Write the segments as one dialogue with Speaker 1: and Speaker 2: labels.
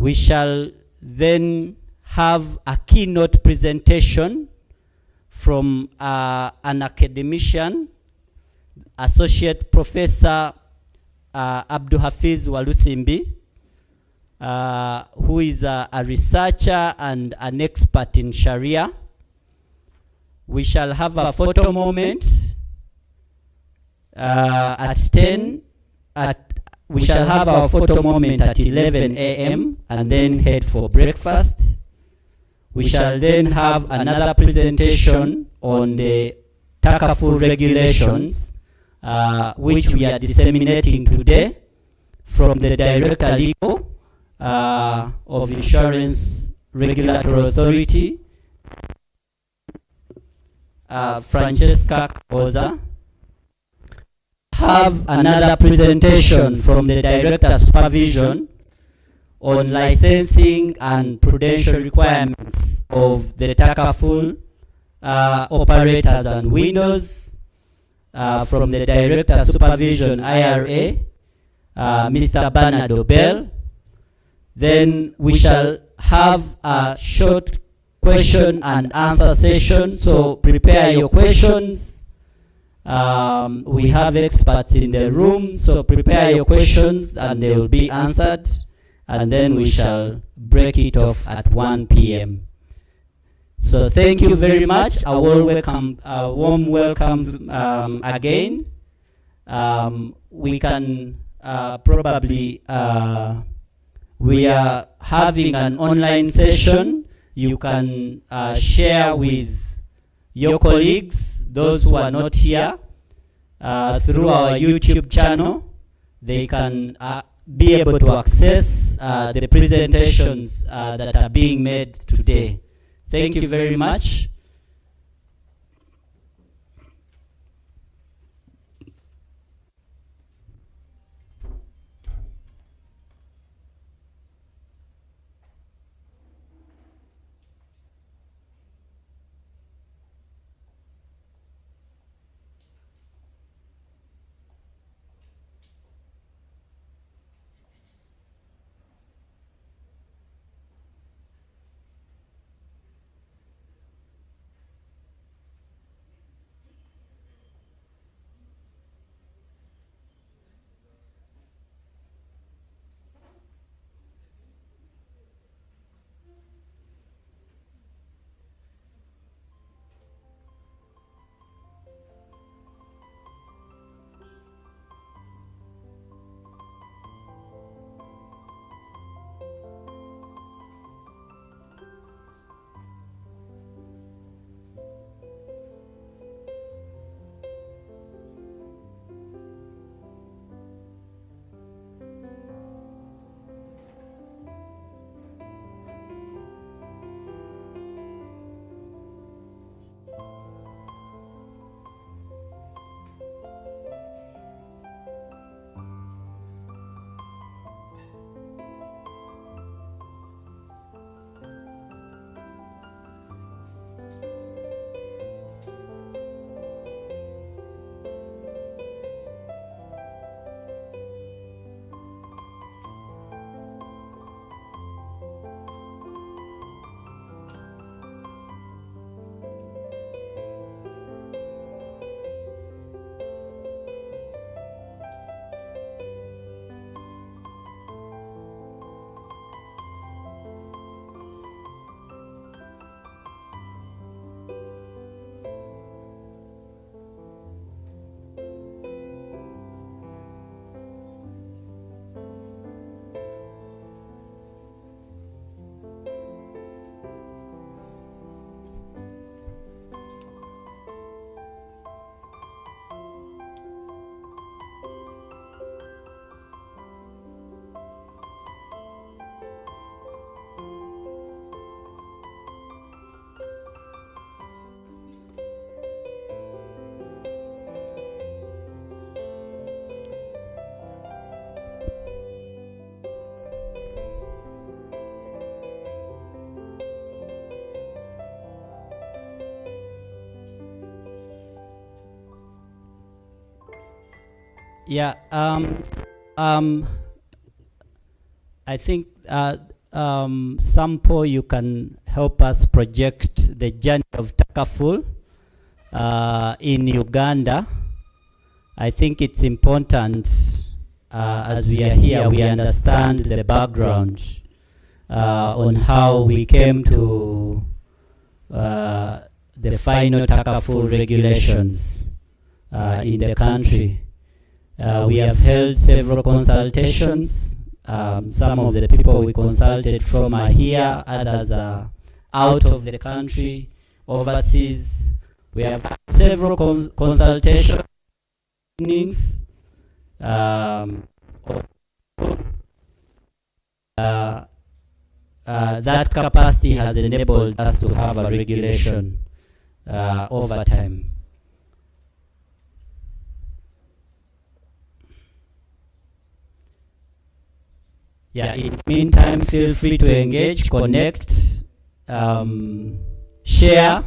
Speaker 1: We shall then have a keynote presentation from an academician, Associate Professor Abdul Hafiz Walusimbi, who is a researcher and an expert in Sharia. We shall have a photo moment at 10. We shall have our photo moment at 11 a.m. and then head for breakfast. We shall then have another presentation on the Takaful regulations, which we are disseminating today from the Director Legal of Insurance Regulatory Authority, Francesca Oza. Have another presentation from the Director Supervision on licensing and prudential requirements of the Takaful operators and windows, from the Director Supervision IRA, Mr. Bernard Obel. Then we shall have a short question and answer session, so prepare your questions. We have experts in the room, so prepare your questions and they will be answered. And then we shall break it off at 1 p.m. So thank you very much. A warm welcome again. We can probably, we are having an online session. You can share with your colleagues, those who are not here, through our YouTube channel. They can be able to access the presentations that are being made today. Thank you very much. Yeah, I think Sample, you can help us project the journey of Takaful in Uganda. I think it's important as we are here, we understand the background on how we came to the final Takaful regulations in the country. We have held several consultations. Some of the people we consulted from are here, others are out of the country, overseas. We have had several consultation meetings. That capacity has enabled us to have a regulation over time. Yeah, in the meantime, feel free to engage, connect, share.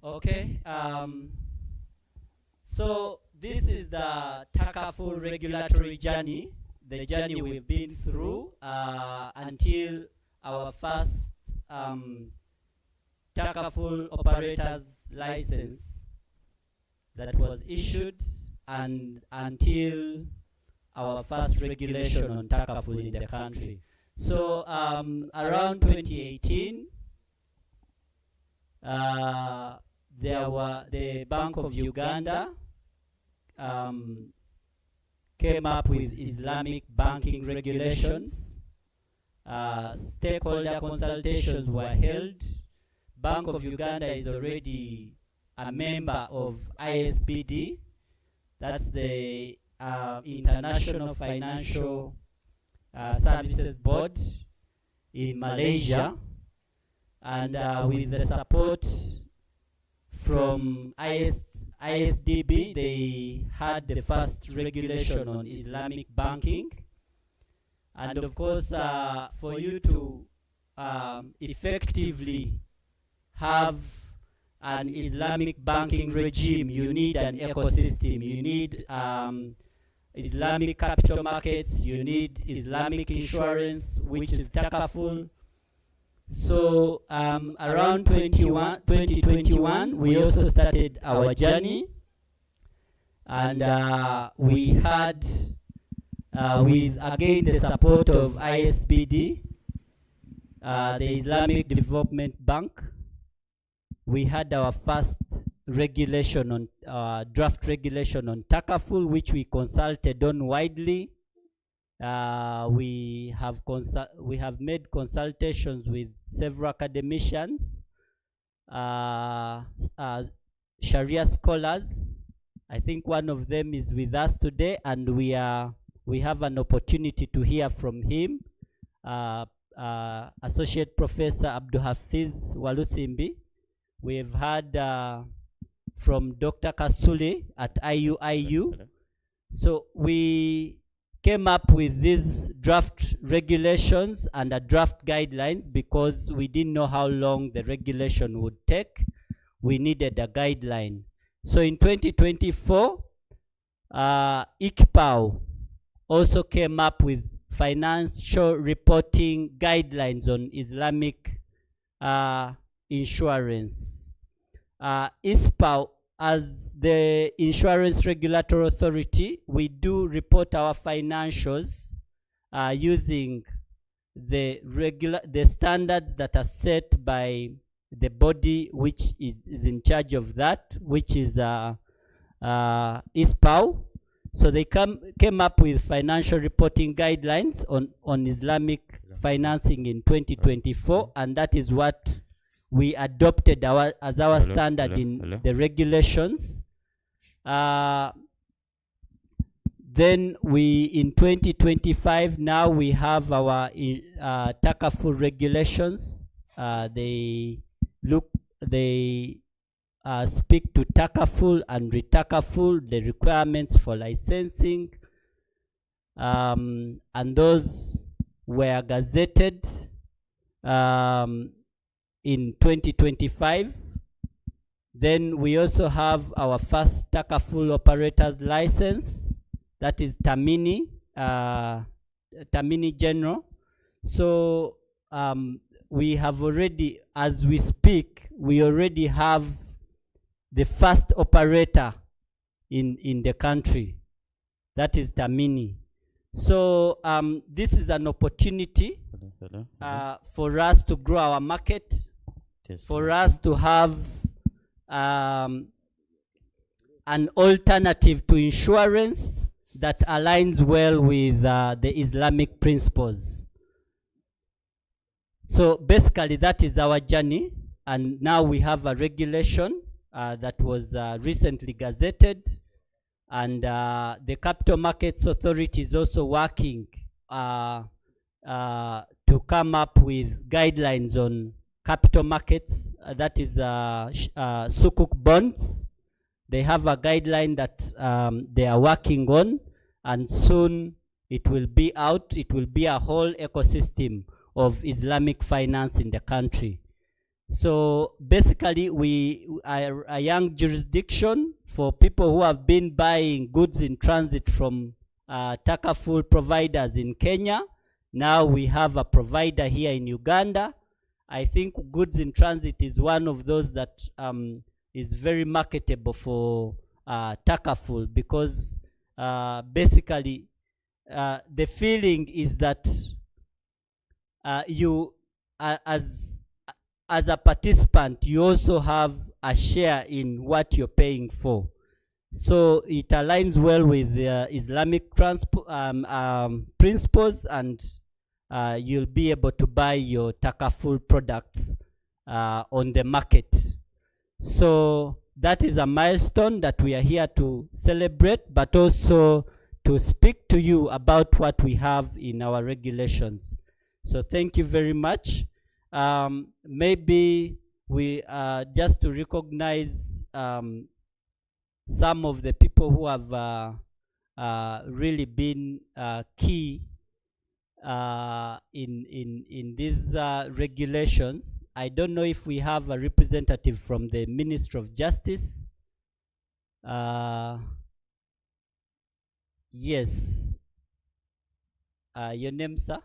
Speaker 1: Okay. So this is the Takaful regulatory journey, the journey we've been through until our first Takaful operator's license that was issued, and until our first regulation on Takaful in the country. So around 2018, the Bank of Uganda came up with Islamic banking regulations. Stakeholder consultations were held. Bank of Uganda is already a member of ISBD. That's the International Financial Services Board in Malaysia. And with the support from ISDB, they had the first regulation on Islamic banking. And of course, for you to effectively have an Islamic banking regime, you need an ecosystem. You need Islamic capital markets, you need Islamic insurance, which is Takaful. So around 2021, we also started our journey, and we had, with again the support of ISBD, the Islamic Development Bank, we had our first regulation on draft regulation on Takaful, which we consulted on widely. We have made consultations with several academicians, Sharia scholars. I think one of them is with us today, and we have an opportunity to hear from him, Associate Professor Abdul Hafiz Walusimbi. We have heard from Dr. Kasule at IUIU. So we came up with these draft regulations and draft guidelines because we didn't know how long the regulation would take. We needed a guideline. So in 2024, ICPAO also came up with financial reporting guidelines on Islamic insurance. ISPAO, as the insurance regulatory authority, we do report our financials using the standards that are set by the body which is in charge of that, which is ISPAO. So they came up with financial reporting guidelines on Islamic financing in 2024, and that is what we adopted as our standard in the regulations. Then in 2025, now we have our Takaful regulations. They speak to Takaful and Retakaful, the requirements for licensing, and those were gazetted in 2025. Then we also have our first Takaful operator's license, that is Tamini General. So we have already, as we speak, we already have the first operator in the country, that is Tamini. So this is an opportunity for us to grow our market, for us to have an alternative to insurance that aligns well with the Islamic principles. So basically that is our journey, and now we have a regulation that was recently gazetted, and the Capital Markets Authority is also working to come up with guidelines on capital markets, that is Sukuk bonds. They have a guideline that they are working on, and soon it will be out. It will be a whole ecosystem of Islamic finance in the country. So basically we are a young jurisdiction for people who have been buying goods in transit from Takaful providers in Kenya. Now we have a provider here in Uganda, I think goods in transit is one of those that is very marketable for Takaful, because basically the feeling is that you as a participant, you also have a share in what you're paying for. So it aligns well with Islamic principles, and you'll be able to buy your Takaful products on the market. So that is a milestone that we are here to celebrate, but also to speak to you about what we have in our regulations. So thank you very much. Maybe we just to recognize some of the people who have really been key in these regulations. I don't know if we have a representative from the Ministry of Justice. Yes. Your name, sir?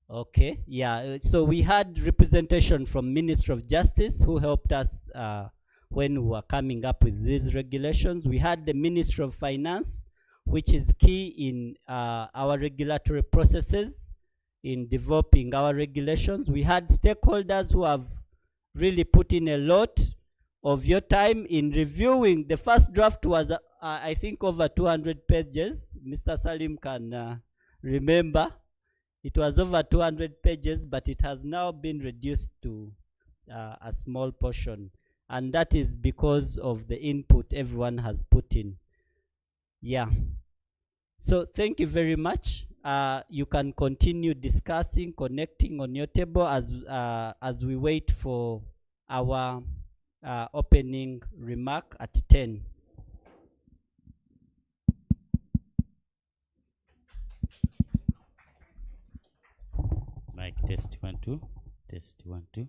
Speaker 1: Okay, yeah. So we had representation from Ministry of Justice who helped us when we were coming up with these regulations. We had the Ministry of Finance, which is key in our regulatory processes, in developing our regulations. We had stakeholders who have really put in a lot of your time in reviewing. The first draft was, I think, over 200 pages. Mr. Salim can remember. It was over 200 pages, but it has now been reduced to a small portion. And that is because of the input everyone has put in. Yeah. So thank you very much. You can continue discussing, connecting on your table as we wait for our opening remark at 10. Mic test 1 2. Test 1 2.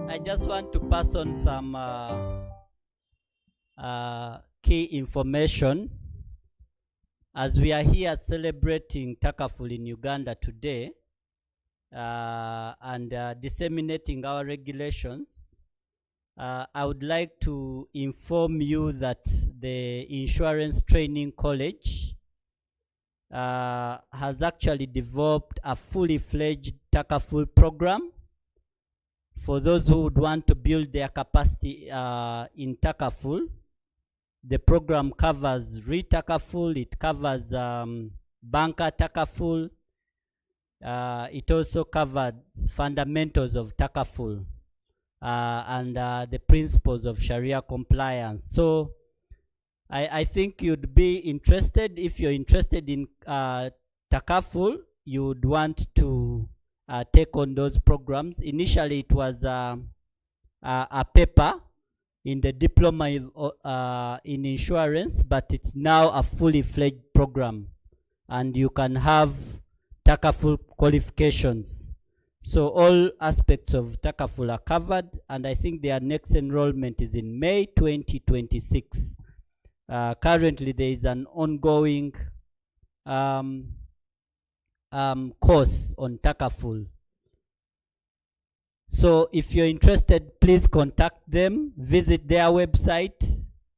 Speaker 1: I just want to pass on some key information as we are here celebrating Takaful in Uganda today and disseminating our regulations. I would like to inform you that the Insurance Training College has actually developed a fully fledged Takaful program for those who would want to build their capacity in Takaful. The program covers Retakaful, it covers Banker Takaful, it also covers fundamentals of Takaful and the principles of Sharia compliance. So I think you'd be interested. If you're interested in Takaful, you would want to take on those programs. Initially, it was a paper in the diploma in insurance, but it's now a fully fledged program, and you can have Takaful qualifications. So all aspects of Takaful are covered, and I think their next enrollment is in May 2026. Currently, there is an ongoing course on Takaful. So if you're interested, please contact them, visit their website,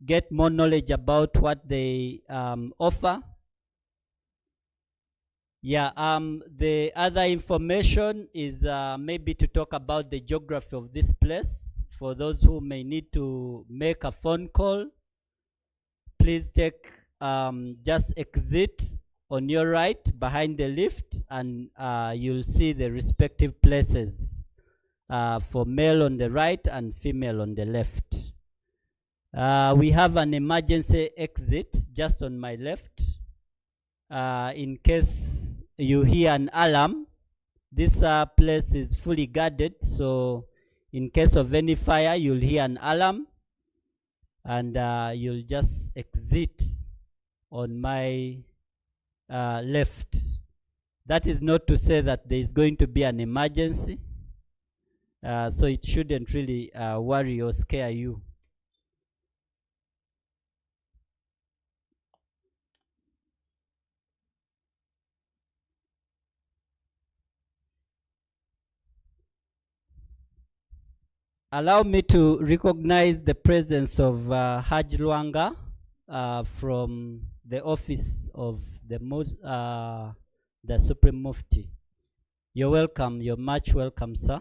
Speaker 1: get more knowledge about what they offer. Yeah, the other information is maybe to talk about the geography of this place. For those who may need to make a phone call, please take just exit on your right behind the lift, and you'll see the respective places for male on the right and female on the left. We have an emergency exit just on my left. In case you hear an alarm, this place is fully guarded, so in case of any fire, you'll hear an alarm, and you'll just exit on my left. That is not to say that there is going to be an emergency, so it shouldn't really worry or scare you. Allow me to recognize the presence of Haj Luanga from the office of the Supreme Mufti. You're welcome. You're much welcome, sir.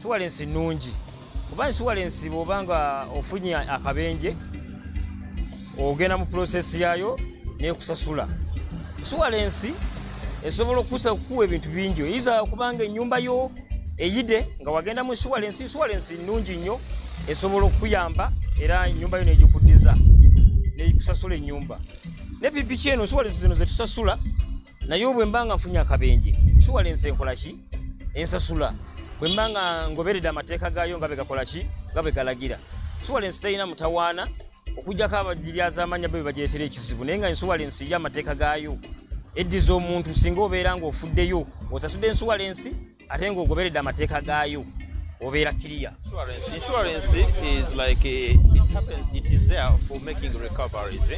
Speaker 2: insurance nnungi kuba insurance bw'obanga ofunye akabenje ogenda mu process yayo nekusasula. Insurance esobola okukuwa ebintu bingi iza kubanga ennyumba yo eyide nga wagenda mu insurance nnungi nnyo esobola okuyamba era ennyumba yo nejikuddiza nekusasula ennyumba. Ne PPK eno insurance zino zetusasula nayo bwe mbanga nfunye akabenje insurance enkola ki ensasula bwe mbanga ngoberera amateeka gayo nga begakola ki nga begalagira. Insurance tayina mutawaana okujjako abagiryaza amanya be bajeetera ekizibu naye nga insurance y'amateeka gayo eddiza omuntu singa obeera ng'ofuddeyo osasudde insurance ate ng'ogoberedde amateeka gayo obeera clear.
Speaker 3: Insurance is like it is there for making recoveries.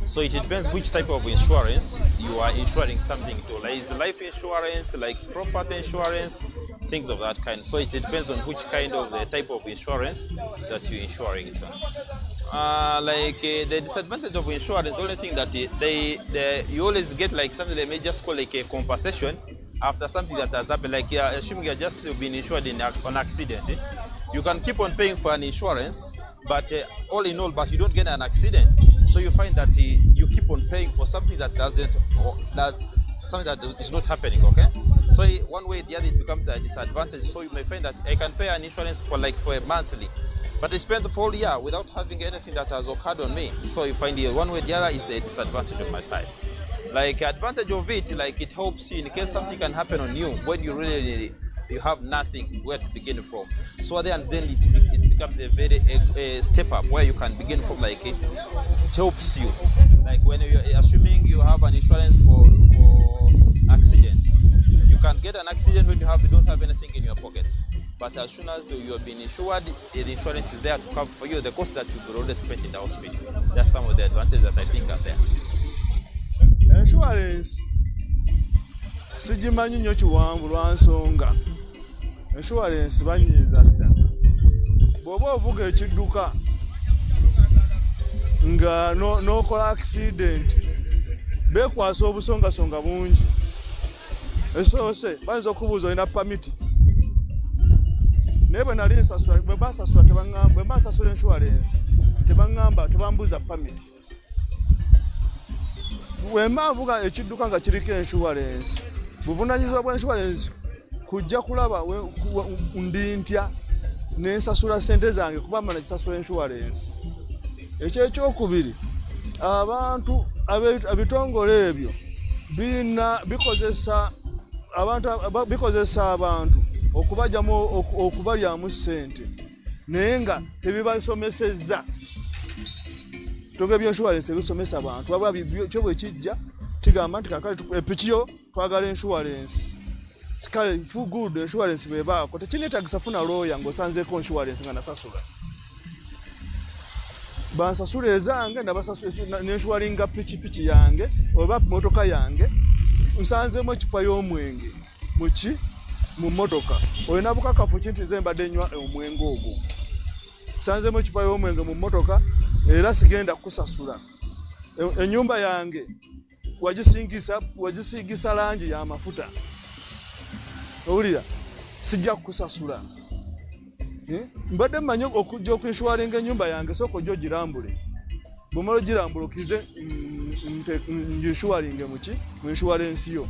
Speaker 3: So it depends which type of insurance you are insuring something to. Like is life insurance, like property insurance, things of that kind. So it depends on which kind of type of insurance that you're insuring it on. The disadvantage of insurance, the only thing that you always get like something they may just call like a compensation after something that has happened. Like assuming you're just been insured in an accident, you can keep on paying for an insurance, but all in all, but you don't get an accident. So you find that you keep on paying for something that something that is not happening. Okay, so one way or the other it becomes a disadvantage. So you may find that I can pay an insurance for a monthly, but I spent the whole year without having anything that has occurred on me. So you find one way or the other is a disadvantage on my side. Like advantage of it, like it helps in case something can happen on you when you really you have nothing where to begin from. So then it becomes a step up where you can begin from. Like it helps you. Like when you're assuming you have an insurance for accidents, you can get an accident when you don't have anything in your pockets. But as soon as you have been insured, the insurance is there to cover for you the cost that you've already spent in the hospital. That's some of the advantages that I think are there.
Speaker 4: Insurance sijimanyi nnyo kiwanvu lwa nsonga insurance banyiiza dda bw'oba ovuga ekidduka nga n'okola accident beekwasa obusongasonga bungi esoose bayinza okubuuza olina pamiti naye bwe nali nsasula bwe basasula tebaŋŋamba bwe basasula insurance tebaŋŋamba tebambuuza pamiti. Wema avuga ekidduka nga kiriko insurance buvunaanyizibwa bwa insurance kujja kulaba ndi ntya n'ensasula ssente zange kuba mba nakisasula insurance. Ekyokubiri abantu ebitongole ebyo bikozesa abantu okubajjamu okubalyamu ssente naye nga tebibasomesezza. Toga by'insurance ebisomesa abantu wabula kyo bwe kijja kigamba nti kakale epikiyo twagala insurance sikale for good insurance bebaako tekineetagisa funa lawyer ng'osanzeeko insurance nga nasasula bansasula ezange nenshuwalinga pikipiki yange oba motoka yange nsanzeemu ekipa y'omwenge mu motoka olina bukakafu kinti nze mbadde nywa omwenge ogwo nsanzeemu ekipa y'omwenge mu motoka era sigenda kusasula. Ennyumba yange wagisiigisa langi ya mafuta owulira sijja kusasula. Mbadde mmanyi okujja okuinsuwalinga ennyumba yange sooka ojja ogirambule bw'omala ogirambula okirize nginsuwalinge mu insuwalensi yo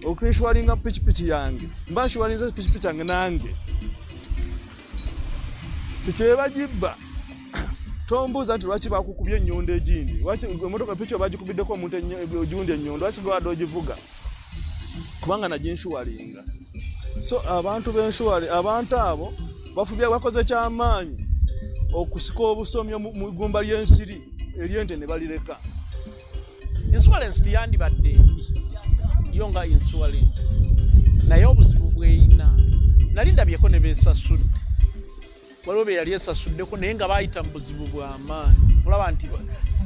Speaker 4: okuinsuwalinga pikipiki yange mba nsuwalinze pikipiki yange nange piki ebagibba tombuuza nti lwaki bakukubye ennyondo egindi emotoka piki obagikubiddeko omuntu ogiwundi ennyondo wasigawadde ogivuga kubanga naginshuwalinga. So abantu abantu abo bakoze kyamaanyi okusika obusomyo mu ggumba ly'ensiri ery'ente ne balireka.
Speaker 5: Insurance tiyandibadde yo nga insurance naye obuzibu bweyina nali ndabyeko ne beesasudde waliwo be yali esasuddeko naye nga baayita mu buzibu bw'amaanyi olaba nti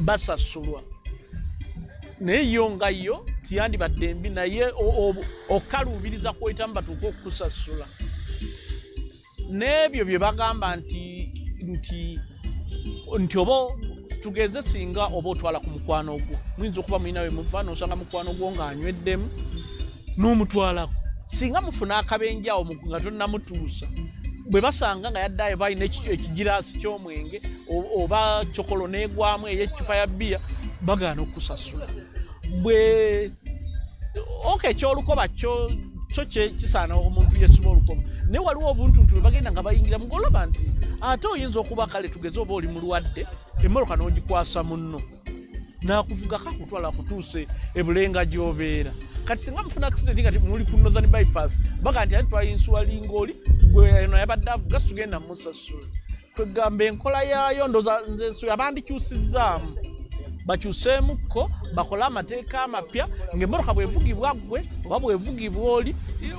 Speaker 5: basasulwa naye yo nga yo tiyandibadde mbi naye okaluubiriza kweyitamu batuuka okukusasula n'ebyo bye bagamba nti oba tugeze singa oba otwala ku mukwano gwo muyinza okuba mulina we muva n'osanga mukwano gwo ng'anyweddemu n'omutwalako singa mufuna akabenje awo nga tonnamutuusa bwe basanga nga yaddayo balina ekigiraasi ky'omwenge oba kyokolo neegwamu ey'eccupa ya bbiya bagaana okusasula bwe ekyolukoba kyo kisaana omuntu yesuba olukoba naye waliwo obuntuntu bwe bagenda nga bayingira mugoloba nti ate oyinza okuba kale tugeze oba oli mulwadde emmoloka n'ogikwasa munno n'akuvugako akutwala kutuuse ebulenga gy'obeera kati singa mufuna accident kati muli ku Northern bypass baga nti ate twayinsuwalinga oli gwe eno yabadde avuga tugenda musasula kwegamba enkola yaayo ndoza nze nsuya abandikyusizzaamu bakyuseemukko bakole amateeka amapya ng'emmoloka bwevugibwa ggwe oba bwevugibwa oli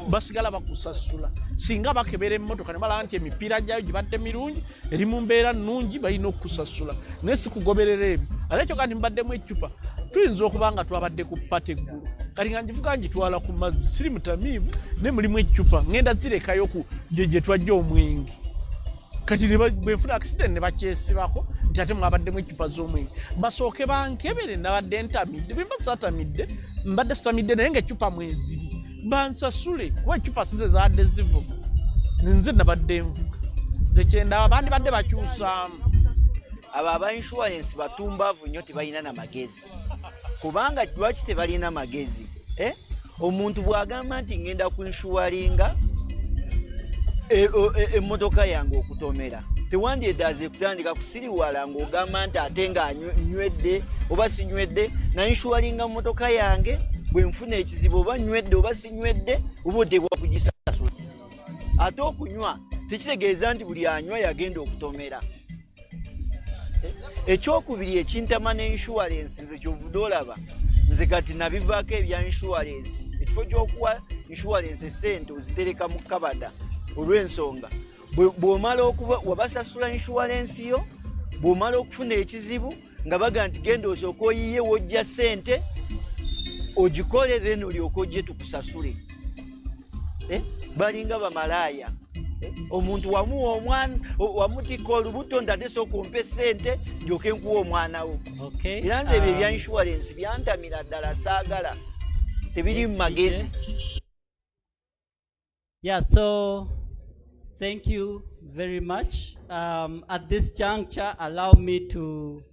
Speaker 5: basigala bakusasula singa bakebera emmotoka ne balaba nti emipiira gyayo gibadde mirungi eri mu mbeera nnungi balina okukusasula naye si kugoberera ebyo ate ekyo kandi mubaddemu eccupa tuyinza okuba nga twabadde ku ppata eggulu kati nga ngivuga ngitwala ku mazzi siri mutamiivu naye mulimu eccupa ngenda zirekayo ku gye twajja omwenge kati bwenfuna accident ne bakyesibako nti ate mwabaddemu eccupa z'omwenge basooke bankebere nabadde ntamidde bwe mba satamidde mbadde sitamidde naye ng'eccupa mweziri bansasule kuba eccupa size zaadde zivuga nze nabadde nvuga ze kyenda abandi badde bakyusaamu
Speaker 6: abo aba insurance batumbavu nnyo tebalina na magezi kubanga lwaki tebalina magezi omuntu bw'agamba nti ngenda ku inshuwalinga emmotoka yange okutomera tewandyedaze kutandika kusiriwala ng'ogamba nti ate nga nywedde oba sinywedde nainshuwalinga mmotoka yange bwe nfuna ekizibu oba nywedde oba sinywedde oba oddebwa kugisasula ate okunywa tekitegeeza nti buli anywa yagenda okutomera ekyokubiri ekintama ne insurance nze kyovudde olaba nze kati nabivaako ebya insurance ekifo gy'okuwa insurance sente ozitereka mu kabada olw'ensonga bw'omala okuba wabasasula insurance yo bw'omala okufuna ekizibu nga baga nti genda osooka oyiye wojja sente ogikole then olyoka ojje tukusasule balinga bamalaaya omuntu wamuwa omwana wamutika olubuto ndadde sooka ompe sente ndyoke nkuwa omwana wo era nze ebyo ebya insurance byantamira ddala saagala tebiri mu magezi.
Speaker 1: Yeah, so thank you very much. At this juncture, allow me to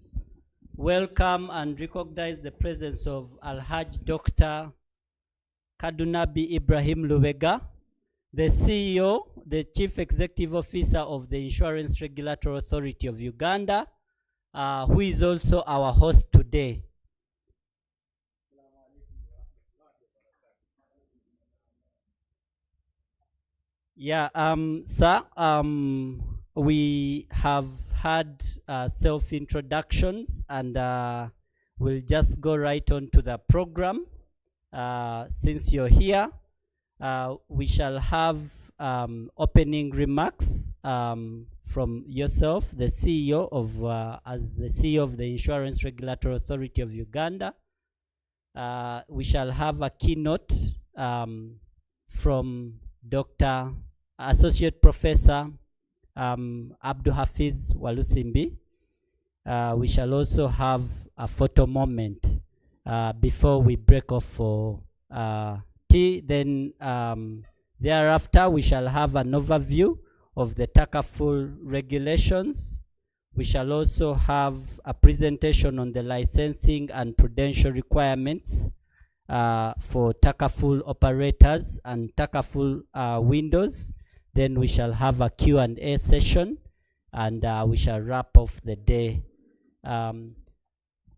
Speaker 1: welcome and recognize the presence of Alhaj Dr. Kadunabi Ibrahim Lubega, the CEO, the Chief Executive Officer of the Insurance Regulatory Authority of Uganda, who is also our host today. Yeah, sir, we have had self-introductions and we'll just go right on to the program. Since you're here, we shall have opening remarks from yourself, the CEO of, as the CEO of the Insurance Regulatory Authority of Uganda. We shall have a keynote from Dr. Associate Professor Abdul Hafiz Walusimbi. We shall also have a photo moment before we break off for tea. Then thereafter, we shall have an overview of the Takaful regulations. We shall also have a presentation on the licensing and prudential requirements for Takaful operators and Takaful windows. Then we shall have a Q&A session and we shall wrap off the day.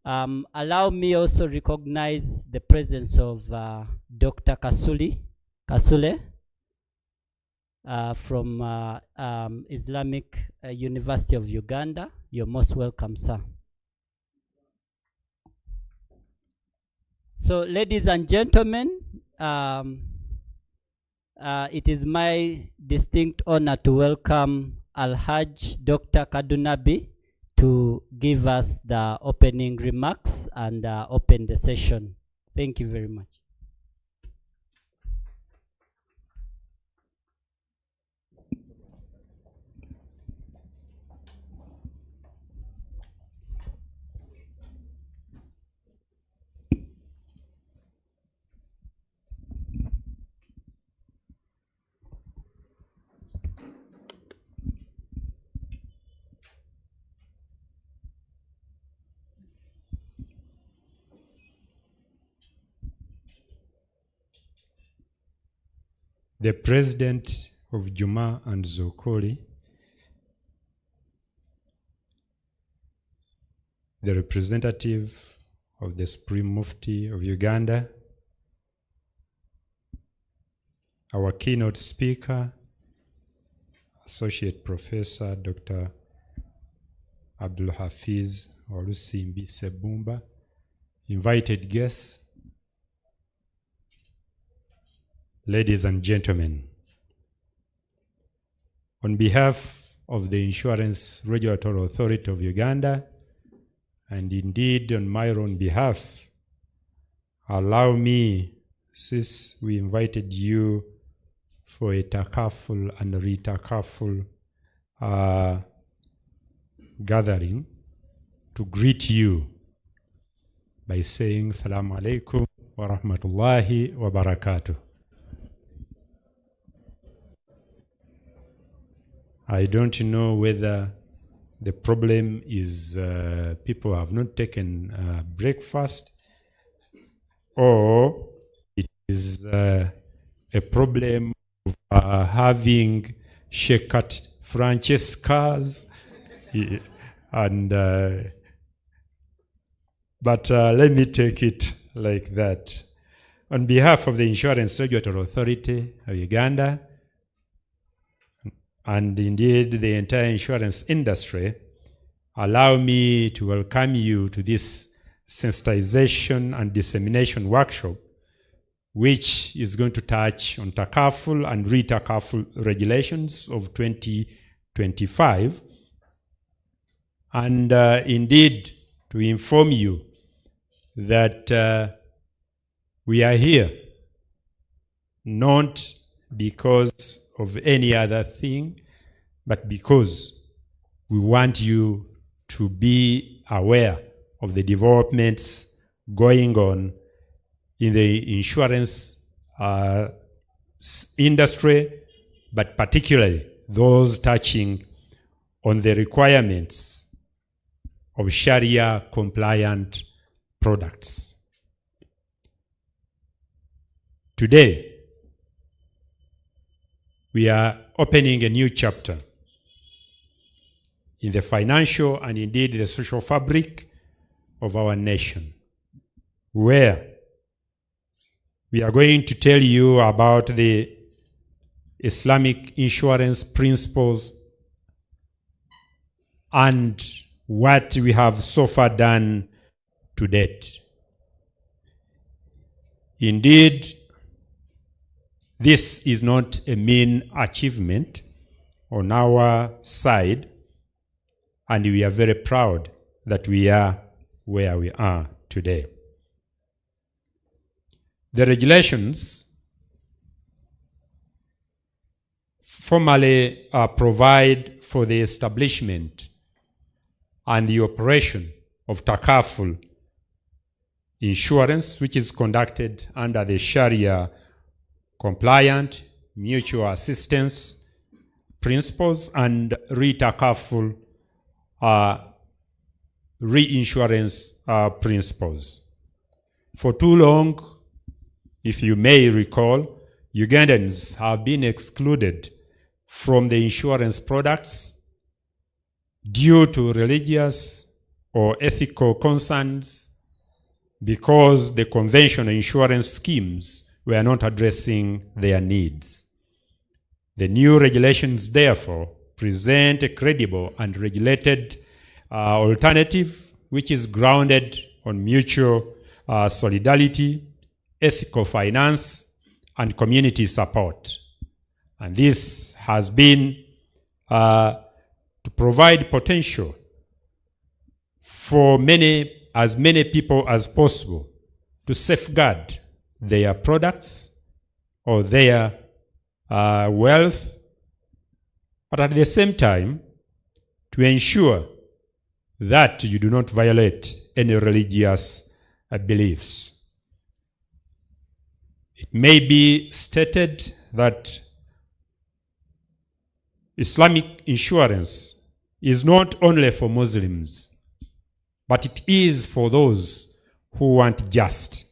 Speaker 1: Allow me also recognize the presence of Dr. Kasule from Islamic University of Uganda. You're most welcome, sir. So, ladies and gentlemen, it is my distinct honor to welcome Alhaj Dr. Kadunabi to give us the opening remarks and open the session. Thank you very much.
Speaker 7: the president of Juma and Zokoli, the representative of the Supreme Mufti of Uganda, our keynote speaker, Associate Professor Dr. Abdul Hafiz Olusimbi Sebumba, invited guests, ladies and gentlemen, on behalf of the Insurance Regulatory Authority of Uganda, and indeed on my own behalf, allow me, since we invited you for a Takaful and Retakaful gathering, to greet you by saying Salaam alaikum wa rahmatullahi wa barakatuh. I don't know whether the problem is people have not taken breakfast, or it is a problem of having Shekat Francesca's, and but let me take it like that. On behalf of the Insurance Regulatory Authority of Uganda, and indeed the entire insurance industry, allow me to welcome you to this sensitization and dissemination workshop, which is going to touch on Takaful and Retakaful regulations of 2025, and indeed to inform you that we are here not because of any other thing, but because we want you to be aware of the developments going on in the insurance industry, but particularly those touching on the requirements of Sharia compliant products. Today, we are opening a new chapter in the financial and indeed the social fabric of our nation, where we are going to tell you about the Islamic insurance principles and what we have so far done to date. Indeed, this is not a mean achievement on our side, and we are very proud that we are where we are today. The regulations formally provide for the establishment and the operation of Takaful insurance, which is conducted under the Sharia compliant mutual assistance principles and Retakaful reinsurance principles. For too long, if you may recall, Ugandans have been excluded from the insurance products due to religious or ethical concerns because the conventional insurance schemes were not addressing their needs. The new regulations, therefore, present a credible and regulated alternative which is grounded on mutual solidarity, ethical finance, and community support. And this has been to provide potential for as many people as possible to safeguard their products or their wealth, but at the same time to ensure that you do not violate any religious beliefs. It may be stated that Islamic insurance is not only for Muslims, but it is for those who want just.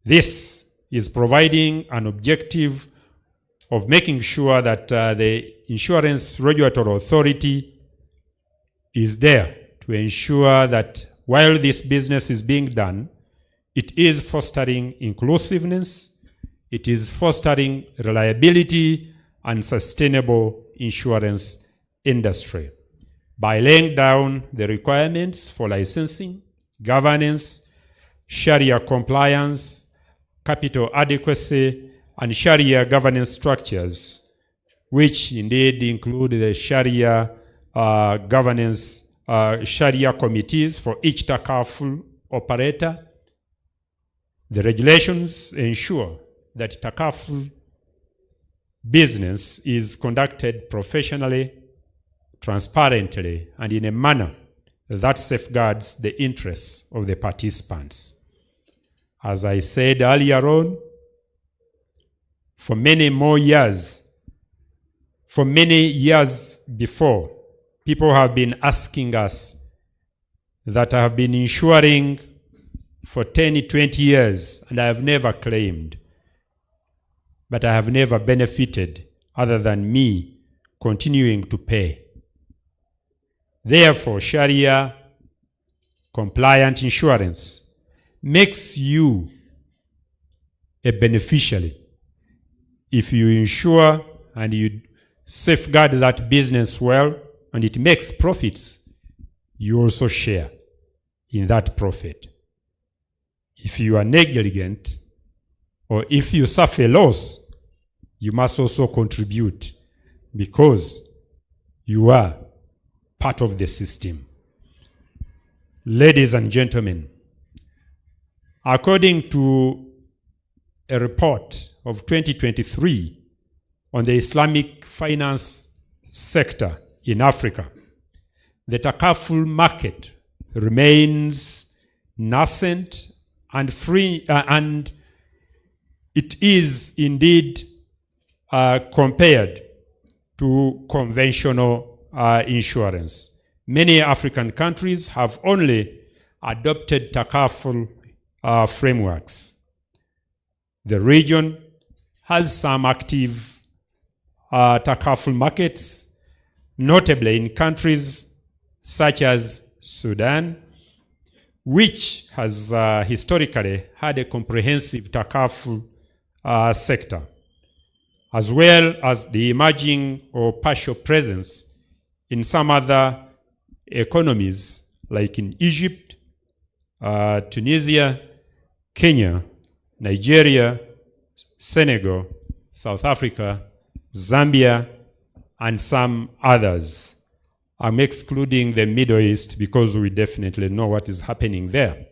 Speaker 7: This is providing an objective of making sure that the Insurance Regulatory Authority is there to ensure that while this business is being done, it is fostering inclusiveness, it is fostering reliability and sustainable insurance industry by laying down the requirements for licensing, governance, Sharia compliance, capital adequacy, and Sharia governance structures, which indeed include the Sharia governance, Sharia committees for each Takaful operator. The regulations ensure that Takaful business is conducted professionally, transparently, and in a manner that safeguards the interests of the participants. As I said earlier on, for many years before, people have been asking us that I have been insuring for 10, 20 years, and I have never claimed. But I have never benefited other than me continuing to pay. Therefore, Sharia compliant insurance makes you a beneficiary. If you insure and you safeguard that business well and it makes profits, you also share in that profit. If you are negligent or if you suffer a loss, you must also contribute because you are part of the system. Ladies and gentlemen, according to a report of 2023 on the Islamic finance sector in Africa, the Takaful market remains nascent and free, and it is indeed compared to conventional insurance. Many African countries have only adopted Takaful frameworks. The region has some active Takaful markets, notably in countries such as Sudan, which has historically had a comprehensive Takaful sector, as well as the emerging or partial presence in some other economies like in Egypt, Tunisia, Kenya, Nigeria, Senegal, South Africa, Zambia, and some others. I'm excluding the Middle East because we definitely know what is happening there.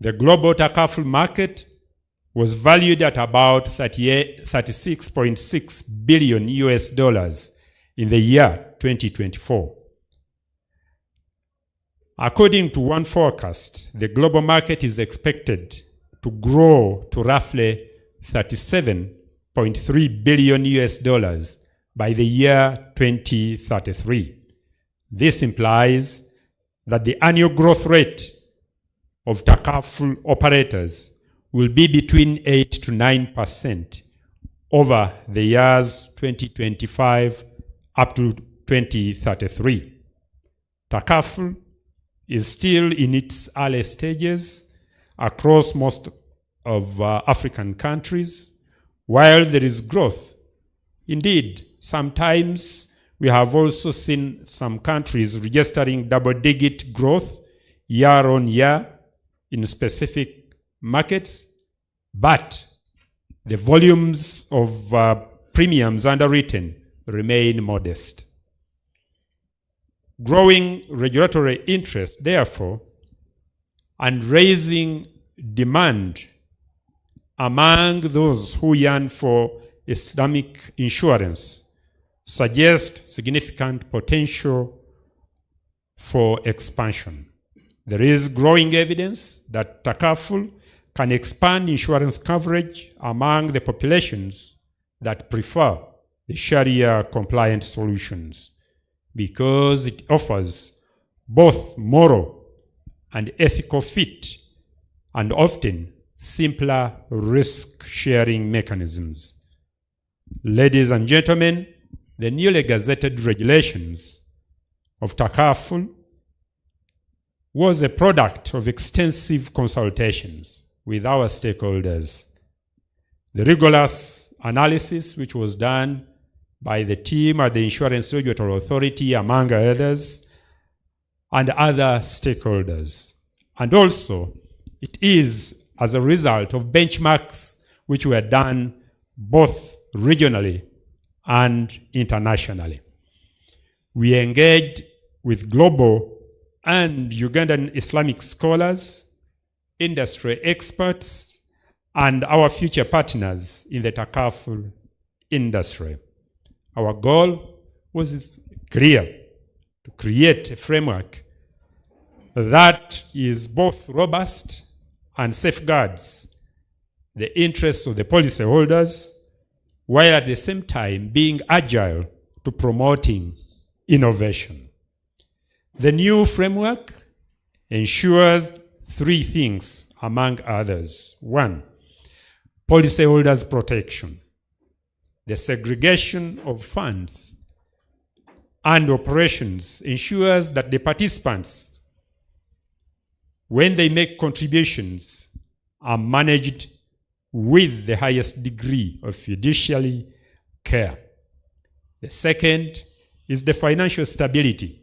Speaker 7: The global Takaful market was valued at about $36.6 billion in the year 2024. According to one forecast, the global market is expected to grow to roughly $37.3 billion by the year 2033. This implies that the annual growth rate of Takaful operators will be between 8 to 9% over the years 2025 up to 2033. Takaful is still in its early stages across most of African countries, while there is growth. Indeed, sometimes we have also seen some countries registering double-digit growth year on year in specific markets, but the volumes of premiums underwritten remain modest. Growing regulatory interest, therefore, and raising demand among those who yearn for Islamic insurance suggest significant potential for expansion. There is growing evidence that Takaful can expand insurance coverage among the populations that prefer the Sharia-compliant solutions because it offers both moral and ethical fit and often simpler risk-sharing mechanisms. Ladies and gentlemen, the newly gazetted regulations of Takaful was a product of extensive consultations with our stakeholders. The rigorous analysis which was done by the team at the Insurance Regulatory Authority, among others, and other stakeholders. And also, it is as a result of benchmarks which were done both regionally and internationally. We engaged with global and Ugandan Islamic scholars, industry experts, and our future partners in the Takaful industry. Our goal was clear: to create a framework that is both robust and safeguards the interests of the policyholders, while at the same time being agile to promoting innovation. The new framework ensures three things, among others. One, policyholders' protection. The segregation of funds and operations ensures that the participants, when they make contributions, are managed with the highest degree of fiduciary care. The second is the financial stability.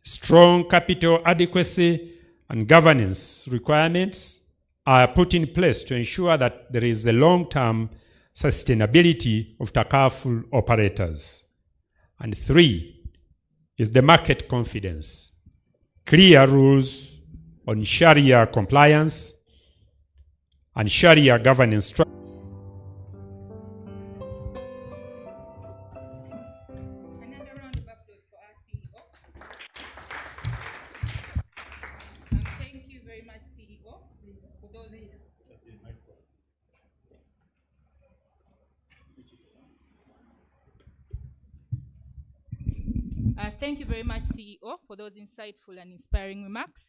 Speaker 7: Strong capital adequacy and governance requirements are put in place to ensure that there is a long-term sustainability of Takaful operators. And three is the market confidence. Clear rules on Sharia compliance and Sharia governance structure.
Speaker 8: Another round of applause for our CEO. Thank you very much, CEO, for those. Thank you very much, CEO, for those insightful and inspiring remarks.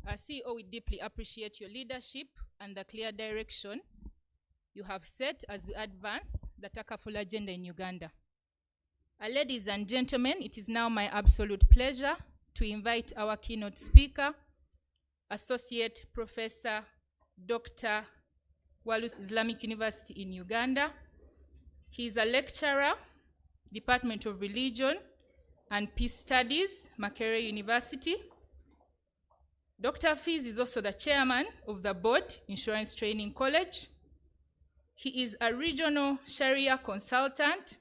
Speaker 8: CEO, we deeply appreciate your leadership and the clear direction you have set as we advance the Takaful agenda in Uganda. Ladies and gentlemen, it is now my absolute pleasure to invite our keynote speaker, Associate Professor Dr. Walu Islamic University in Uganda. He is a lecturer, Department of Religion and Peace Studies, Makerere University. Dr. Fiz is also the chairman of the board, Insurance Training College. He is a regional Sharia consultant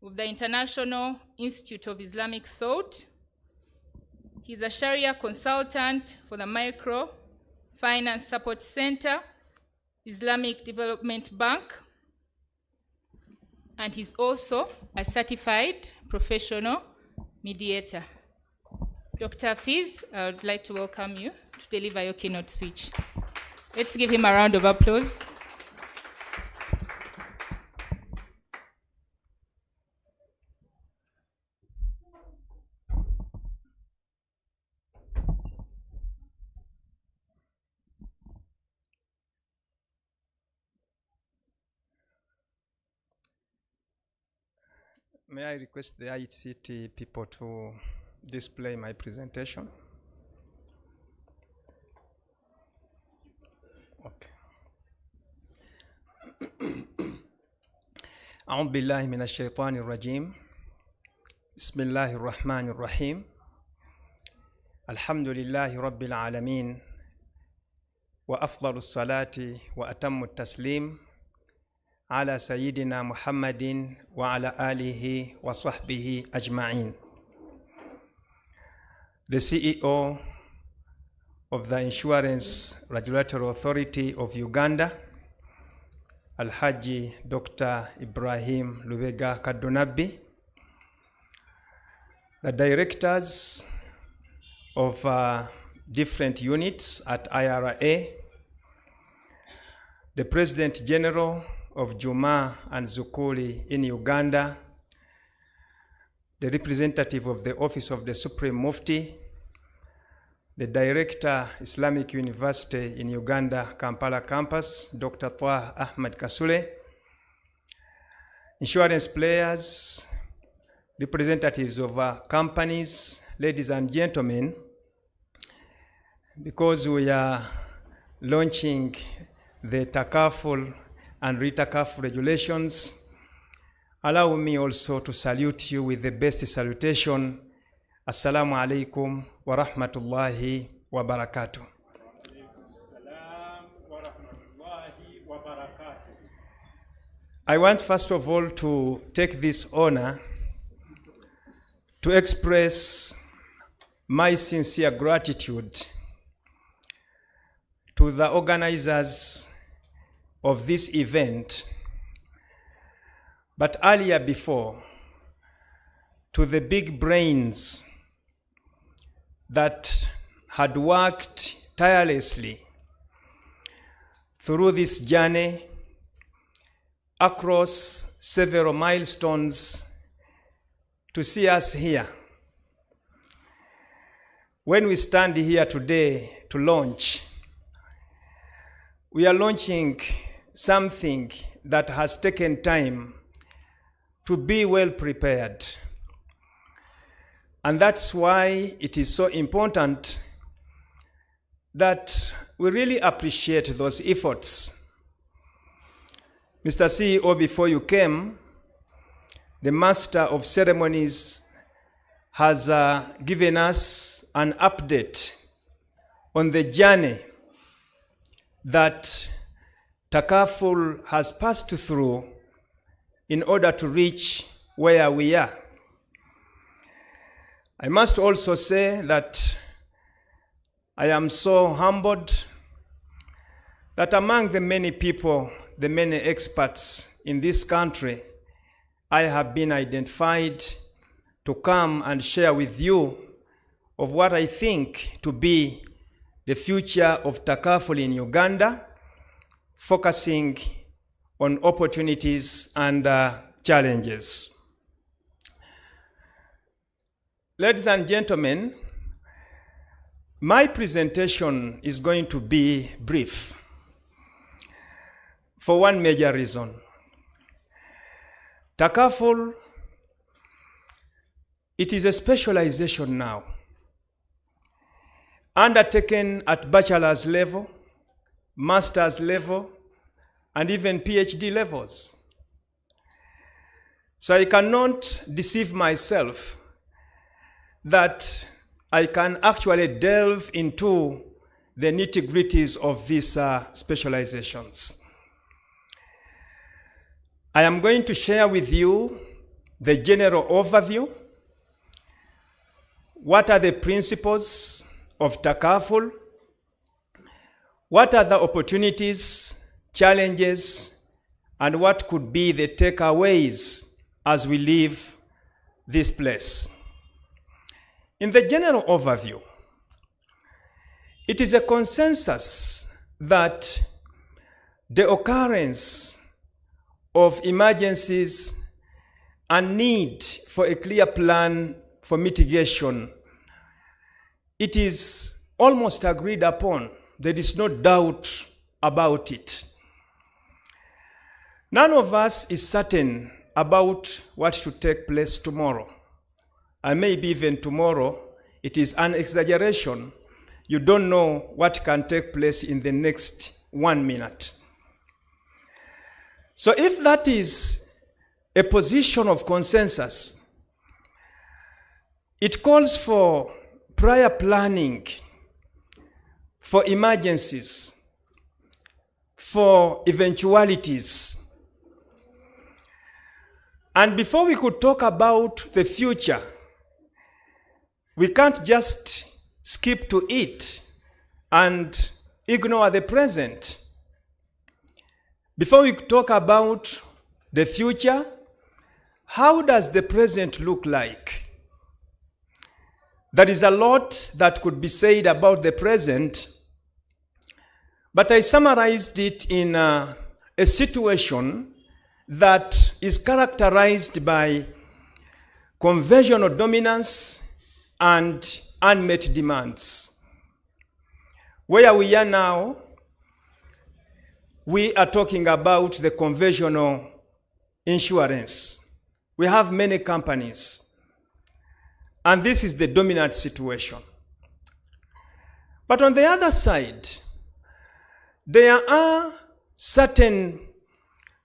Speaker 8: with the International Institute of Islamic Thought. He's a Sharia consultant for the Micro Finance Support Center, Islamic Development Bank, and he's also a certified professional mediator. Dr. Fiz, I would like to welcome you to deliver your keynote speech. Let's give him a round of applause.
Speaker 9: May I request the ICT people to display my presentation? Okay. أعوذ بالله من الشيطان الرجيم. بسم الله الرحمن الرحيم. الحمد لله رب العالمين. وأفضل الصلاة وأتم التسليم على سيدنا محمد وعلى آله وصحبه أجمعين. The CEO of the Insurance Regulatory Authority of Uganda, Alhaji Dr. Ibrahim Lubega Kadonabi, the directors of different units at IRA, the President General of Juma and Zukuli in Uganda, the representative of the Office of the Supreme Mufti, the Director, Islamic University in Uganda, Kampala campus, Dr. Twa Ahmed Kasule, insurance players, representatives of companies, ladies and gentlemen, because we are launching the Takaful and Retakaful regulations, allow me also to salute you with the best salutation. Assalamu alaikum wa rahmatullahi wa barakatuh. I want first of all to take this honor to express my sincere gratitude to the organizers of this event, but earlier before, to the big brains that had worked tirelessly through this journey across several milestones to see us here. When we stand here today to launch, we are launching something that has taken time to be well prepared. And that's why it is so important that we really appreciate those efforts. Mr. CEO, before you came, the Master of Ceremonies has given us an update on the journey that Takaful has passed through in order to reach where we are. I must also say that I am so humbled that among the many people, the many experts in this country, I have been identified to come and share with you of what I think to be the future of Takaful in Uganda, focusing on opportunities and challenges. Ladies and gentlemen, my presentation is going to be brief for one major reason. Takaful, it is a specialization now, undertaken at bachelor's level, master's level, and even PhD levels. So I cannot deceive myself that I can actually delve into the nitty-gritties of these specializations. I am going to share with you the general overview. What are the principles of Takaful? What are the opportunities, challenges, and what could be the takeaways as we leave this place? In the general overview, it is a consensus that the occurrence of emergencies and need for a clear plan for mitigation, it is almost agreed upon. There is no doubt about it. None of us is certain about what to take place tomorrow. And maybe even tomorrow, it is an exaggeration. You don't know what can take place in the next 1 minute. So if that is a position of consensus, it calls for prior planning, for emergencies, for eventualities. And before we could talk about the future, we can't just skip to it and ignore the present. Before we talk about the future, how does the present look like? There is a lot that could be said about the present, but I summarized it in a situation that is characterized by conventional dominance and unmet demands. Where we are now, we are talking about the conventional insurance. We have many companies, and this is the dominant situation. But on the other side, there are certain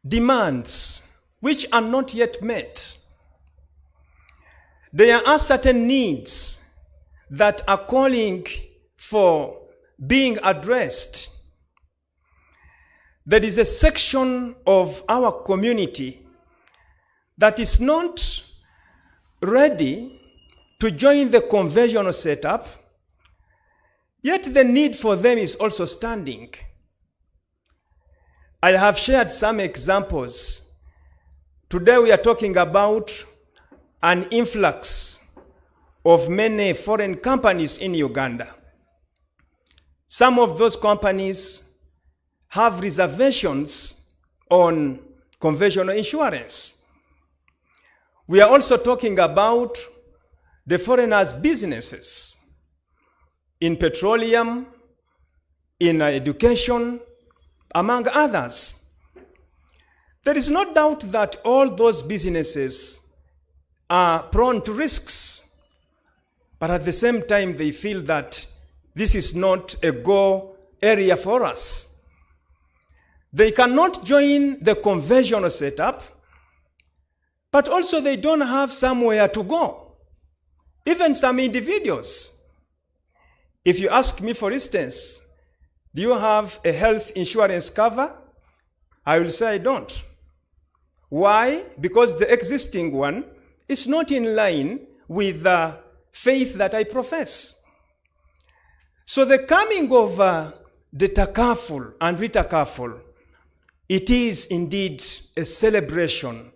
Speaker 9: demands which are not yet met. There are certain needs that are calling for being addressed. There is a section of our community that is not ready to join the conventional setup, yet the need for them is also standing. I have shared some examples. Today we are talking about an influx of many foreign companies in Uganda. Some of those companies have reservations on conventional insurance. We are also talking about the foreigners' businesses in petroleum, in education, among others. There is no doubt that all those businesses are prone to risks, but at the same time they feel that this is not a go area for us. They cannot join the conventional setup, but also they don't have somewhere to go. Even some individuals. If you ask me, for instance, do you have a health insurance cover? I will say I don't. Why? Because the existing one is not in line with the faith that I profess. So the coming of the Takaful and Retakaful, it is indeed a celebration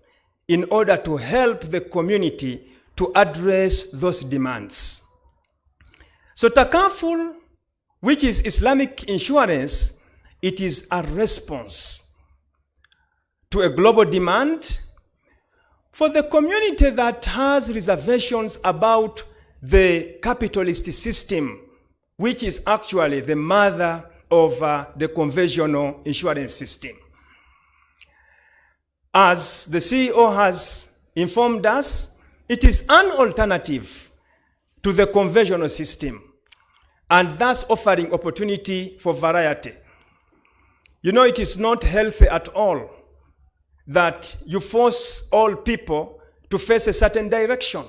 Speaker 9: in order to help the community to address those demands. So Takaful, which is Islamic insurance, it is a response to a global demand for the community that has reservations about the capitalist system, which is actually the mother of the conventional insurance system. As the CEO has informed us, it is an alternative to the conventional system, and thus offering opportunity for variety. You know, it is not healthy at all that you force all people to face a certain direction.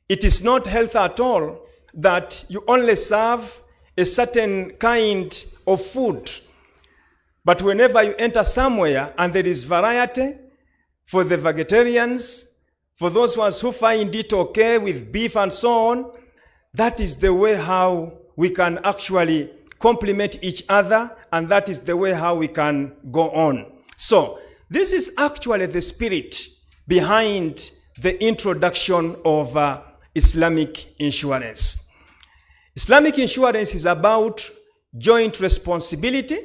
Speaker 9: It is not healthy at all that you only serve a certain kind of food. But whenever you enter somewhere and there is variety for the vegetarians, for those ones who find it okay with beef and so on, that is the way how we can actually complement each other, and that is the way how we can go on. So this is actually the spirit behind the introduction of Islamic insurance. Islamic insurance is about joint responsibility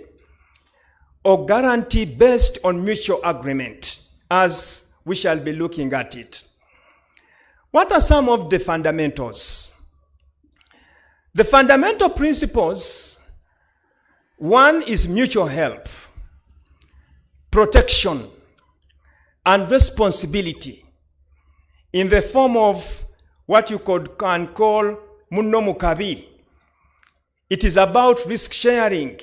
Speaker 9: or guarantee based on mutual agreement, as we shall be looking at it. What are some of the fundamentals? The fundamental principles, one is mutual help, protection, and responsibility in the form of what you can call munno mukabi. It is about risk sharing.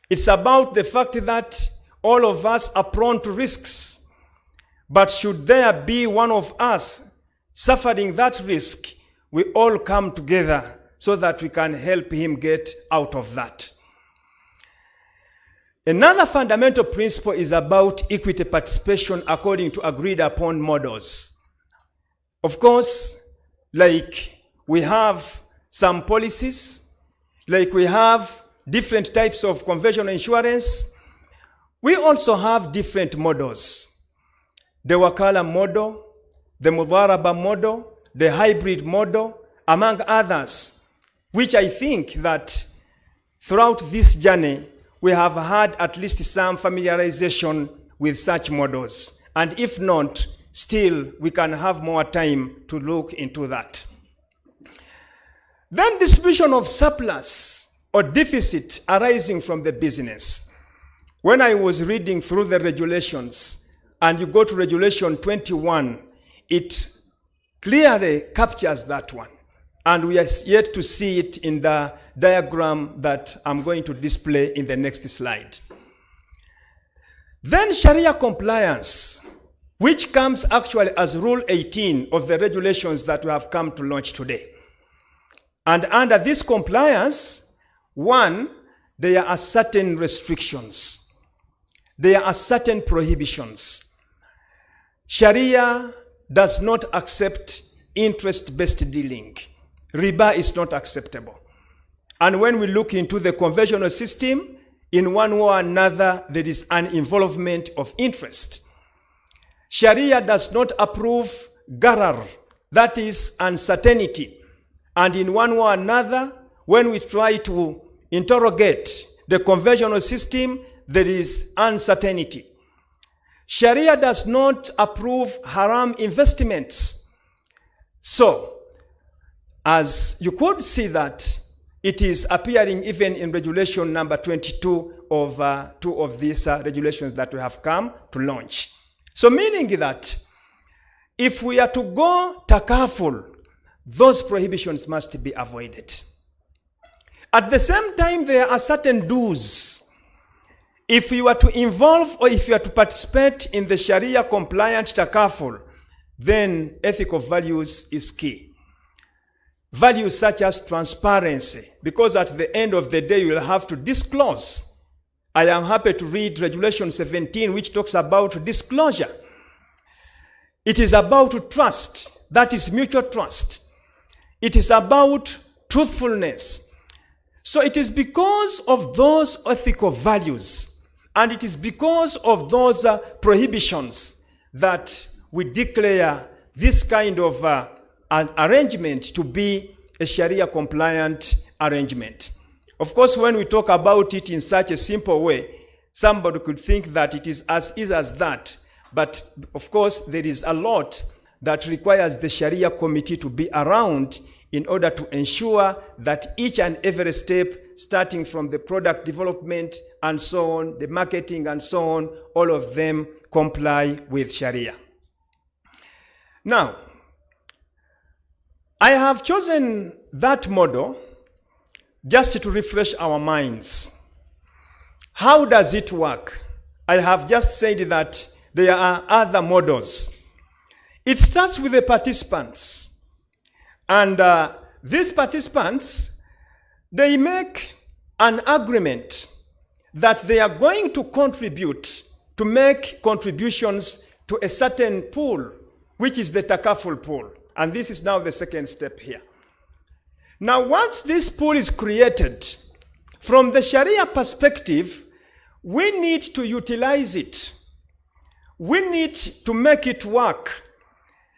Speaker 9: It's about the fact that all of us are prone to risks. But should there be one of us suffering that risk, we all come together so that we can help him get out of that. Another fundamental principle is about equity participation according to agreed upon models. Of course, like we have some policies, like we have different types of conventional insurance, we also have different models. The Wakala model, the Mudaraba model, the hybrid model, among others, which I think that throughout this journey, we have had at least some familiarization with such models. And if not, still we can have more time to look into that. Then distribution of surplus or deficit arising from the business. When I was reading through the regulations, and you go to regulation 21, it clearly captures that one. And we are yet to see it in the diagram that I'm going to display in the next slide. Then Sharia compliance, which comes actually as Rule 18 of the regulations that we have come to launch today. And under this compliance, one, there are certain restrictions. There are certain prohibitions. Sharia does not accept interest-based dealing. Riba is not acceptable. And when we look into the conventional system, in one way or another, there is an involvement of interest. Sharia does not approve gharar, that is uncertainty. And in one way or another, when we try to interrogate the conventional system, there is uncertainty. Sharia does not approve haram investments. So, as you could see that, it is appearing even in regulation number 22 of two of these regulations that we have come to launch. So meaning that if we are to go takaful, those prohibitions must be avoided. At the same time, there are certain do's. If you are to involve or if you are to participate in the Sharia compliant takaful, then ethical values is key. Values such as transparency, because at the end of the day, you will have to disclose. I am happy to read Regulation 17, which talks about disclosure. It is about trust, that is mutual trust. It is about truthfulness. So it is because of those ethical values, and it is because of those prohibitions that we declare this kind of an arrangement to be a Sharia compliant arrangement. Of course, when we talk about it in such a simple way, somebody could think that it is as easy as that. But of course, there is a lot that requires the Sharia committee to be around in order to ensure that each and every step, starting from the product development and so on, the marketing and so on, all of them comply with Sharia. Now, I have chosen that model just to refresh our minds. How does it work? I have just said that there are other models. It starts with the participants. And these participants, they make an agreement that they are going to contribute, to make contributions to a certain pool, which is the takaful pool. And this is now the second step here. Now, once this pool is created, from the Sharia perspective, we need to utilize it. We need to make it work.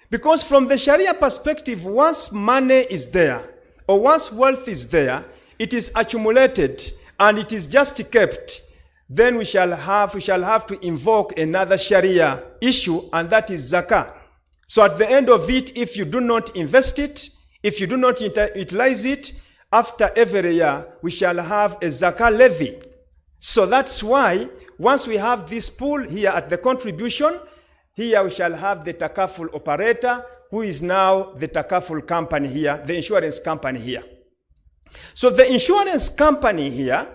Speaker 9: Because from the Sharia perspective, once money is there, or once wealth is there, it is accumulated and it is just kept, then we shall have to invoke another Sharia issue, and that is zakah. So at the end of it, if you do not invest it, if you do not utilize it, after every year, we shall have a zakah levy. So that's why, once we have this pool here at the contribution, here we shall have the takaful operator, who is now the takaful company here, the insurance company here. So the insurance company here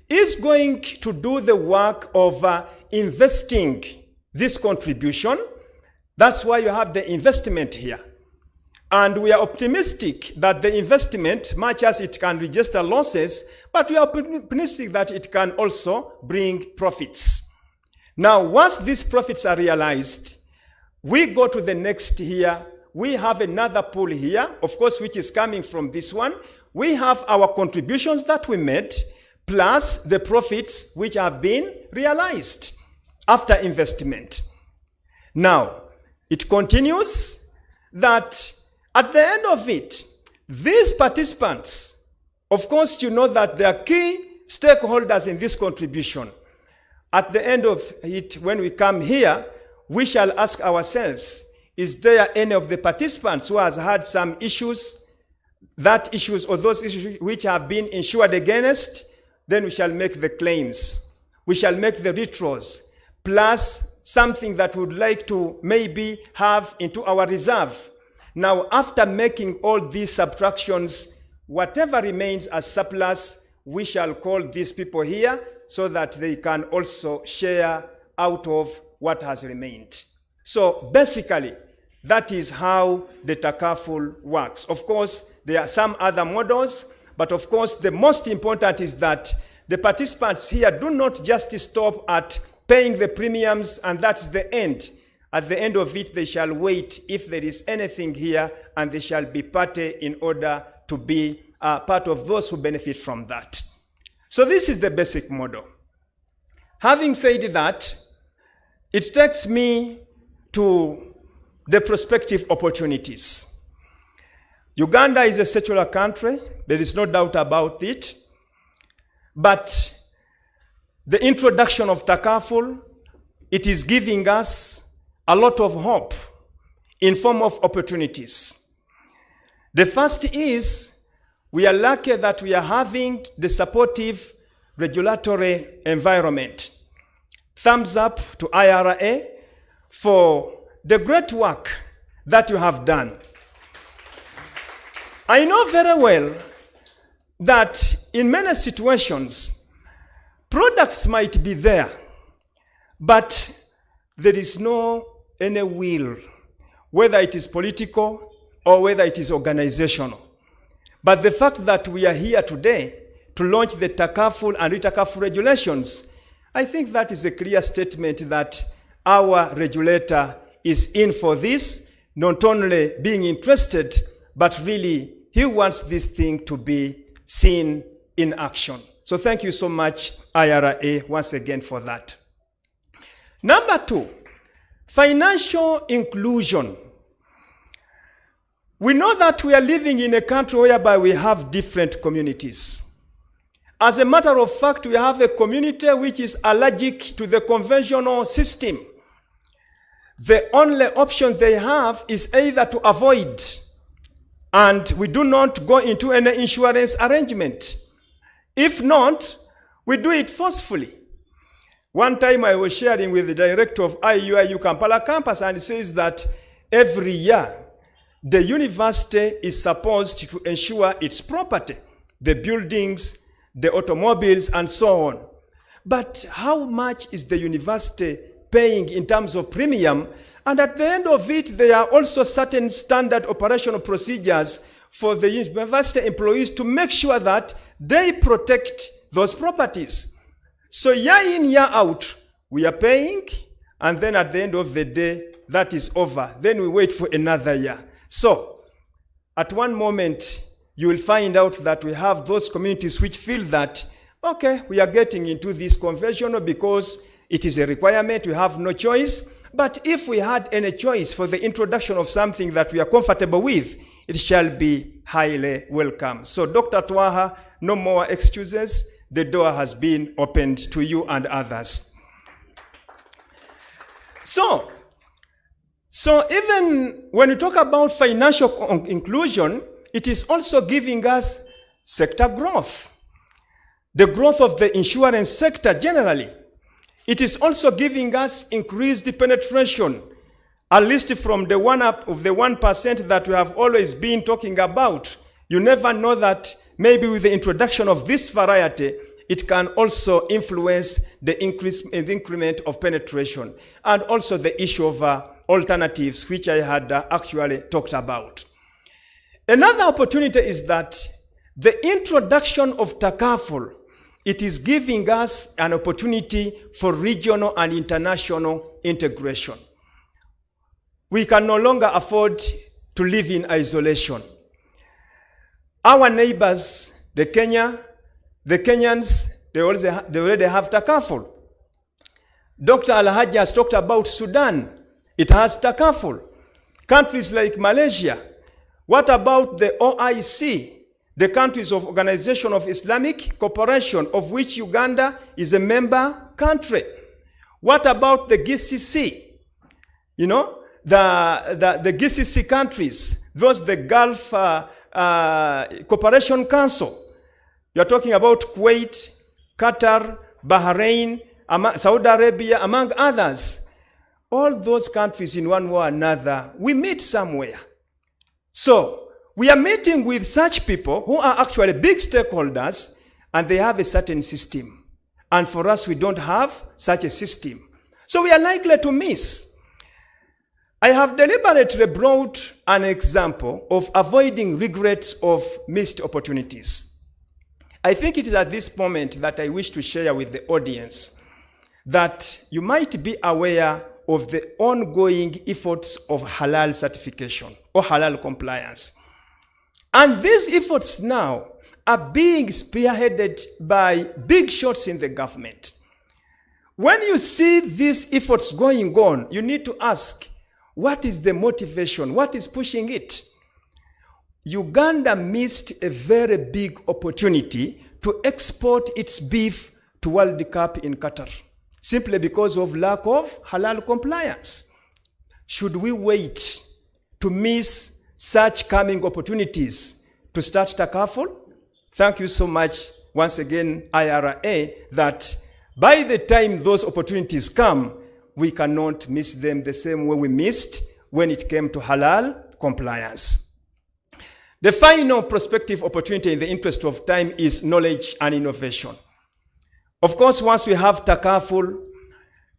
Speaker 9: is going to do the work of investing this contribution. That's why you have the investment here. And we are optimistic that the investment, much as it can register losses, but we are optimistic that it can also bring profits. Now, once these profits are realized, we go to the next here. We have another pool here, of course, which is coming from this one. We have our contributions that we made, plus the profits which have been realized after investment. Now, it continues that at the end of it, these participants, of course, you know that they are key stakeholders in this contribution. At the end of it, when we come here, we shall ask ourselves, is there any of the participants who has had some issues that issues or those issues which have been insured against, then we shall make the claims. We shall make the retros, plus something that we would like to maybe have into our reserve. Now, after making all these subtractions, whatever remains as surplus, we shall call these people here so that they can also share out of what has remained. So basically, that is how the Takaful works. Of course, there are some other models, but of course, the most important is that the participants here do not just stop at paying the premiums and that's the end. At the end of it, they shall wait if there is anything here and they shall be party in order to be part of those who benefit from that. So this is the basic model. Having said that, it takes me to the prospective opportunities. Uganda is a secular country, there is no doubt about it, but the introduction of Takaful, it is giving us a lot of hope in form of opportunities. The first is, we are lucky that we are having the supportive regulatory environment. Thumbs up to IRA for the great work that you have done. I know very well that in many situations, products might be there, but there is no any will, whether it is political or whether it is organizational. But the fact that we are here today to launch the Takaful and Retakaful regulations, I think that is a clear statement that our regulator is in for this, not only being interested, but really he wants this thing to be seen in action. So thank you so much, IRA, once again for that. Number two, financial inclusion. We know that we are living in a country whereby we have different communities. As a matter of fact, we have a community which is allergic to the conventional system. The only option they have is either to avoid, and we do not go into any insurance arrangement. If not, we do it forcefully. One time I was sharing with the director of IUIU Kampala campus, and he says that every year the university is supposed to insure its property, the buildings, the automobiles, and so on. But how much is the university paying in terms of premium? And at the end of it, there are also certain standard operational procedures for the university employees to make sure that they protect those properties. So year in, year out, we are paying, and then at the end of the day, that is over. Then we wait for another year. So at one moment, you will find out that we have those communities which feel that, okay, we are getting into this conventional because it is a requirement, we have no choice. But if we had any choice for the introduction of something that we are comfortable with, it shall be highly welcome. So Dr. Twaha, no more excuses. The door has been opened to you and others. So even when we talk about financial inclusion, it is also giving us sector growth. The growth of the insurance sector generally. It is also giving us increased penetration, at least from the 1% that we have always been talking about. You never know that maybe with the introduction of this variety, it can also influence the increment of penetration, and also the issue of alternatives, which I had actually talked about. Another opportunity is that the introduction of Takaful, it is giving us an opportunity for regional and international integration. We can no longer afford to live in isolation. Our neighbors, the Kenyans, they already have Takaful. Dr. Al-Hajj has talked about Sudan. It has Takaful. Countries like Malaysia. What about the OIC? The countries of Organization of Islamic Cooperation, of which Uganda is a member country. What about the GCC? You know, the GCC countries, those the Gulf Cooperation Council. You're talking about Kuwait, Qatar, Bahrain, Saudi Arabia, among others. All those countries in one way or another, we meet somewhere. So we are meeting with such people who are actually big stakeholders, and they have a certain system. And for us, we don't have such a system. So we are likely to miss. I have deliberately brought an example of avoiding regrets of missed opportunities. I think it is at this moment that I wish to share with the audience that you might be aware of the ongoing efforts of halal certification or halal compliance. And these efforts now are being spearheaded by big shots in the government. When you see these efforts going on, you need to ask, what is the motivation? What is pushing it? Uganda missed a very big opportunity to export its beef to World Cup in Qatar, simply because of lack of halal compliance. Should we wait to miss such coming opportunities to start Takaful? Thank you so much once again, IRA, that by the time those opportunities come, we cannot miss them the same way we missed when it came to halal compliance. The final prospective opportunity in the interest of time is knowledge and innovation. Of course, once we have Takaful,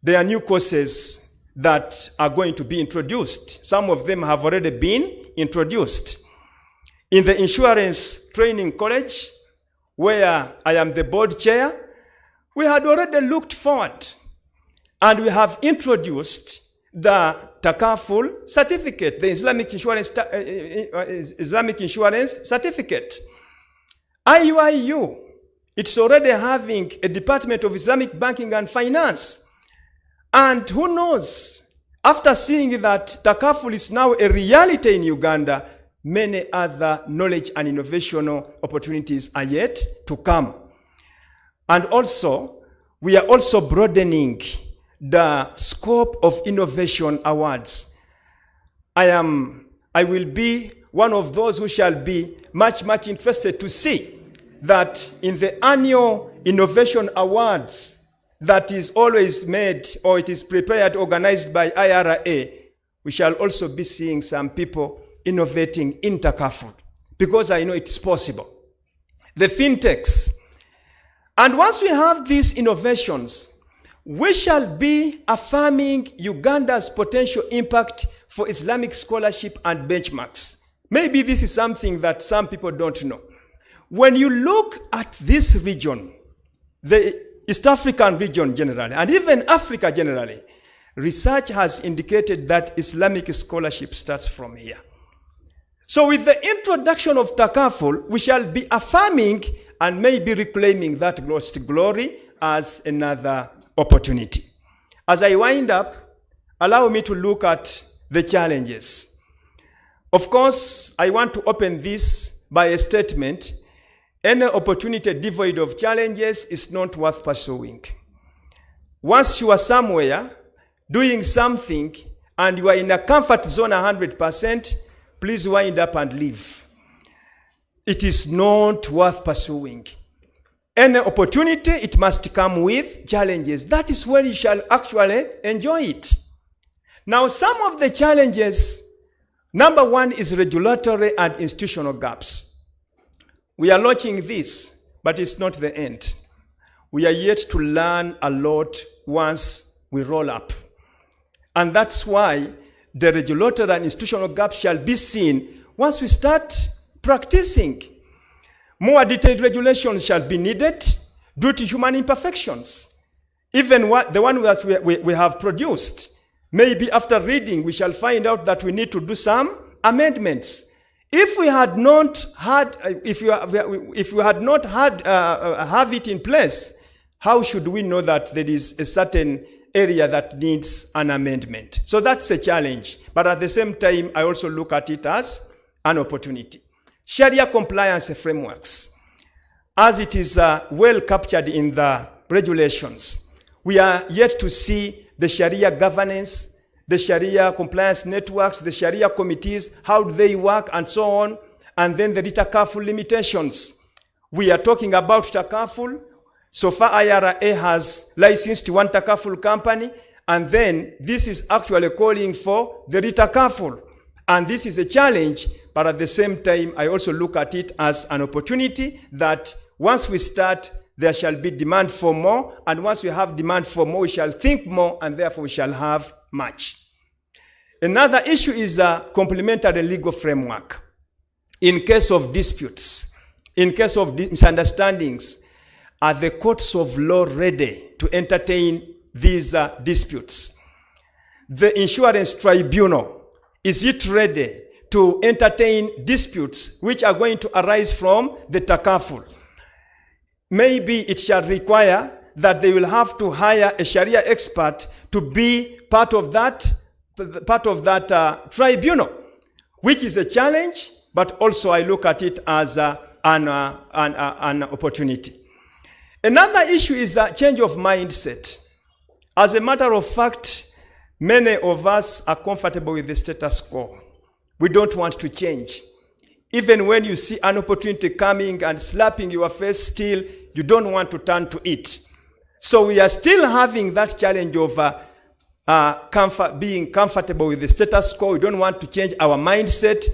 Speaker 9: there are new courses that are going to be introduced. Some of them have already been introduced. In the Insurance Training College, where I am the board chair, we had already looked forward, and we have introduced the Takaful certificate, the Islamic Insurance Certificate. IUIU, it's already having a Department of Islamic Banking and Finance. And who knows, after seeing that Takaful is now a reality in Uganda, many other knowledge and innovational opportunities are yet to come. And also, we are also broadening the scope of innovation awards. I will be one of those who shall be much interested to see that in the annual innovation awards that is always made, or it is prepared, organized by IRA, we shall also be seeing some people innovating in Takaful, because I know it's possible. The fintechs. And once we have these innovations, we shall be affirming Uganda's potential impact for Islamic scholarship and benchmarks. Maybe this is something that some people don't know. When you look at this region, the East African region generally, and even Africa generally, research has indicated that Islamic scholarship starts from here. So with the introduction of Takaful, we shall be affirming and maybe reclaiming that lost glory as another opportunity. As I wind up, allow me to look at the challenges. Of course, I want to open this by a statement. Any opportunity devoid of challenges is not worth pursuing. Once you are somewhere doing something and you are in a comfort zone 100%, please wind up and leave. It is not worth pursuing. Any opportunity, it must come with challenges. That is where you shall actually enjoy it. Now, some of the challenges, number one is regulatory and institutional gaps. We are launching this, but it's not the end. We are yet to learn a lot once we roll up. And that's why the regulatory and institutional gaps shall be seen once we start practicing. More detailed regulations shall be needed due to human imperfections. Even the one that we have produced, maybe after reading, we shall find out that we need to do some amendments. If we had not had, have it in place, how should we know that there is a certain area that needs an amendment? So that's a challenge. But at the same time, I also look at it as an opportunity. Sharia compliance frameworks, as it is well captured in the regulations. We are yet to see the Sharia governance, the Sharia compliance networks, the Sharia committees, how they work, and so on. and then the Takaful limitations. We are talking about Takaful. So far, IRA has licensed one Takaful company, and then this is actually calling for the Takaful. And this is a challenge, but at the same time, I also look at it as an opportunity that once we start, there shall be demand for more, and once we have demand for more, we shall think more, and therefore we shall have much. Another issue is a complementary legal framework. In case of disputes, in case of misunderstandings, are the courts of law ready to entertain these disputes? The insurance tribunal, is it ready to entertain disputes which are going to arise from the Takaful? Maybe it shall require that they will have to hire a Sharia expert to be part of that tribunal, which is a challenge, but also I look at it as an opportunity. Another issue is a change of mindset. As a matter of fact, many of us are comfortable with the status quo. We don't want to change. Even when you see an opportunity coming and slapping your face, still you don't want to turn to it. So we are still having that challenge of being comfortable with the status quo. We don't want to change our mindset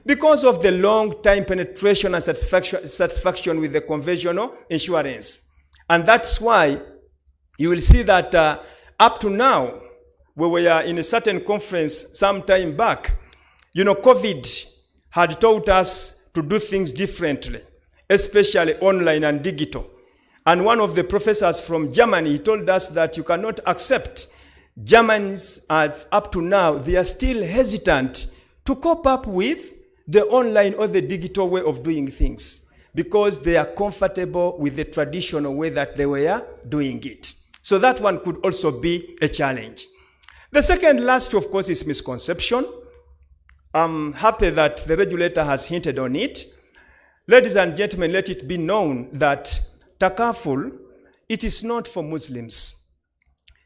Speaker 9: because of the long time penetration and satisfaction with the conventional insurance. And that's why you will see that up to now, we were in a certain conference some time back, COVID had taught us to do things differently, especially online and digital. And one of the professors from Germany, he told us that you cannot accept Germans up to now, they are still hesitant to cope up with the online or the digital way of doing things because they are comfortable with the traditional way that they were doing it. So that one could also be a challenge. The second last, of course, is misconception. I'm happy that the regulator has hinted on it. Ladies and gentlemen, let it be known that Takaful, it is not for Muslims.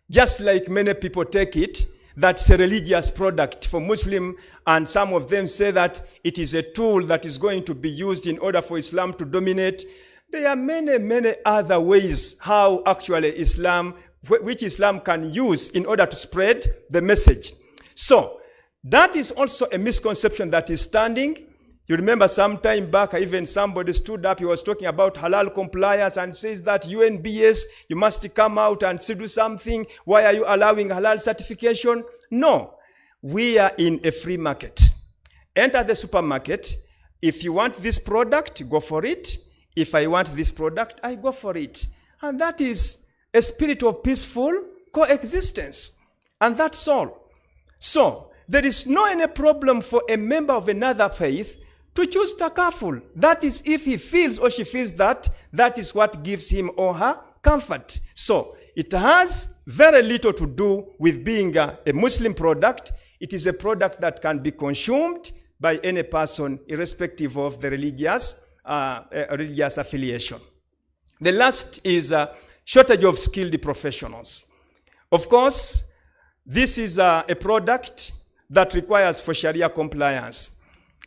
Speaker 9: Just like many people take it, that's a religious product for Muslim, and some of them say that it is a tool that is going to be used in order for Islam to dominate. There are many other ways how actually which Islam can use in order to spread the message. So that is also a misconception that is standing. You remember some time back, even somebody stood up, he was talking about halal compliance and says that UNBS, you must come out and do something. Why are you allowing halal certification? No, we are in a free market. Enter the supermarket. If you want this product, go for it. If I want this product, I go for it. And that is a spirit of peaceful coexistence. And that's all. So there is no any problem for a member of another faith to choose Takaful. That is if he feels or she feels that that is what gives him or her comfort. So it has very little to do with being a Muslim product. It is a product that can be consumed by any person irrespective of the religious affiliation. The last is a shortage of skilled professionals. Of course, this is a product that requires for Sharia compliance.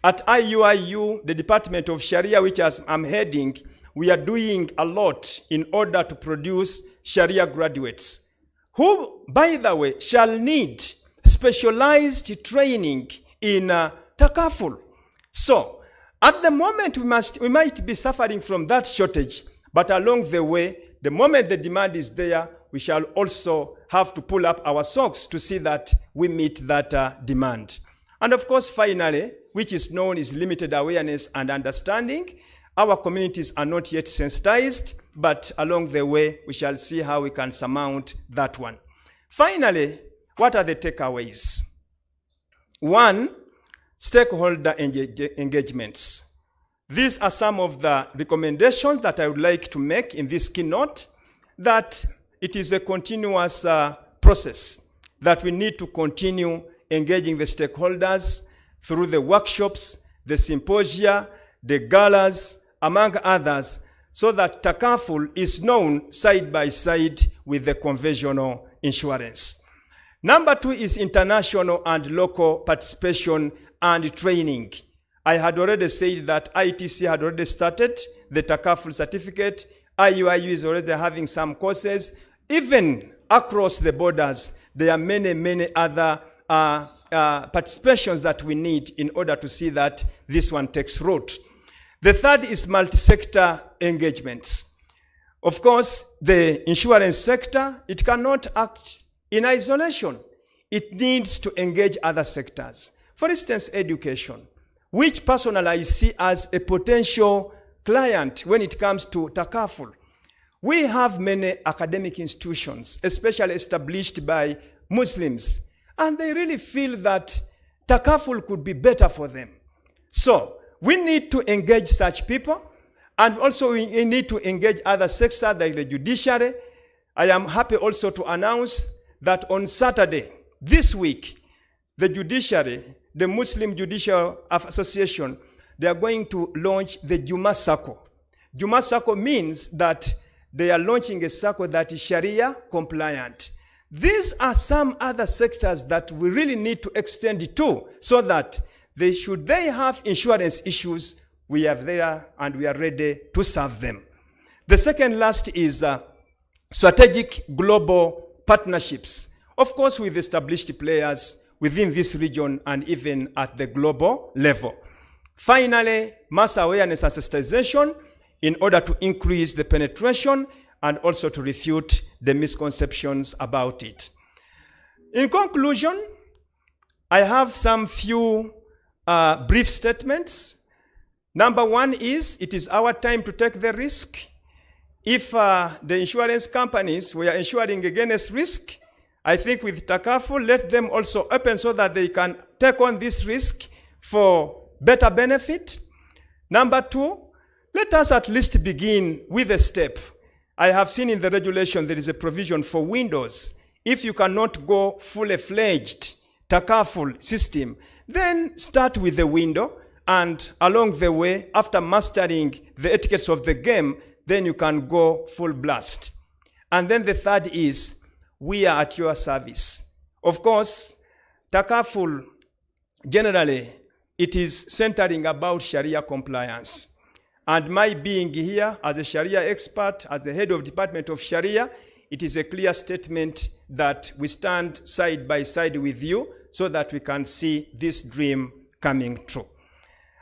Speaker 9: At IUIU, the Department of Sharia, which I'm heading, we are doing a lot in order to produce Sharia graduates who, by the way, shall need specialized training in Takaful. So, at the moment, we might be suffering from that shortage, but along the way, the moment the demand is there, we shall also have to pull up our socks to see that we meet that demand. And of course, finally, which is known as limited awareness and understanding. Our communities are not yet sensitized, but along the way, we shall see how we can surmount that one. Finally, what are the takeaways? One, stakeholder engagements. These are some of the recommendations that I would like to make in this keynote, that it is a continuous process, that we need to continue engaging the stakeholders through the workshops, the symposia, the galas, among others, so that Takaful is known side by side with the conventional insurance. Number two is international and local participation and training. I had already said that ITC had already started the Takaful certificate. IUIU is already having some courses. Even across the borders, there are many, many other participations that we need in order to see that this one takes root. The third is multi-sector engagements. Of course, the insurance sector, it cannot act in isolation. It needs to engage other sectors. For instance, education, which personally I see as a potential client when it comes to Takaful. We have many academic institutions, especially established by Muslims, and they really feel that Takaful could be better for them. So we need to engage such people, and also we need to engage other sectors like the judiciary. I am happy also to announce that on Saturday, this week, the judiciary, the Muslim Judicial Association, they are going to launch the Juma Circle. Juma Circle means that they are launching a circle that is Sharia compliant. These are some other sectors that we really need to extend it to, so that should they have insurance issues, we are there and we are ready to serve them. The second last is strategic global partnerships. Of course, with established players within this region and even at the global level. Finally, mass awareness and sensitization in order to increase the penetration and also to refute the misconceptions about it. In conclusion, I have some few brief statements. Number one is, it is our time to take the risk. If the insurance companies were insuring against risk, I think with Takaful, let them also open so that they can take on this risk for better benefit. Number two, let us at least begin with a step. I have seen in the regulation there is a provision for windows. If you cannot go fully fledged Takaful system, then start with the window, and along the way, after mastering the etiquettes of the game, then you can go full blast. And then the third is, we are at your service. Of course, Takaful, generally, it is centering about Sharia compliance. And my being here as a Sharia expert, as the head of Department of Sharia, it is a clear statement that we stand side by side with you so that we can see this dream coming true.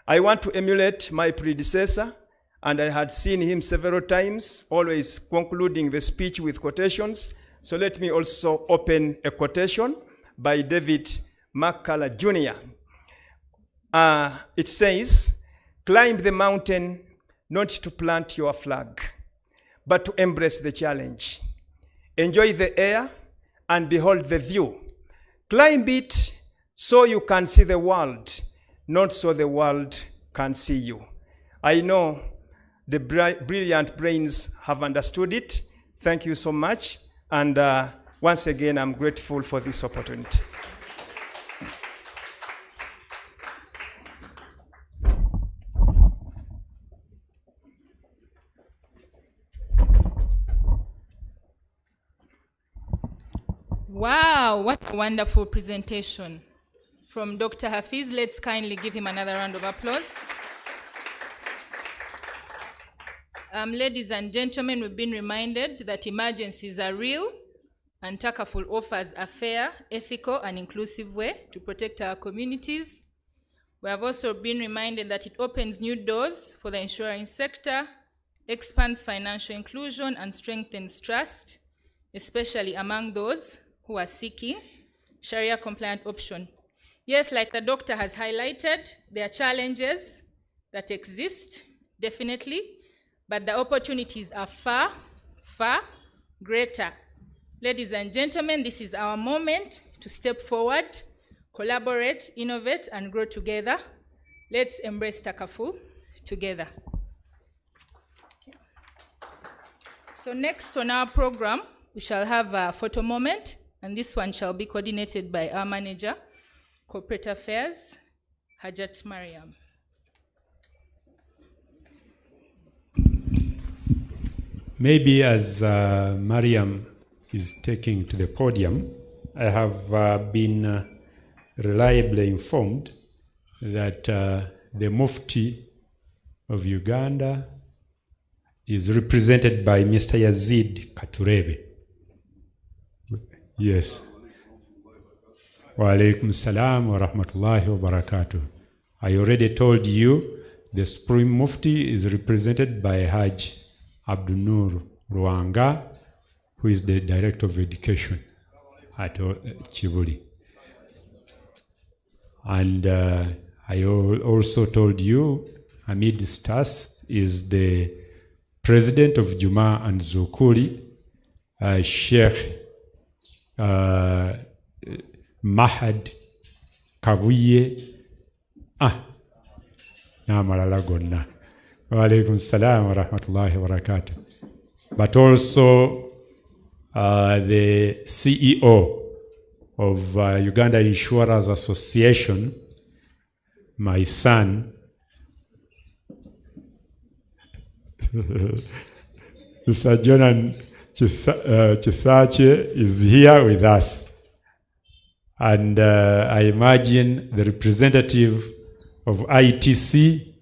Speaker 9: I want to emulate my predecessor, and I had seen him several times, always concluding the speech with quotations. So let me also open a quotation by David McCullough Jr. It says, "Climb the mountain not to plant your flag, but to embrace the challenge. Enjoy the air and behold the view. Climb it so you can see the world, not so the world can see you." I know the brilliant brains have understood it. Thank you so much. And once again, I'm grateful for this opportunity.
Speaker 8: Wow, what a wonderful presentation from Dr. Hafiz. Let's kindly give him another round of applause. Ladies and gentlemen, we've been reminded that emergencies are real, and Takaful offers a fair, ethical, and inclusive way to protect our communities. We have also been reminded that it opens new doors for the insurance sector, expands financial inclusion, and strengthens trust, especially among those who are seeking Sharia-compliant option. Yes, like the doctor has highlighted, there are challenges that exist, definitely, but the opportunities are far, far greater. Ladies and gentlemen, this is our moment to step forward, collaborate, innovate, and grow together. Let's embrace Takaful together. So next on our program, we shall have a photo moment, and this one shall be coordinated by our manager, Corporate Affairs, Hajat Mariam.
Speaker 7: Maybe as Mariam is taking to the podium, I have been reliably informed that the Mufti of Uganda is represented by Mr. Yazid Katurebe. Yes. Wa alaikum salam wa rahmatullahi wa barakatuh. I already told you the Supreme Mufti is represented by Hajj Abdul Nur Ruanga, who is the Director of Education at Chibuli. And I also told you Hamid Stas is the President of Juma and Zukuri, Sheikh Mahad Kabuye. Namalala gonna. Wa alaikum salam wa rahmatullahi wa barakatuh. But also the CEO of Uganda Insurers Association, my son, Mr. Jonan Chisache is here with us. And I imagine the representative of ITC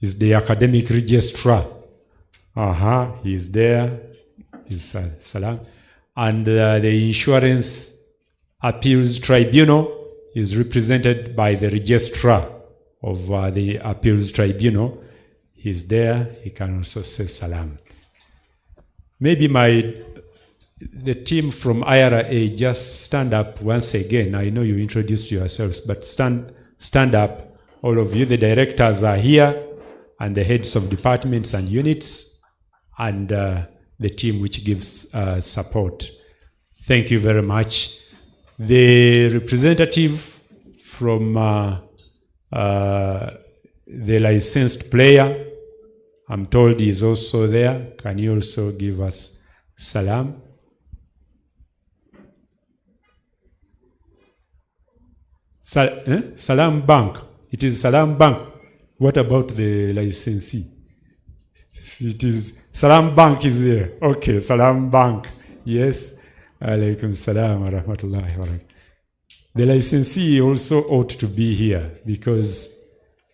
Speaker 7: is the academic registrar. He is there. Salam. And the Insurance Appeals Tribunal is represented by the registrar of the Appeals Tribunal. He's there. He can also say salam. Maybe the team from IRA just stand up once again. I know you introduced yourselves, but stand up. All of you, the directors are here, and the heads of departments and units, and the team which gives support. Thank you very much. The representative from the licensed player, I'm told he is also there. Can you also give us salam? Salam Bank. It is Salam Bank. What about the licensee? It is Salam Bank is here. Okay, Salam Bank. Yes. Alaikum salam wa rahmatullahi wa barakatuh. The licensee also ought to be here because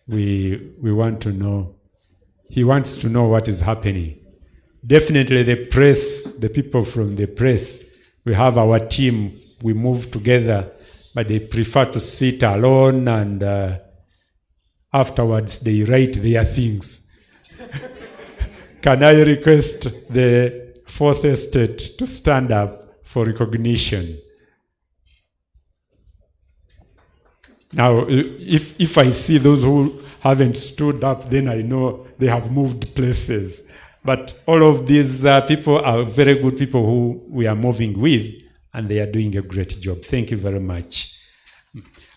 Speaker 7: we want to know. He wants to know what is happening. Definitely the press, the people from the press, we have our team, we move together, but they prefer to sit alone and afterwards they write their things. Can I request the Fourth Estate to stand up for recognition? Now, if I see those who haven't stood up, then I know they have moved places. But all of these people are very good people who we are moving with, and they are doing a great job. Thank you very much.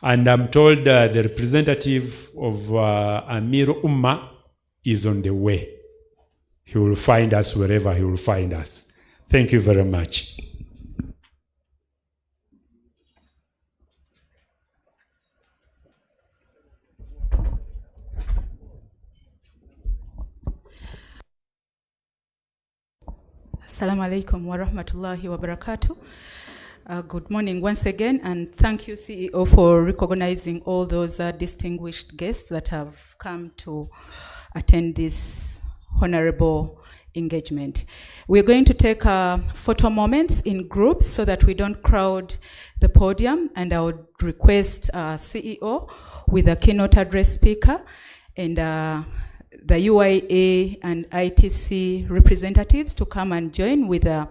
Speaker 7: And I'm told the representative of Amir Ummah is on the way. He will find us wherever he will find us. Thank you very much.
Speaker 10: Assalamu alaikum wa rahmatullahi wa barakatuh. Good morning once again, and thank you, CEO, for recognizing all those distinguished guests that have come to attend this honorable engagement. We're going to take photo moments in groups so that we don't crowd the podium, and I would request CEO with a keynote address speaker and the UIA and ITC representatives to come and join with the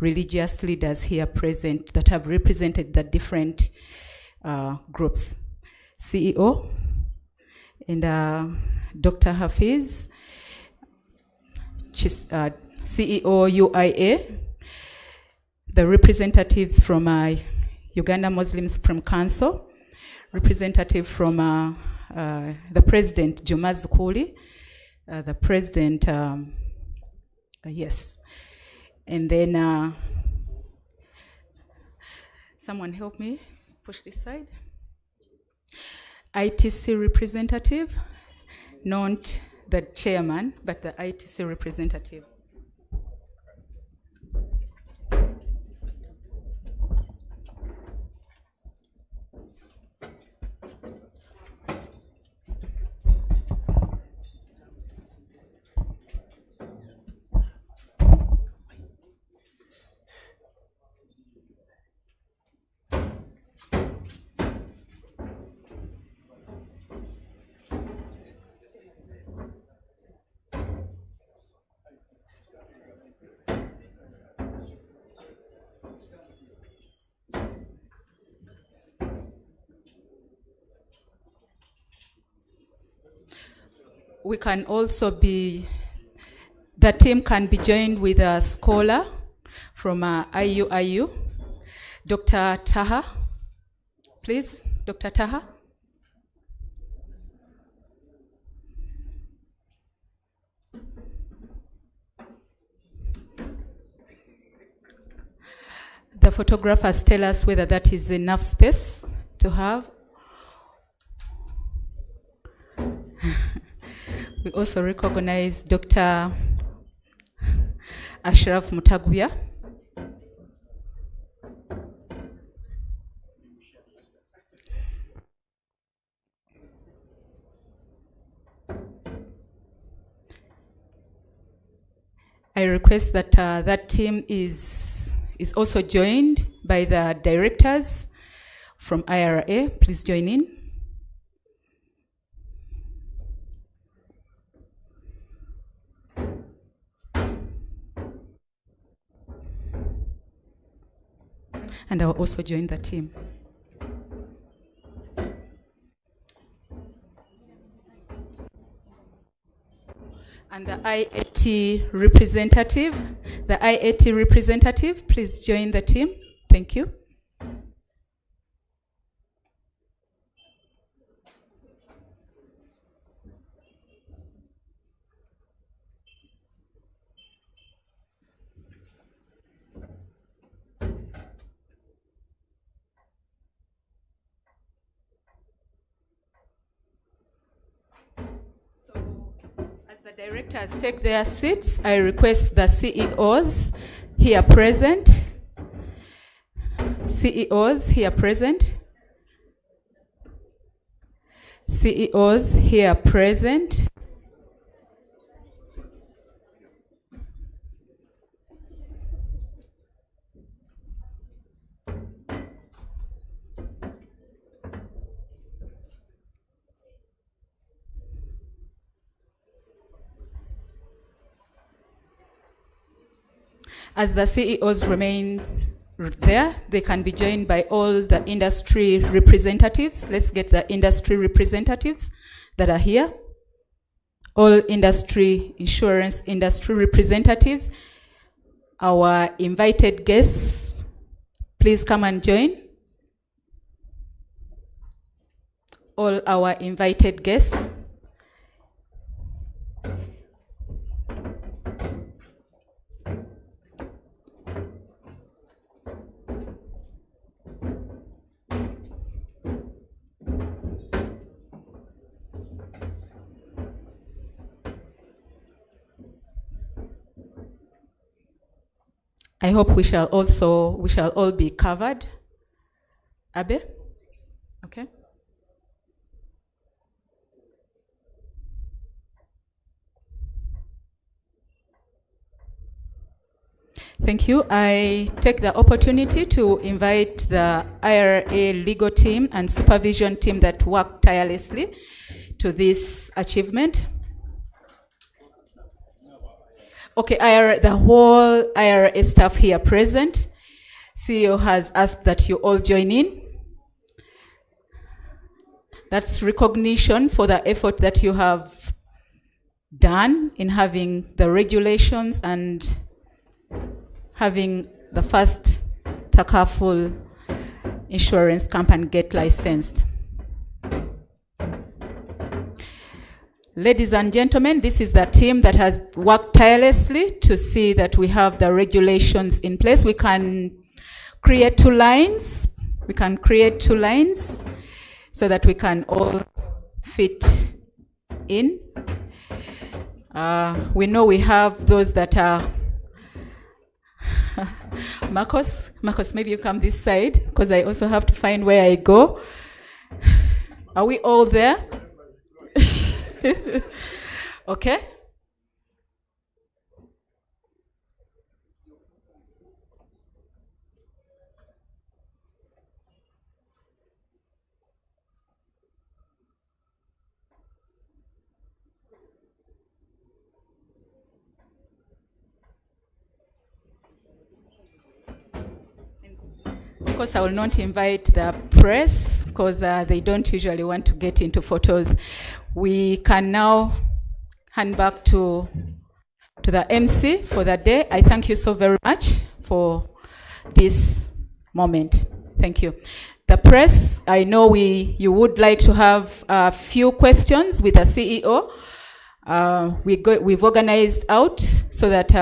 Speaker 10: religious leaders here present that have represented the different groups. CEO and Dr. Hafiz, CEO UIA, the representatives from Uganda Muslim Supreme Council, representative from the President, Juma Zukuli, the President, yes. And then, someone help me push this side. ITC representative, not the chairman, but the ITC representative. we can also be, the team can be joined with a scholar from IUIU, Dr. Taha. Please, Dr. Taha. The photographers tell us whether that is enough space to have. We also recognize Dr. Ashraf Mutaguya. I request that that team is also joined by the directors from IRA. Please join in. And I'll also join the team. And the IAT representative, please join the team. Thank you. The directors take their seats. I request the CEOs here present. CEOs here present. CEOs here present. As the CEOs remain there, they can be joined by all the industry representatives. Let's get the industry representatives that are here. All insurance industry representatives. Our invited guests, please come and join. All our invited guests. I hope we shall all be covered. Abe? Okay. Thank you. I take the opportunity to invite the IRA legal team and supervision team that worked tirelessly to this achievement. Okay, the whole IRA staff here present. CEO has asked that you all join in. That's recognition for the effort that you have done in having the regulations and having the first Takaful insurance company get licensed. Ladies and gentlemen, this is the team that has worked tirelessly to see that we have the regulations in place. We can create two lines. We can create two lines so that we can all fit in. We know we have those that are Marcos, maybe you come this side because I also have to find where I go. Are we all there? Okay. Of course, I will not invite the press because they don't usually want to get into photos. We can now hand back to the MC for the day. I thank you so very much for this moment. Thank you. The press, I know you would like to have a few questions with the CEO. We've organized out so that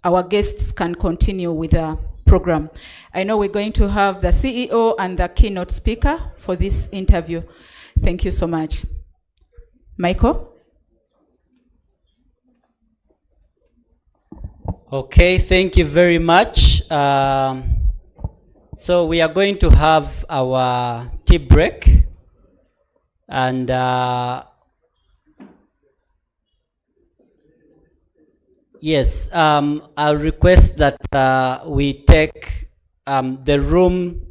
Speaker 10: our guests can continue with the program. I know we're going to have the CEO and the keynote speaker for this interview. Thank you so much. Michael?
Speaker 1: Okay, thank you very much. So we are going to have our tea break, and yes, I'll request that we take the room.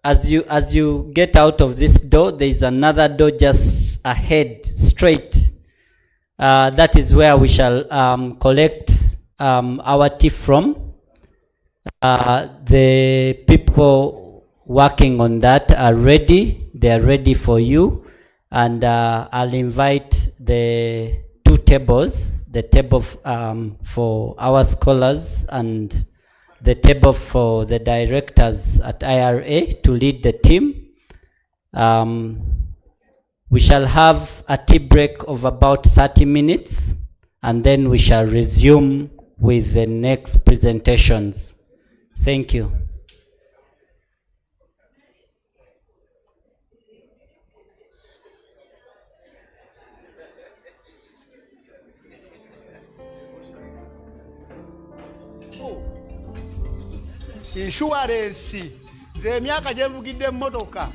Speaker 1: As you get out of this door, there is another door just ahead, straight. That is where we shall collect our tea from. The people working on that are ready. They are ready for you. And I'll invite the two tables, the table for our scholars and the table for the directors at IRA to lead the team. We shall have a tea break of about 30 minutes, and then we shall resume with the next presentations. Thank you.
Speaker 11: Insurance zemyaka gyevugidde mmotoka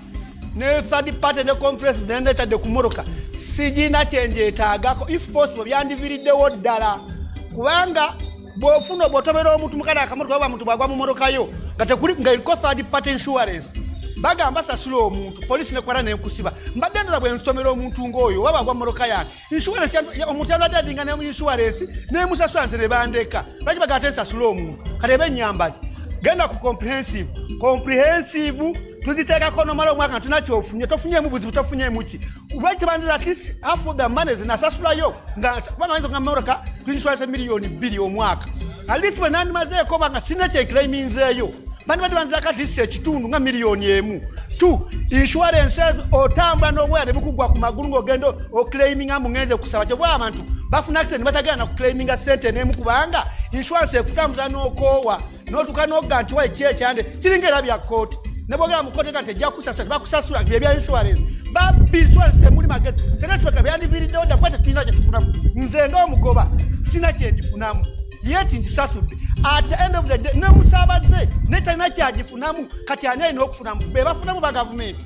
Speaker 11: ne third party ne compress nenetadde ku mmotoka sijina kyenjeetaagako if possible byandiviriddewo ddala kubanga bw'ofuna bw'otomera omuntu mukale akamotoka oba muntu bwagwa mu mmotoka yo nga eriko third party insurance bagamba sasula omuntu polisi nekwala nenkusiba mbadde ndoza bwe ntomera omuntu ng'oyo oba bwagwa mu mmotoka yange insurance omuntu yandadde adinga ne mu insurance nemusasula nze ne bandeka lwaki bagamba tesasula omuntu kati eba ennyambaki genda ku comprehensive tuziteekako nomala omwaka tunakyofunye tofunyemu buzibu tofunyemu ki lwaki banziza at half of the money zinasasulayo kubanga bayinza nga mmotoka tuinsurance miliyoni 2 omwaka at least bwe nandimazeeko banga sina kyeclaiminzeeyo bandi banzirako at least ekitundu nga miliyoni 1 2 insurances otambula n'omwera ne bukugwa ku magulu ng'ogenda oclaiminga mungenze kusaba kyobwa abantu bafuna accident batagenda kuclaiminga sente n'emu kubanga insurance ekutambuza n'okoowa n'otuuka n'ogga nti wa ekyekyande kiringa era bya kooti ne bwogera mu kooti nti ejja kusasula bakusasula bya insurance babbi insurance temuli magezi senga sibaka byandiviiriddewo dda kuba tetulina kyetufunamu nze ng'omugoba sina kyenjifunamu yeti njisasudde at the end of the day nemusaabaze netalina kyagifunamu kati ani alina okufunamu be bafunamu ba gavumenti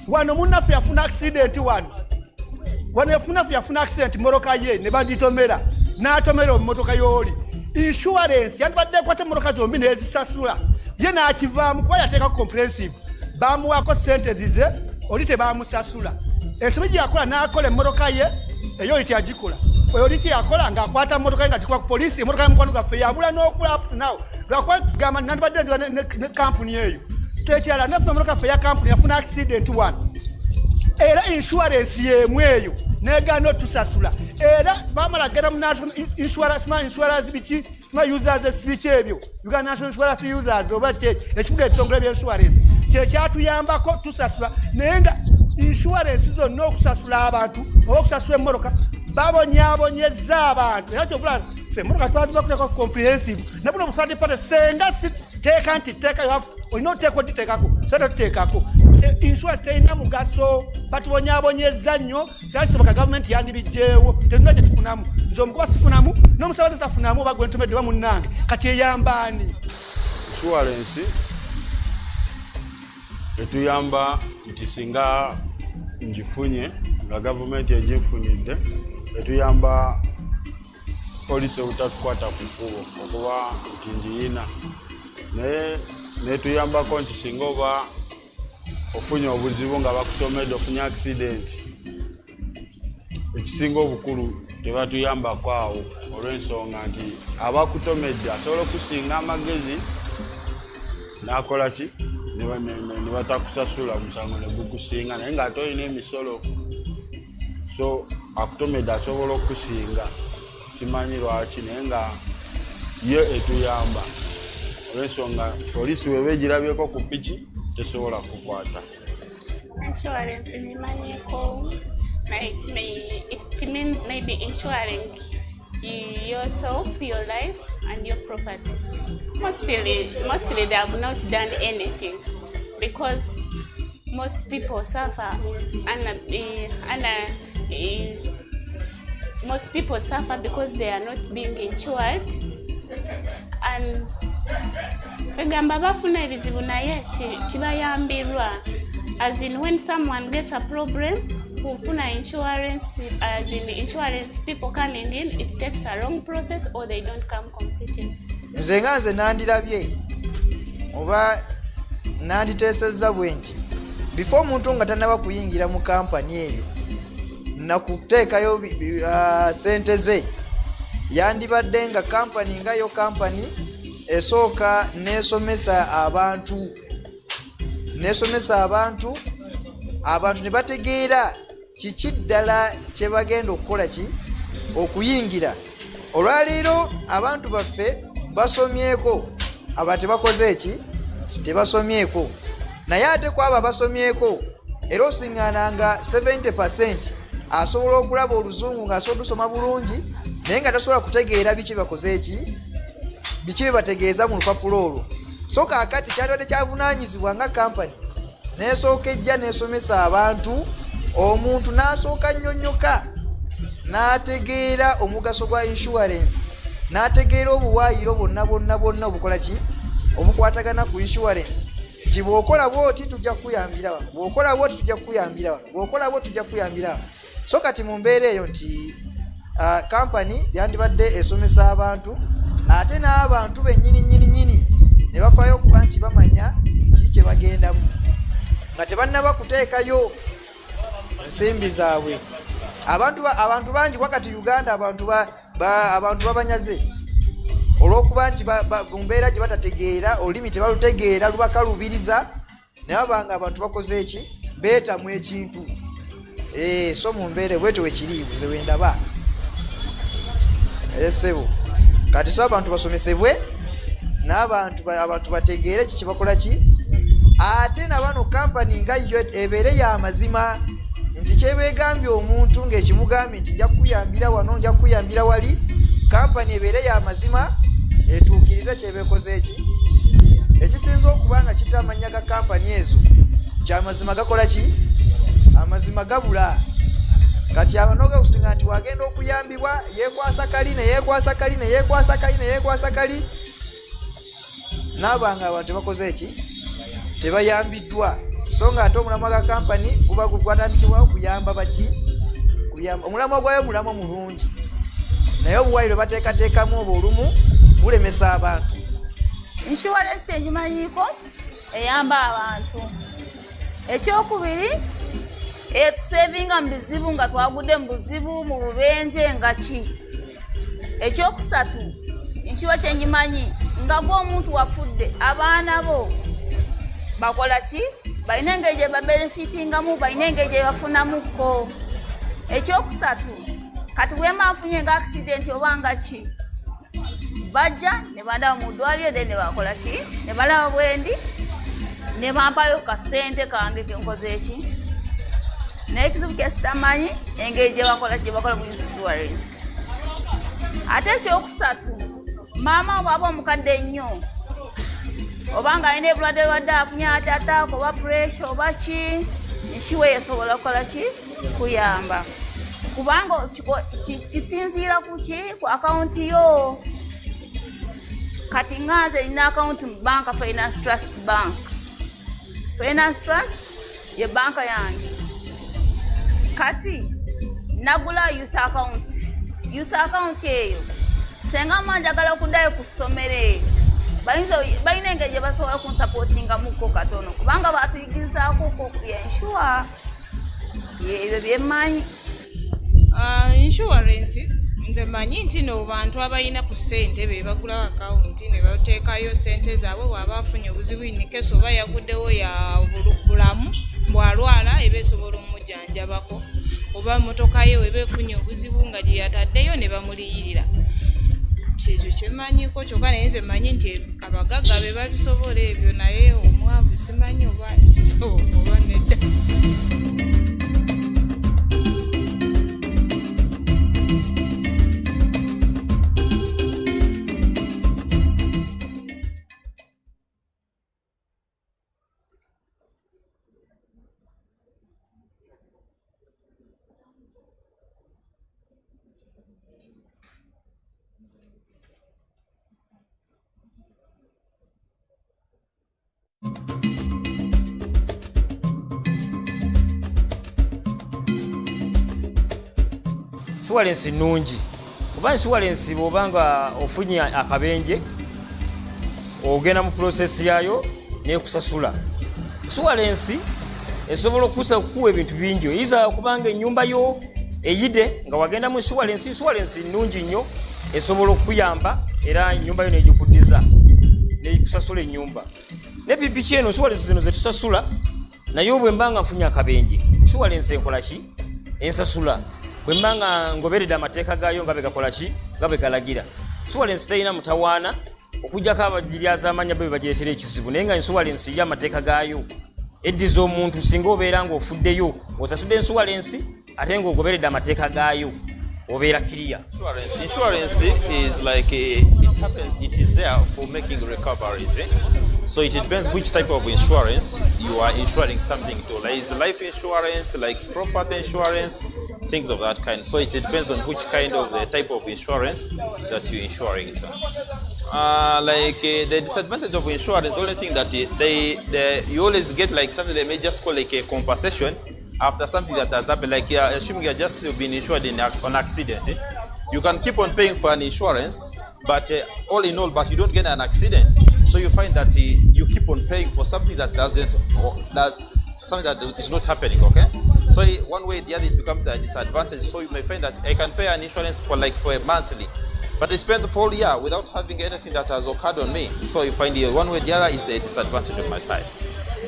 Speaker 11: wano munnaffe yafuna accident wano yafuna accident mmotoka ye ne banditomera n'atomera omummotoka y'oli insurance yandibadde ekwata emmotoka zombi nezisasula ye n'akivaamu kuba yateeka comprehensive bamuwaako sente zize oli tebamusasula ensobi gye yakola n'akola emmotoka ye eyo oli tyagikola oli kyeyakola ng'akwata mmotoka ye nga gikuba ku poliisi emmotoka y'omukwano gwaffe yabula n'okula after now lwakuba gamba nandibadde ndiwa ne kampuni eyo tekyala nafuna emmotoka ffe ya kampuni yafuna accident 1 era insurance y'emu eyo negaana otusasula era bamala genda mu national insurance biki sima users biki ebyo Uganda national insurance users oba ekibuga ekitongole by'insurance kyekyatuyambako tusasula naye nga insurance zonna okusasula abantu oba okusasula emmotoka babonyaabonyezza abantu era kyokula ffe emmotoka twazibakuleko comprehensive ne buno busade pate senga teeka nti teeka olina oteeka oditeekako sate tuteekako insurance terina mugaso batubonyaabonyezza nnyo kisoboka gavumenti yandibijjeewo tetulina kye tufunamu nze omukuba sifunamu n'omusabaze tafunamu oba gwe ntomedde ba munnange kati eyambaani
Speaker 12: insurance etuyamba nti singa ngifunye nga gavumenti eginfunidde etuyamba polisi obutatukwata ku kkubo okuba nti ngiyina naye netuyambako nti singa oba ofunye obuzibu nga bakutomedde ofunye accident ekisinga obukulu tebatuyambako awo olw'ensonga nti abakutomedde asobola okusinga amagezi n'akola ki ne batakusasula musango ne gukusinga naye ng'ate olina emisolo so akutomedde asobola okusinga simanyi lwaki naye nga ye etuyamba olw'ensonga poliisi weba egirabyeko ku piki tesobola kukwata.
Speaker 13: Insurance nimanyeko, it means maybe insuring yourself, your life, and your property. Mostly they have not done anything because most people suffer, most people suffer because they are not being insured, and begamba bafuna ebizibu naye tibayambirwa. As in when someone gets a problem, kufuna insurance, as in the insurance people coming in, it takes a long process or they don't come completely.
Speaker 14: Nze nandirabye oba nanditeesezza bwe nti before omuntu nga tannaba kuyingira mu kampani eyo nakuteekayo sente ze yandibadde nga kampani nga yo kampani esooka nesomesa abantu ne bategeera kiki ddala kye bagenda okukola ki okuyingira. Olwaleero abantu baffe basomyeko, aba tebakoze eki tebasomyeko, naye ate kwaba basomyeko era osiŋŋaananga 70% asobola okulaba oluzungu ng'asobola okusoma bulungi naye nga tasobola kutegeera biki bakoze eki biki bye bategeeza mu lupapula olwo. So kaakati kyalibadde kyavunaanyizibwa nga kampani nesooka ejja nesomesa abantu, omuntu n'asooka nnyonnyoka n'ategeera omugaso gwa insurance, n'ategeera obuwaayiro bonna obukola ki obukwatagana ku insurance, nti bw'okola bw'oti tujja kukuyambira wano, bw'okola bw'oti tujja kukuyambira wano, bw'okola bw'oti tujja kukuyambira wano. So kati mu mbeera eyo nti kampani yandibadde esomesa abantu, ate n'abantu bennyini ne bafaayo okuba nti bamanya kiki kye bagendamu nga tebannaba kuteekayo ensimbi zaabwe. Abantu bangi wakati Uganda abantu babanyaze olw'okuba nti mu mbeera gye batategeera, olulimi tebalutegeera lubakalubiriza ne babanga abantu bakoze eki beetamu ekintu. So mu mbeera bwetyo wekiri buze wendaba esebo kati so abantu basomesebwe n'abantu bategeere kiki bakola ki, ate na bano kampani nga yo ebeere ya mazima nti kyebegambye omuntu ng'ekimugambye nti nja kukuyambira wano nja kukuyambira wali, kampani ebeere ya mazima etuukirize kyebekoze eki. Ekisinza okuba nga kitamanya ga kampani ezo kyamazima gakola ki, amazima gabula. Kati abanoga kusinga nti wagenda okuyambibwa yekwasa kali n'abanga abantu bakoze eki tebayambiddwa. So nga ate omulamwa ga kampani guba gwatandikibwawo kuyamba baki, omulamwa gwayo mulamwa mulungi naye obuwaayiro bateekateekamu oba olumu bulemesa abantu.
Speaker 13: Insurance kyengimanyiiko eyamba abantu. Ekyokubiri etusevinga mu bizibu nga twagudde mu buzibu mu bubenje nga ki. Ekyokusatu inshuwa kyengimanyi nga gw'omuntu wafudde abaana bo bakola ki, balina engeri gye babenefitingamu, balina engeri gye bafunamuko. Ekyokusatu kati bwemba nfunye nga accident oba nga ki, bajja ne bandaba mu ddwaliro then ne bakola ki, ne balaba bwendi ne bampayo kasente kange kenkoze eki. Naye ekizibu kyesitamanyi engeri gye bakola mu insurance. Ate ekyokusatu maama bw'aba omukadde nnyo oba nga alina ebulwadde afunye attack oba pressure oba ki, enshiwa esobola okukola ki kuyamba, kubanga kisinziira ku ki ku akawunti yo. Kati nganze nina akawunti mu banka Finance Trust Bank. Finance Trust ye banka yange. Kati nagula youth account eyo senga manjagala okuddayo ku ssomero balina engeri gye basobola kunsupportingamuko katono kubanga batuyigizaako ku byenshuwa ebyo byemmanyi.
Speaker 8: Insurance nze manyi nti no bantu abalina ku ssente be bagula akawunti ne bateekayo ssente zaabwe bw'aba afunye obuzibu inikeso oba yaguddewo ya bulamu bw'alwala eba esobola omujjanjabako.
Speaker 15: oba motoka ye weba efunye obuzibu nga gye yataddeyo ne bamuliyirira. Kyekyo kyemmanyiko kyokka naye nze mmanyi nti abagagga be babisobola ebyo, naye omwavu simanyi oba kisobola oba nedda.
Speaker 2: Insurance nnungi kuba insurance bw'obanga ofunye akabenje ogenda mu process yayo nekusasula. Insurance esobola okukuwa ebintu bingi, iza kubanga ennyumba yo eyide nga wagenda mu insurance. Insurance nnungi nnyo esobola okuyamba era ennyumba yo negikuddiza nekusasula ennyumba. Ne pikipiki eno insurance zino zetusasula naye bwe mbanga nfunye akabenje insurance enkola ki? Ensasula. Bwembanga ngoberedde amateeka gaayo nga begakola ki? Nga begalagira. Insurance teyina mutawaana okujjako abagiryaza amanya be bagireetera ekizibu, naye nga insurance ya amateeka gaayo eddiza omuntu singa obeera ng'ofuddeyo osasudde insurance ate ng'ogoberedde amateeka gaayo obeera kiriya.
Speaker 3: Insurance is like it is there for making recoveries. So it depends which type of insurance you are insuring something to. Like is life insurance, like property insurance, things of that kind. So it depends on which kind of type of insurance that you're insuring to. The disadvantage of insurance, the only thing that you always get like something they may just call like a compensation after something that has happened. Like assuming you're just been insured in an accident, you can keep on paying for an insurance, but all in all, but you don't get an accident. So you find that you keep on paying for something that something that is not happening. Okay. So one way or the other it becomes a disadvantage. So you may find that I can pay an insurance for a monthly, but I spend the whole year without having anything that has occurred on me. So you find one way or the other is a disadvantage on my side.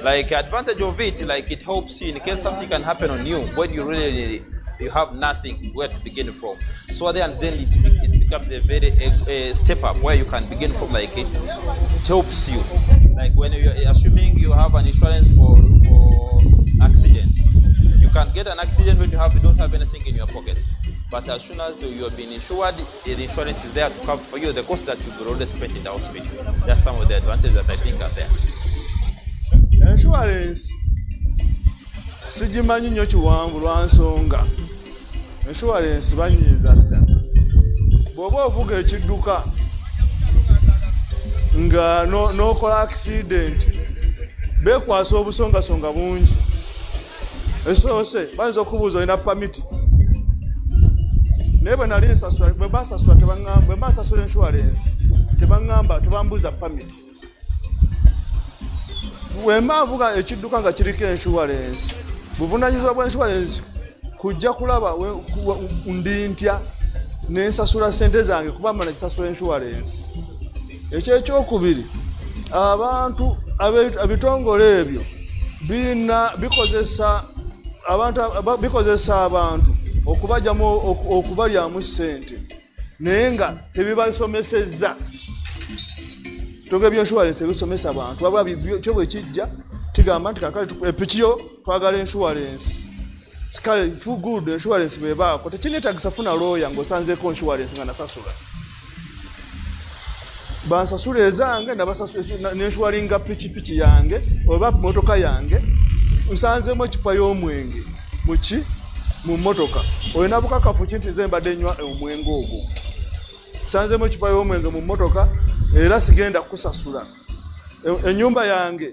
Speaker 3: Like advantage of it, like it helps you in case something can happen on you when you really you have nothing where to begin from. So then it becomes a very step up where you can begin from. Like it helps you. Like when you're assuming you have an insurance for accident, you can get an accident when you don't have anything in your pockets. But as soon as you have been insured, the insurance is there to cover for you the cost that you've already spent in the hospital. That's some of the advantages that I think are there.
Speaker 4: Insurance sigimanyi nnyo kiwanvu lwa nsonga insurance banyiiza dda. Bw'oba ovuga ekidduka nga n'okola accident beekwasa obusongasonga bungi. Esoose bayinza okubuuza olina pamiti, naye bwe nali nsasula bwe basasula insurance tebambuuza pamiti. Bwemba nvuga ekidduka nga kiriko insurance, buvunaanyizibwa bwa insurance kujja kulaba ndi ntya nensasula ssente zange kuba mala kisasula insurance. Ekyo ekyokubiri, abantu ebitongole ebyo bikozesa abantu okubajjamu okubalyamu ssente naye nga tebibasomesezza. Ebitongole by'insurance ebisomesa abantu wabula kyo bwe kijja kigamba nti kakale epikiyo twagala insurance. Sikale fu good insurance bebaako tekineetagisa funa lawyer ng'osanzeeko insurance nga nasasula. Bansasula ezange nenswalinga pikipiki yange oba motoka yange, nsanzeemu ekipa y'omwenge mu motoka. Olina bukakafu ki nti nze mbadde nywa omwenge ogwo. Nsanzeemu ekipa y'omwenge mu motoka era sigenda kusasula. Ennyumba yange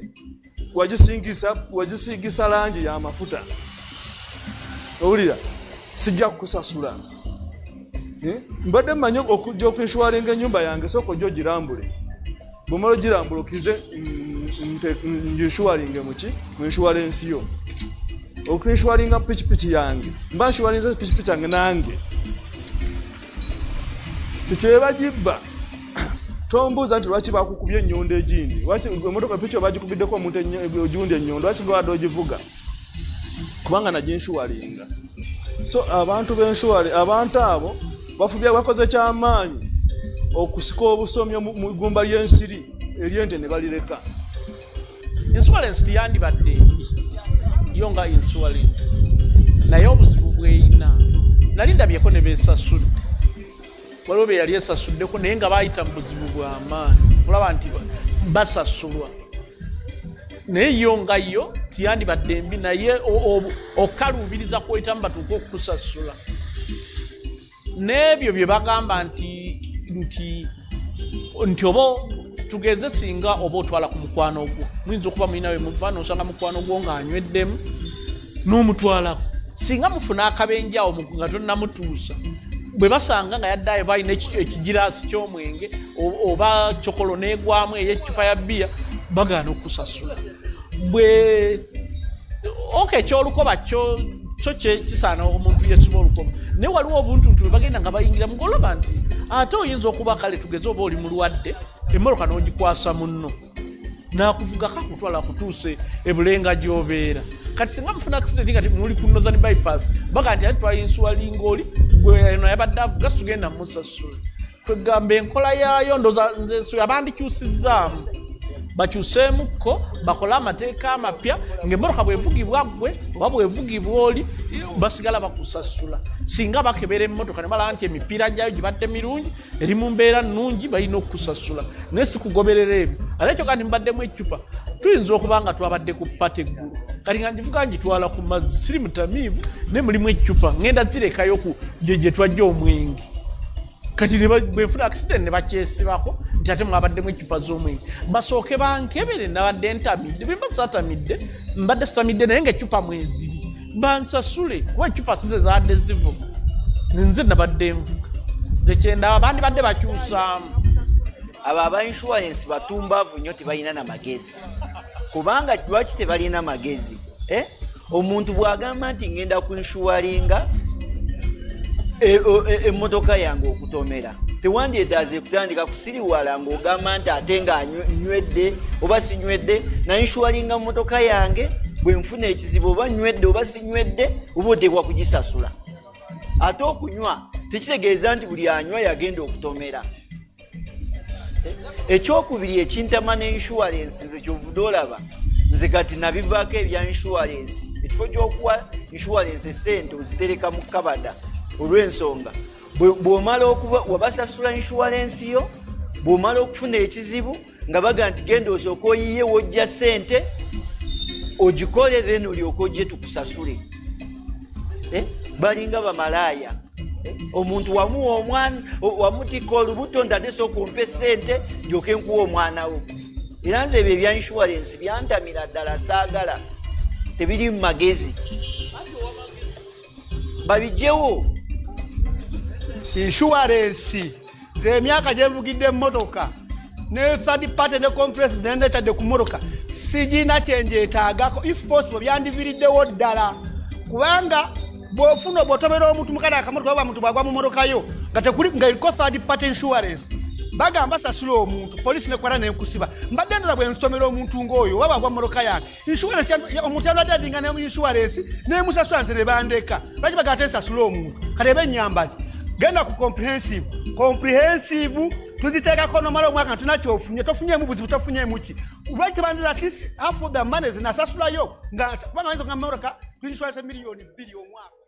Speaker 4: wagisingisa langi ya mafuta, owulira sijja kusasula. Mbadde mmanyi okujja okuinsuwalinga ennyumba yange sooka ojja ogirambule. Bw'omala ogirambula okkize nginsuwalinge mu insuwalensi yo. Okuinsuwalinga pikipiki yange mba nsuwalinze pikipiki yange nange. Tekyeba gibba tombuuza nti lwaki bakukubye ennyondo egindi, emotoka piki bagikubiddeko omuntu ogundi ennyondo lwaki gwadde ogivuga, kubanga naginsuwalinga. So abantu b'enshwari abantu abo bafubya bakoze kyamaanyi okusika obusomyo mu ggumba ly'ensiri ery'ente ne balireka.
Speaker 5: Insurance tiyandibadde embi yo nga insurance naye obuzibu bweyina nali ndabyeko ne beesasudde waliwo be yali esasuddeko naye nga baayita mu buzibu bw'amaanyi olaba nti basasulwa naye yo nga yo tiyandibadde embi naye okaluubiriza kweyitamu batuuka okukusasula n'ebyo bye bagamba nti oba tugeze singa oba otwala ku mukwano gwo muyinza okuba mulinawe muva nosanga mukwano gwo ng'anyweddemu n'omutwalako singa mufuna akabenje awo nga tonnamutuusa bwe basanga nga yaddayo balina ekigiraasi ky'omwenge oba kyokolo neegwamu ey'eccupa ya bbiya bagaana okusasula bwe ekyolukoba kyo kisaana omuntu yesiba olukoba naye waliwo obuntuntu bwe bagenda nga bayingira mugoloba nti ate oyinza okuba kale tugeze oba oli mulwadde emmoloka n'ogikwasa munno n'akuvugako akutwala kutuuse ebulenga gy'obeera kati singa mufuna accident kati muli ku Northern bypass baga nti ate twayinsuwalinga oli gweno yabadde avuga tugenda musasula kwegamba enkola yaayo ndoza nze abandikyusizzaamu bakyuseemukko bakole amateeka amapya ng'emmoloka bwevugibwa ggwe oba bwevugibwa oli basigala bakusasula singa bakebera emmotoka ne balaba nti emipiira gyayo gibadde mirungi eri mu mbeera nnungi balina okukusasula naye si kugoberera ebyo ate ekyo kandi mubaddemu eccupa tuyinza okuba nga twabadde ku ppata eggulu kati nga njivuga ngitwala ku mazzi siri mutamiivu naye mulimu eccupa ngenda zirekayo gye twajja omwenge kati bwenfuna accident ne bakyesibako nti ate mwabaddemu eccupa z'omwenge basooke bankebere nabadde ntamidde bemba satamidde mbadde sitamidde naye ng'eccupa mweziri bansasule kuba eccupa size zaadde zivuga nze nabadde nvuga ze kyendaba bandi badde bakyusaamu
Speaker 6: abo aba insurance batumbavu nnyo tebalina na magezi kubanga lwaki tebalina magezi omuntu bw'agamba nti ngenda ku inshuwalinga emmotoka yange okutomera tewandyetaaze kutandika kusiriwala ng'ogamba nti ate nga nywedde oba sinywedde nainshuwalinga mmotoka yange bwe nfuna ekizibu oba nywedde oba sinywedde oba oteekwa kugisasula ate okunywa tekitegeeza nti buli anywa yagenda okutomera ekyokubiri ekintama ne insurance nze kyovudde olaba nze kati nabivaako ebya insurance ekifo gy'okuwa insurance sente ozitereka mu kabada olw'ensonga bw'omala okuba wabasasula insurance yo bw'omala okufuna ekizibu nga baga nti genda osooka oyiye wojja sente ogikole then olyoka ojje tukusasule balinga bamalaaya omuntu wamuwa omwana wamutika olubuto nti sooka ompe sente ndyoke nkuwa omwana wo era nze ebyo ebya insurance byantamira ddala saagala tebiri mu magezi babijjewo
Speaker 11: insurance zemyaka gyevugidde emmotoka ne third party ne compress nendetadde ku mmotoka sigina kyenjeetaagako if possible byandiviriddewo ddala kubanga bw'ofuna bw'otomera omuntu mukale akamotoka oba muntu bwagwa mu mmotoka yo nga eriko third party insurance bagamba sasula omuntu polisi nekwala nenkusiba mbadde ndoza bwe nsomera omuntu ng'oyo oba bwagwa mu mmotoka yange insurance omuntu yalwadde adinga ne insurance nemusasula nze ne bandeka lwaki bagamba tesasula omuntu kati eba ennyamba ti genda ku comprehensive tuziteekako nomala omwaka tunakyofunye tofunyemu buzibu tofunyemu ki lwaki tebanziza at least half of the money zinasasulayo kubanga ayinza okugamba mmotoka tuinsurance miliyoni 2 omwaka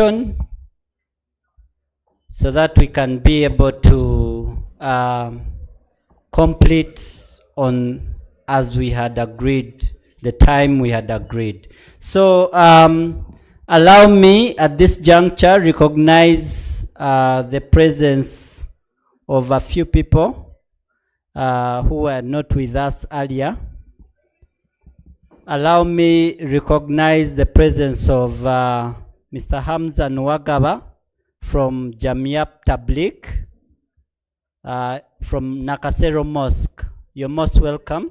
Speaker 1: presentation so that we can be able to complete on as we had agreed, the time we had agreed. So allow me at this juncture recognize the presence of a few people who were not with us earlier. Allow me recognize the presence of Mr. Hamza Nwagaba from Jamiat Tabligh from Nakasero Mosque. You're most welcome.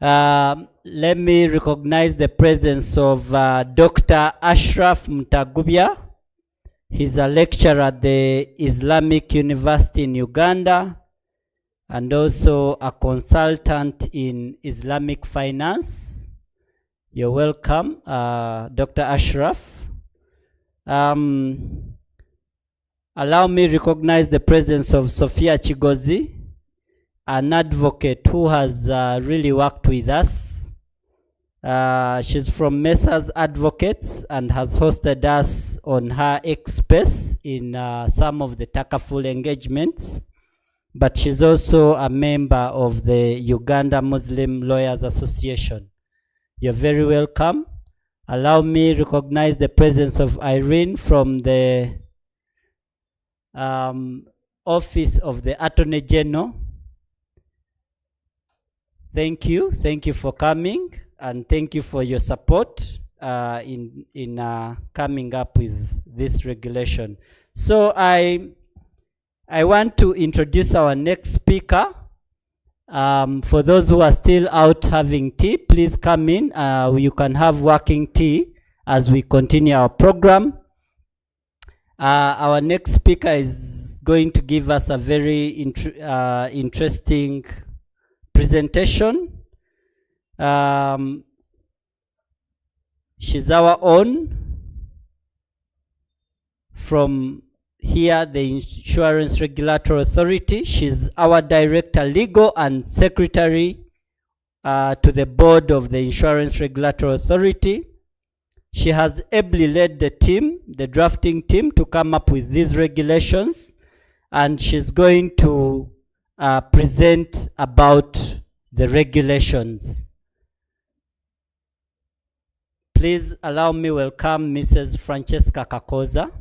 Speaker 1: Let me recognize the presence of Dr. Ashraf Mtagubya. He's a lecturer at the Islamic University in Uganda and also a consultant in Islamic finance. You're welcome, Dr. Ashraf. Allow me recognize the presence of Sophia Chigozi, an advocate who has really worked with us. She's from Messrs Advocates and has hosted us on her X-Space in some of the Takaful engagements. But she's also a member of the Uganda Muslim Lawyers Association. You're very welcome. Allow me recognize the presence of Irene from the Office of the Attorney General. Thank you for coming, and thank you for your support in coming up with this regulation. So I want to introduce our next speaker. For those who are still out having tea, please come in. You can have working tea as we continue our program. Our next speaker is going to give us a very interesting presentation. She's our own from here, the Insurance Regulatory Authority. She's our Director Legal and Secretary to the Board of the Insurance Regulatory Authority. She has ably led the team, the drafting team, to come up with these regulations, and she's going to present about the regulations. Please allow me welcome Mrs. Francesca Kakoza.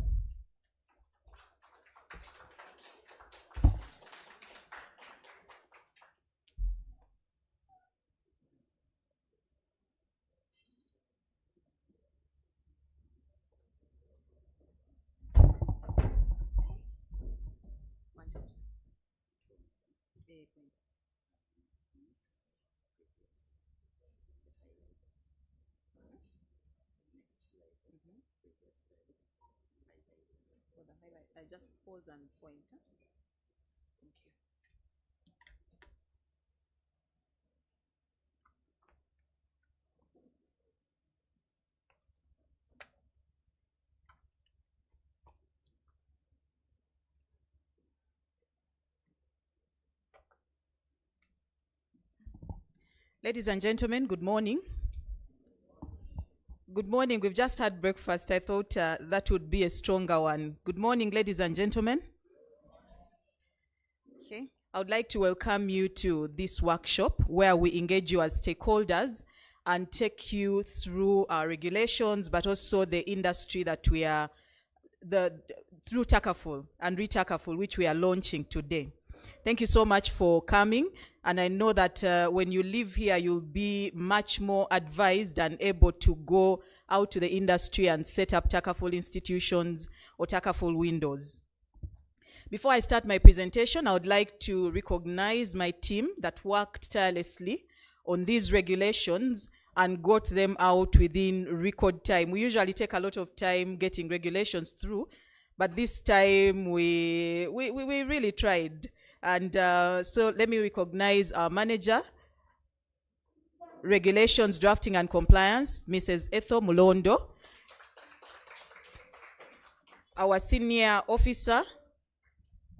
Speaker 10: I just pause and point. Thank you. Ladies and gentlemen, good morning. Good morning. We've just had breakfast. I thought that would be a stronger one. Good morning, ladies and gentlemen. Okay. I would like to welcome you to this workshop where we engage you as stakeholders and take you through our regulations, but also the industry that we are, through Takaful and Retakaful, which we are launching today. Thank you so much for coming, and I know that when you leave here, you'll be much more advised and able to go out to the industry and set up Takaful institutions or Takaful windows. Before I start my presentation, I would like to recognize my team that worked tirelessly on these regulations and got them out within record time. We usually take a lot of time getting regulations through, but this time we really tried. And so let me recognize our manager, Regulations, Drafting and Compliance, Mrs. Ethel Mulondo. Our senior officer,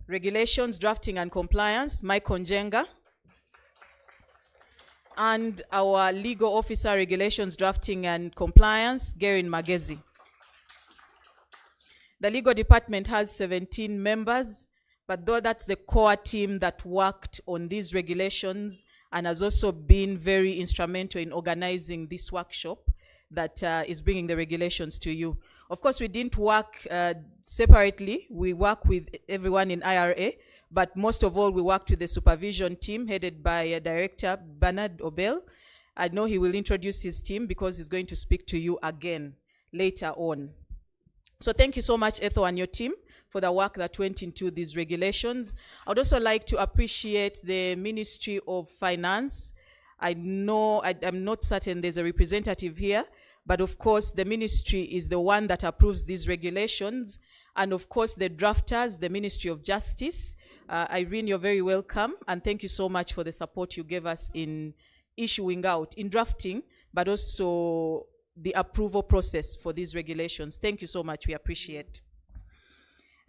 Speaker 10: Regulations, Drafting and Compliance, Mike Onjenga.
Speaker 16: and our legal officer, regulations, drafting and compliance, Gerin Magezi. The legal department has 17 members, but though that's the core team that worked on these regulations and has also been very instrumental in organizing this workshop that is bringing the regulations to you. Of course, we didn't work separately. We work with everyone in IRA, but most of all, we worked with the supervision team headed by Director Bernard Obel. I know he will introduce his team because he's going to speak to you again later on. So thank you so much, Ethel, and your team for the work that went into these regulations. I would also like to appreciate the Ministry of Finance. I know, I'm not certain there's a representative here, but of course the ministry is the one that approves these regulations. And of course the drafters, the Ministry of Justice. Irene, you're very welcome. And thank you so much for the support you gave us in issuing out, in drafting, but also the approval process for these regulations. Thank you so much, we appreciate.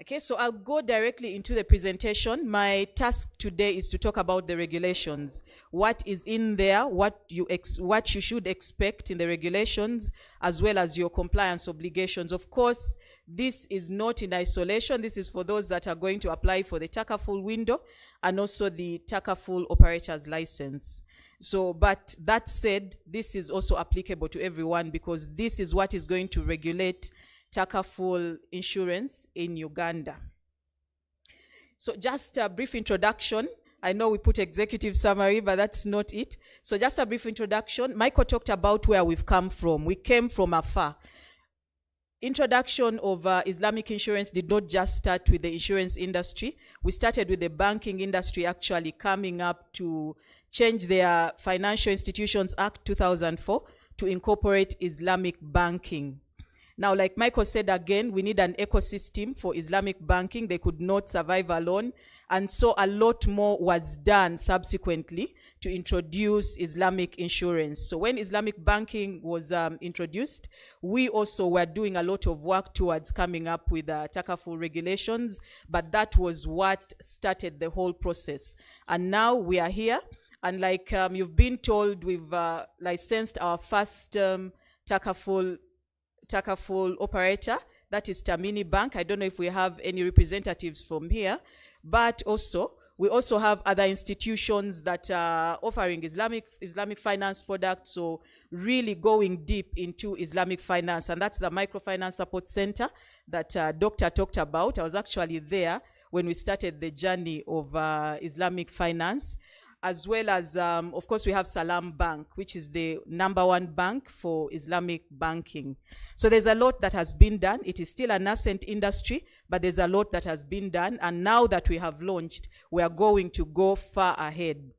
Speaker 16: Okay, so I'll go directly into the presentation. My task today is to talk about the regulations. What is in there, what you should expect in the regulations, as well as your compliance obligations. Of course, this is not in isolation. This is for those that are going to apply for the Takaful window and also the Takaful operator's license. So, but that said, this is also applicable to everyone because this is what is going to regulate Takaful insurance in Uganda. So just a brief introduction. I know we put executive summary, but that's not it. So just a brief introduction. Michael talked about where we've come from. We came from afar. Introduction of Islamic insurance did not just start with the insurance industry. We started with the banking industry actually coming up to change their Financial Institutions Act 2004 to incorporate Islamic banking. Now, like Michael said again, we need an ecosystem for Islamic banking. They could not survive alone. And so a lot more was done subsequently to introduce Islamic insurance. So when Islamic banking was introduced, we also were doing a lot of work towards coming up with Takaful regulations, but that was what started the whole process. And now we are here. And like you've been told, we've licensed our first Takaful operator, that is Tamini Bank. I don't know if we have any representatives from here, but also we also have other institutions that are offering Islamic finance products, so really going deep into Islamic finance, and that's the Microfinance Support Center that Doctor talked about. I was actually there when we started the journey of Islamic finance. As well as, of course, we have Salam Bank, which is the #1 bank for Islamic banking. So there's a lot that has been done. It is still a nascent industry, but there's a lot that has been done. And now that we have launched, we are going to go far ahead.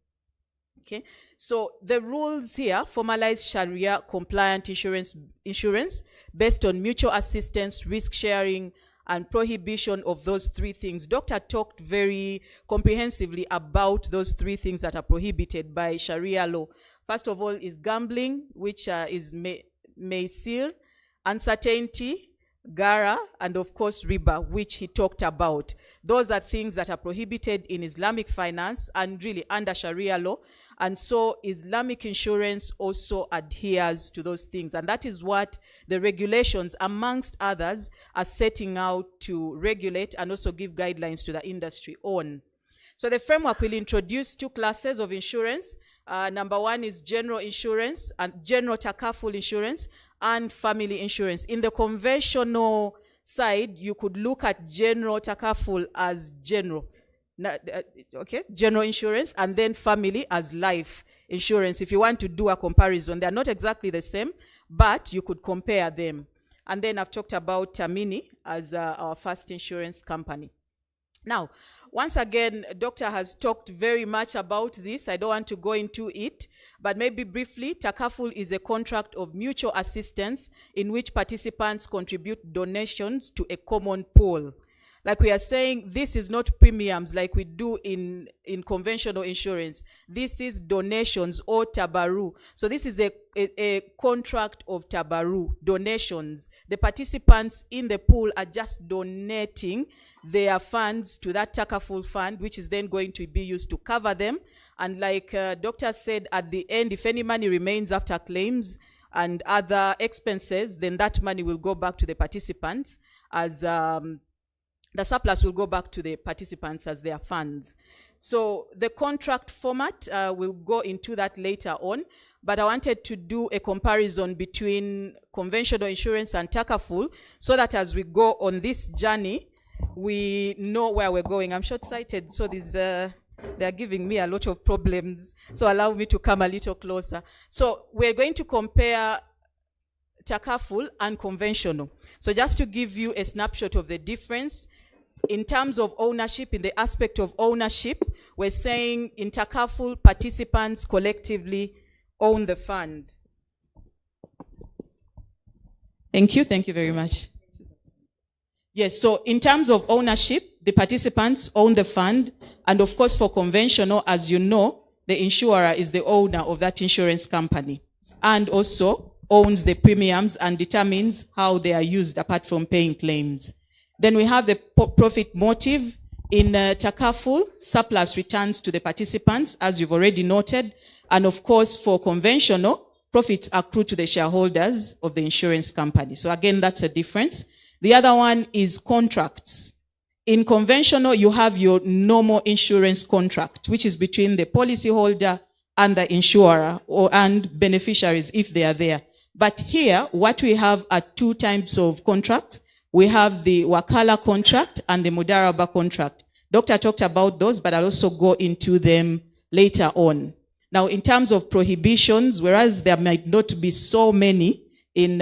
Speaker 16: Okay, so the rules here formalize Sharia compliant insurance based on mutual assistance, risk sharing, and prohibition of those three things. Doctor talked very comprehensively about those three things that are prohibited by Sharia law. First of all is gambling, which is maisir, uncertainty, gara, and of course riba, which he talked about. Those are things that are prohibited in Islamic finance and really under Sharia law. And so Islamic insurance also adheres to those things. And that is what the regulations, amongst others, are setting out to regulate and also give guidelines to the industry on. So the framework will introduce two classes of insurance. #1 is general insurance and general Takaful insurance and family insurance. In the conventional side, you could look at general Takaful as general. Okay, general insurance, and then family as life insurance. If you want to do a comparison, they are not exactly the same, but you could compare them. And then I've talked about Tamini as our first insurance company. Now, once again, Doctor has talked very much about this. I don't want to go into it, but maybe briefly, Takaful is a contract of mutual assistance in which participants contribute donations to a common pool. Like we are saying, this is not premiums like we do in conventional insurance. This is donations or tabaru. So this is a contract of tabaru, donations. The participants in the pool are just donating their funds to that Takaful fund, which is then going to be used to cover them. And like Doctor said, at the end, if any money remains after claims and other expenses, then that money will go back to the participants as the surplus will go back to the participants as their funds. So the contract format, we'll go into that later on, but I wanted to do a comparison between conventional insurance and Takaful so that as we go on this journey, we know where we're going. I'm short-sighted, so they're giving me a lot of problems, so allow me to come a little closer. So we're going to compare Takaful and conventional. So just to give you a snapshot of the difference, in terms of ownership, in the aspect of ownership, we're saying in Takaful, participants collectively own the fund. Thank you very much. Yes, so in terms of ownership, the participants own the fund, and of course for conventional, as you know, the insurer is the owner of that insurance company and also owns the premiums and determines how they are used apart from paying claims. Then we have the profit motive. In Takaful, surplus returns to the participants, as you've already noted. And of course, for conventional, profits accrue to the shareholders of the insurance company. So again, that's a difference. The other one is contracts. In conventional, you have your normal insurance contract, which is between the policyholder and the insurer and beneficiaries if they are there. But here, what we have are two types of contracts. We have the Wakala contract and the Mudaraba contract. Doctor talked about those, but I'll also go into them later on. Now, in terms of prohibitions, whereas there might not be so many in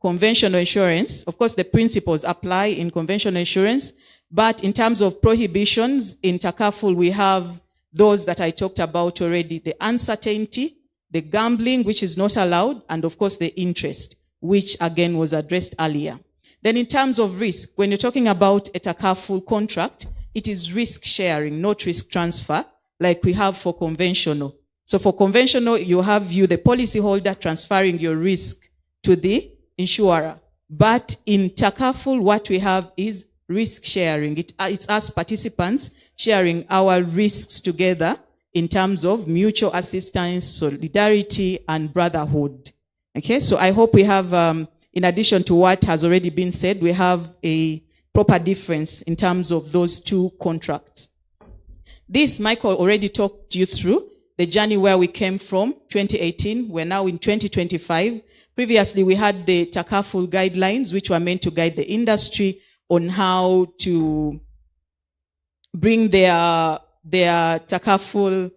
Speaker 16: conventional insurance, of course, the principles apply in conventional insurance, but in terms of prohibitions, in Takaful, we have those that I talked about already, the uncertainty, the gambling, which is not allowed, and of course, the interest, which again was addressed earlier. Then in terms of risk, when you're talking about a Takaful contract, it is risk sharing, not risk transfer, like we have for conventional. So for conventional, you have the policyholder, transferring your risk to the insurer. But in Takaful, what we have is risk sharing. It's us participants sharing our risks together in terms of mutual assistance, solidarity, and brotherhood. Okay, so I hope we have... in addition to what has already been said, we have a proper difference in terms of those two contracts. This, Michael already talked you through the journey where we came from, 2018. We're now in 2025. Previously, we had the Takaful guidelines, which were meant to guide the industry on how to bring their Takaful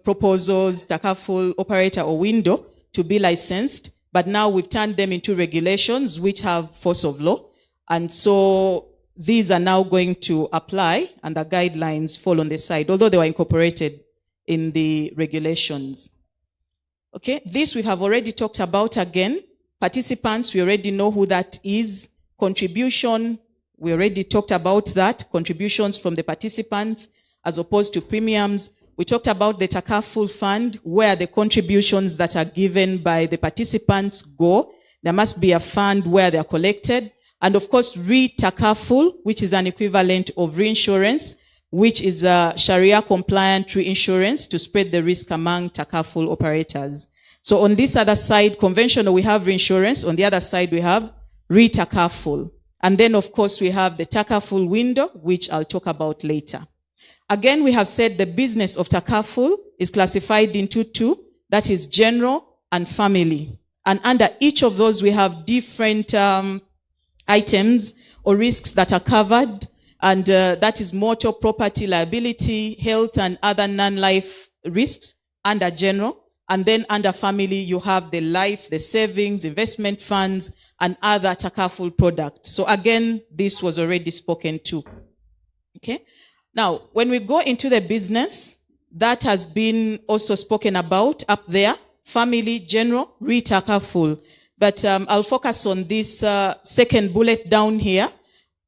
Speaker 16: proposals, Takaful operator or window to be licensed. But now we've turned them into regulations which have force of law. And so these are now going to apply and the guidelines fall on the side, although they were incorporated in the regulations. Okay, this we have already talked about again. Participants, we already know who that is. Contribution, we already talked about that. Contributions from the participants as opposed to premiums. We talked about the Takaful fund, where the contributions that are given by the participants go. There must be a fund where they're collected. And of course, Takaful, which is an equivalent of reinsurance, which is a Sharia-compliant reinsurance to spread the risk among Takaful operators. So on this other side, conventional, we have reinsurance. On the other side, we have Takaful. And then, of course, we have the Takaful window, which I'll talk about later. Again, we have said the business of Takaful is classified into two, that is general and family. And under each of those, we have different items or risks that are covered, and that is motor, property, liability, health, and other non-life risks under general. And then under family, you have the life, the savings, investment funds, and other Takaful products. So again, this was already spoken to. Okay. Now, when we go into the business, that has been also spoken about up there, family, general, Takaful. But I'll focus on this second bullet down here.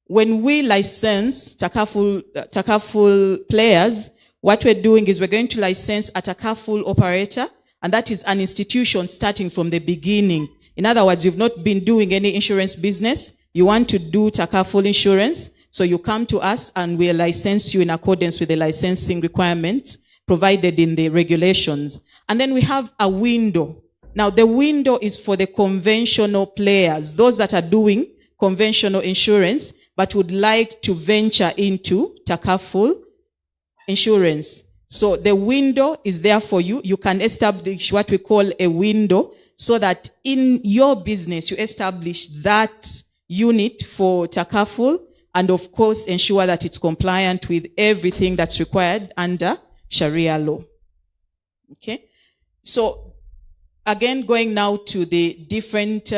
Speaker 16: when we license Takaful players, what we're doing is we're going to license a Takaful operator, and that is an institution starting from the beginning. In other words, you've not been doing any insurance business. You want to do Takaful insurance, so you come to us and we'll license you in accordance with the licensing requirements provided in the regulations. And then we have a window. Now, the window is for the conventional players, those that are doing conventional insurance, but would like to venture into Takaful insurance. So the window is there for you. You can establish what we call a window so that in your business, you establish that unit for Takaful and of course ensure that it's compliant with everything that's required under Sharia law. Okay. So again, going now to the different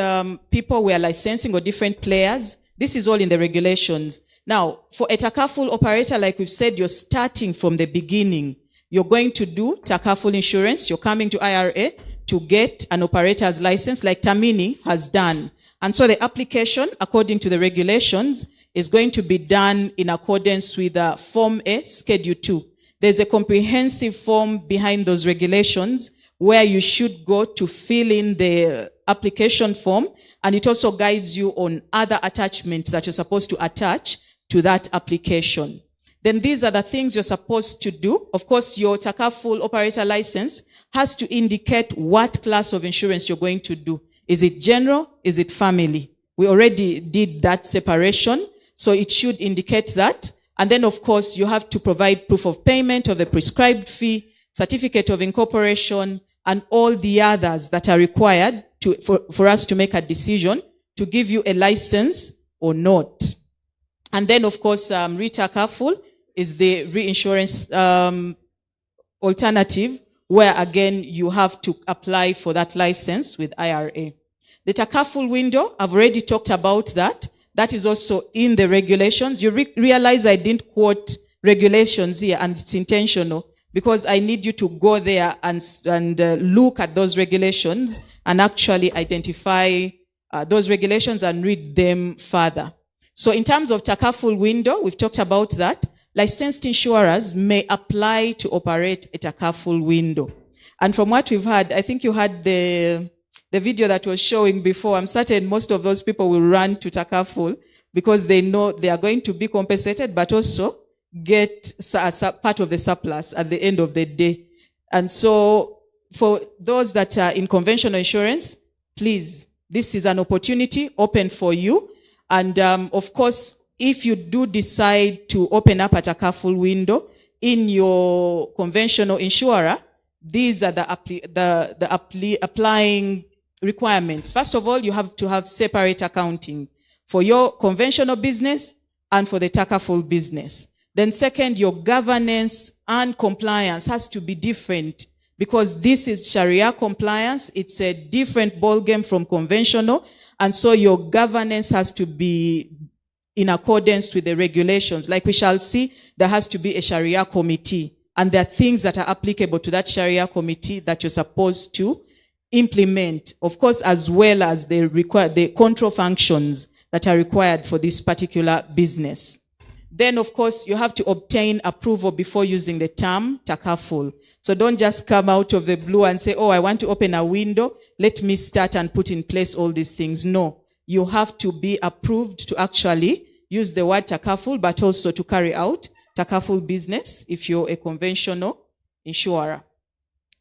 Speaker 16: people we are licensing or different players, this is all in the regulations. Now, for a Takaful operator, like we've said, you're starting from the beginning. You're going to do Takaful insurance. You're coming to IRA to get an operator's license like Tamini has done. And so the application, according to the regulations, is going to be done in accordance with Form A, Schedule 2. There's a comprehensive form behind those regulations where you should go to fill in the application form, and it also guides you on other attachments that you're supposed to attach to that application. Then these are the things you're supposed to do. Of course, your Takaful operator license has to indicate what class of insurance you're going to do. Is it general? Is it family? We already did that separation, so it should indicate that. And then, of course, you have to provide proof of payment of the prescribed fee, certificate of incorporation, and all the others that are required for us to make a decision to give you a license or not. And then, of course, Retakaful is the reinsurance alternative, where, again, you have to apply for that license with IRA. The Takaful window, I've already talked about that. That is also in the regulations. You realize I didn't quote regulations here, and it's intentional, because I need you to go there and look at those regulations and actually identify those regulations and read them further. So in terms of Takaful window, we've talked about that. Licensed insurers may apply to operate a Takaful window. And from what we've had, I think you had the video that was showing before. I'm certain most of those people will run to Takaful because they know they are going to be compensated, but also get part of the surplus at the end of the day. And so for those that are in conventional insurance, please, this is an opportunity open for you. And of course, if you do decide to open up a Takaful window in your conventional insurer, these are the applying requirements. First of all, you have to have separate accounting for your conventional business and for the Takaful business. Then second, your governance and compliance has to be different, because this is Sharia compliance. It's a different ballgame from conventional. And so your governance has to be in accordance with the regulations. Like we shall see, there has to be a Sharia committee. And there are things that are applicable to that Sharia committee that you're supposed to implement, of course, as well as the control functions that are required for this particular business. Then, of course, you have to obtain approval before using the term Takaful. So don't just come out of the blue and say, oh, I want to open a window. Let me start and put in place all these things. No, you have to be approved to actually use the word Takaful, but also to carry out Takaful business if you're a conventional insurer.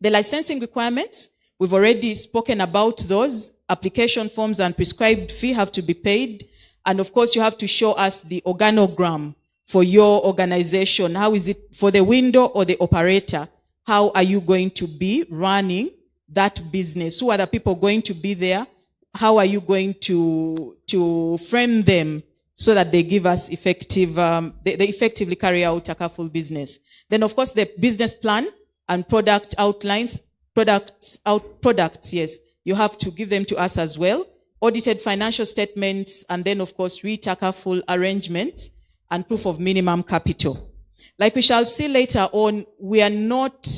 Speaker 16: The licensing requirements, we've already spoken about those. Application forms and prescribed fee have to be paid. And of course, you have to show us the organogram for your organization. How is it for the window or the operator? How are you going to be running that business? Who are the people going to be there? How are you going to frame them so that they give us effective, they effectively carry out Takaful business? Then, of course, the business plan and product outlines, products, yes, you have to give them to us as well. Audited financial statements, and then, of course, Takaful arrangements and proof of minimum capital. Like we shall see later on, we are not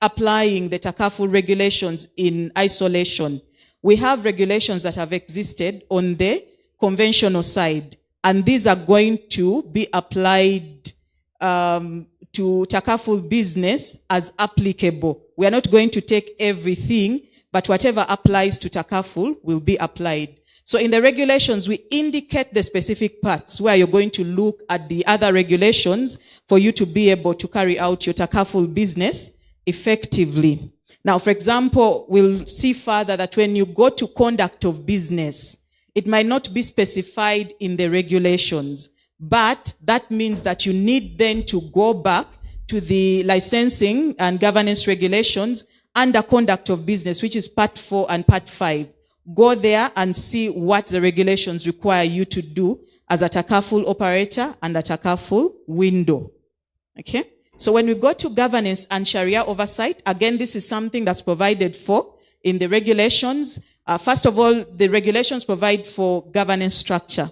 Speaker 16: applying the Takaful regulations in isolation. We have regulations that have existed on the conventional side. and these are going to be applied to Takaful business as applicable. We are not going to take everything, but whatever applies to Takaful will be applied. So in the regulations, we indicate the specific parts where you're going to look at the other regulations for you to be able to carry out your Takaful business effectively. Now, for example, we'll see further that when you go to conduct of business, it might not be specified in the regulations, but that means that you need then to go back to the licensing and governance regulations under conduct of business, which is part 4 and part 5. Go there and see what the regulations require you to do as a Takaful operator and a Takaful window. Okay? So when we go to governance and Sharia oversight, again, this is something that's provided for in the regulations. First of all, the regulations provide for governance structure.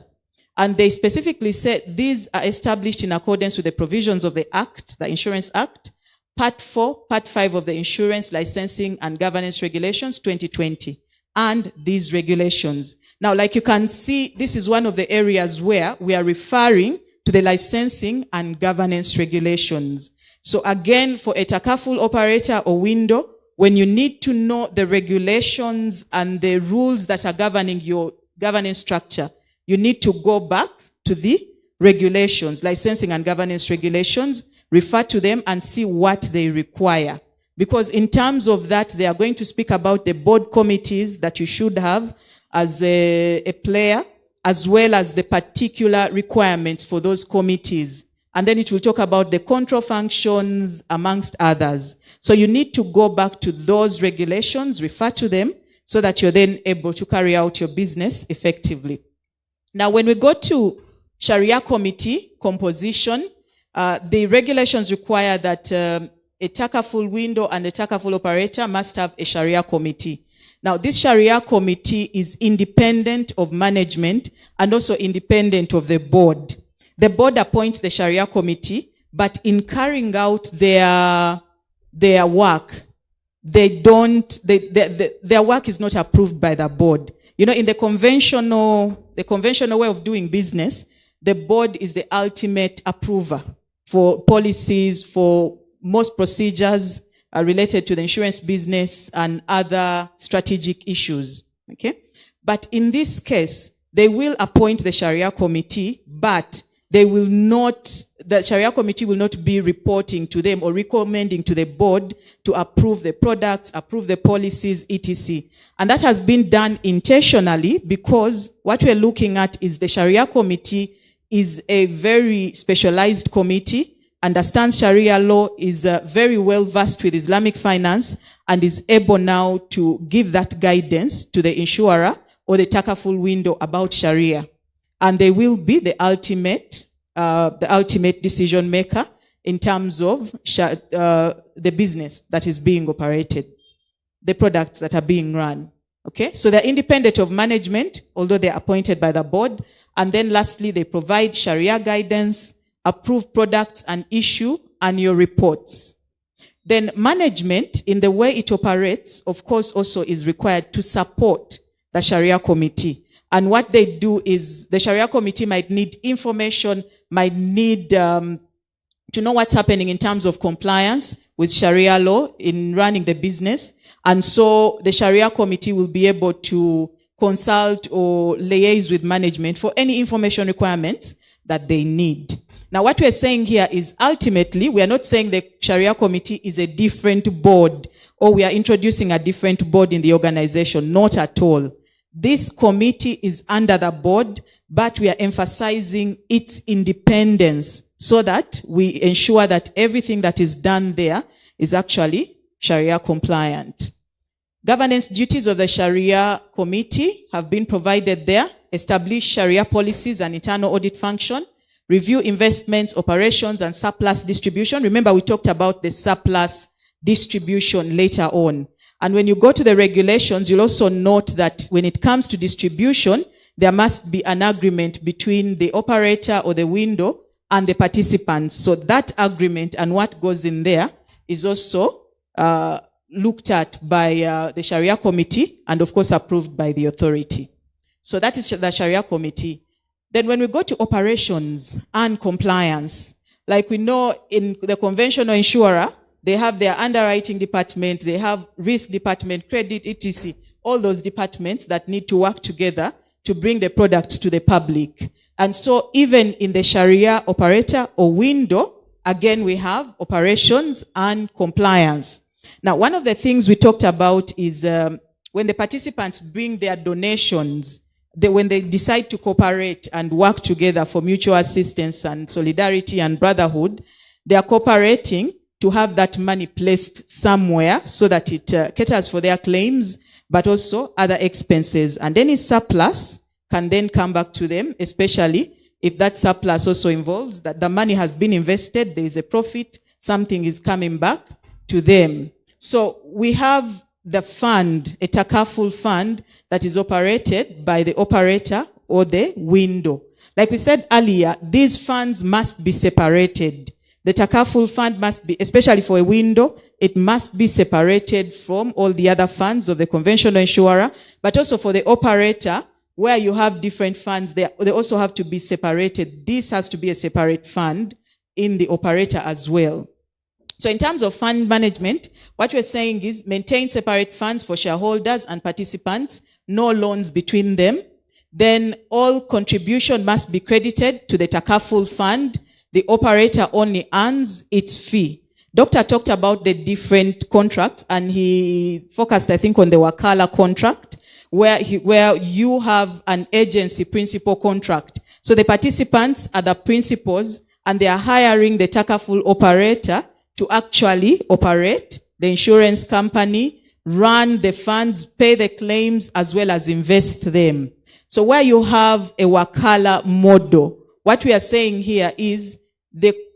Speaker 16: And they specifically say these are established in accordance with the provisions of the Act, the Insurance Act, Part 4, Part 5 of the Insurance Licensing and Governance Regulations 2020. And these regulations. Now, like you can see, this is one of the areas where we are referring to the licensing and governance regulations. So again, for a Takaful operator or window, when you need to know the regulations and the rules that are governing your governance structure, you need to go back to the regulations, licensing and governance regulations, refer to them and see what they require. Because in terms of that, they are going to speak about the board committees that you should have as a player, as well as the particular requirements for those committees. And then it will talk about the control functions, amongst others. So you need to go back to those regulations, refer to them, so that you're then able to carry out your business effectively. Now, when we go to Sharia committee composition, the regulations require that a Takaful window and a Takaful operator must have a Sharia committee. Now, this Sharia committee is independent of management and also independent of the board. The board appoints the Sharia committee, but in carrying out their work, their work is not approved by the board. You know, in the conventional way of doing business, the board is the ultimate approver for policies, for most procedures related to the insurance business and other strategic issues. Okay? But in this case, they will appoint the Sharia committee, but they will not, the Sharia committee will not be reporting to them or recommending to the board to approve the products, approve the policies, etc. And that has been done intentionally because what we're looking at is the Sharia committee is a very specialized committee, understands Sharia law, is very well versed with Islamic finance, and is able now to give that guidance to the insurer or the Takaful window about Sharia. And they will be the ultimate decision maker in terms of the business that is being operated, the products that are being run. Okay, so they're independent of management, although they're appointed by the board. And then lastly, they provide Sharia guidance, approve products and issue annual reports. Then management, in the way it operates, of course, also is required to support the Sharia committee. And what they do is the Sharia committee might need information, might need to know what's happening in terms of compliance with Sharia law in running the business. And so the Sharia committee will be able to consult or liaise with management for any information requirements that they need. Now, what we're saying here is ultimately, we are not saying the Sharia committee is a different board or we are introducing a different board in the organization. Not at all. This committee is under the board, but we are emphasizing its independence so that we ensure that everything that is done there is actually Sharia compliant. Governance duties of the Sharia committee have been provided there. Establish Sharia policies and internal audit function. Review investments, operations, and surplus distribution. Remember, we talked about the surplus distribution later on. And when you go to the regulations, you'll also note that when it comes to distribution, there must be an agreement between the operator or the window and the participants. So that agreement and what goes in there is also looked at by the Sharia committee and, of course, approved by the authority. So that is the Sharia committee. Then when we go to operations and compliance, like we know in the conventional insurer, they have their underwriting department, they have risk department, credit, etc. All those departments that need to work together to bring the products to the public. And so even in the Sharia operator or window, again, we have operations and compliance. Now, one of the things we talked about is when the participants bring their donations, when they decide to cooperate and work together for mutual assistance and solidarity and brotherhood, they are cooperating to have that money placed somewhere so that it caters for their claims, but also other expenses. And any surplus can then come back to them, especially if that surplus also involves that the money has been invested, there is a profit, something is coming back to them. So we have the fund, a Takaful fund that is operated by the operator or the window. Like we said earlier, these funds must be separated. The Takaful fund must be, especially for a window, it must be separated from all the other funds of the conventional insurer, but also for the operator, where you have different funds, they also have to be separated. This has to be a separate fund in the operator as well. So in terms of fund management, what we're saying is maintain separate funds for shareholders and participants, no loans between them. Then all contribution must be credited to the Takaful fund. The operator only earns its fee. Doctor talked about the different contracts and he focused, I think, on the Wakala contract, where you have an agency principal contract. So the participants are the principals and they are hiring the Takaful operator to actually operate the insurance company, run the funds, pay the claims, as well as invest them. So where you have a Wakala model, what we are saying here is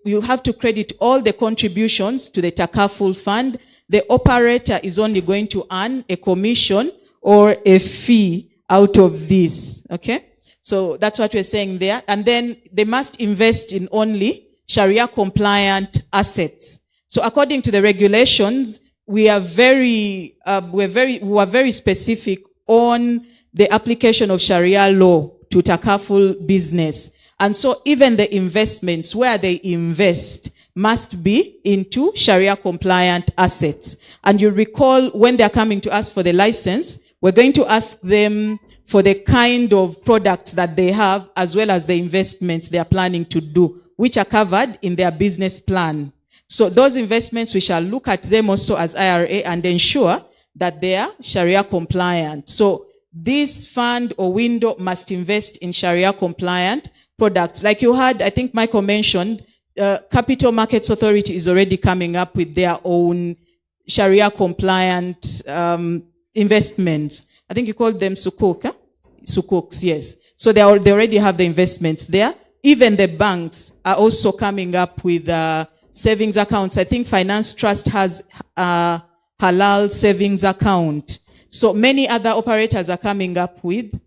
Speaker 16: you have to credit all the contributions to the Takaful fund. The operator is only going to earn a commission or a fee out of this, okay? So that's what we're saying there. And then they must invest in only Sharia compliant assets. So according to the regulations, we are very specific on the application of Sharia law to Takaful business. And so even the investments where they invest must be into Sharia compliant assets. And you recall when they're coming to us for the license, we're going to ask them for the kind of products that they have as well as the investments they are planning to do, which are covered in their business plan. So those investments, we shall look at them also as IRA and ensure that they are Sharia compliant. So this fund or window must invest in Sharia compliant products. Like you had, I think Michael mentioned, Capital Markets Authority is already coming up with their own Sharia compliant investments. I think you called them sukuk, huh? Sukuks, yes. So they already have the investments there. Even the banks are also coming up with savings accounts. I think Finance Trust has a halal savings account. So many other operators are coming up with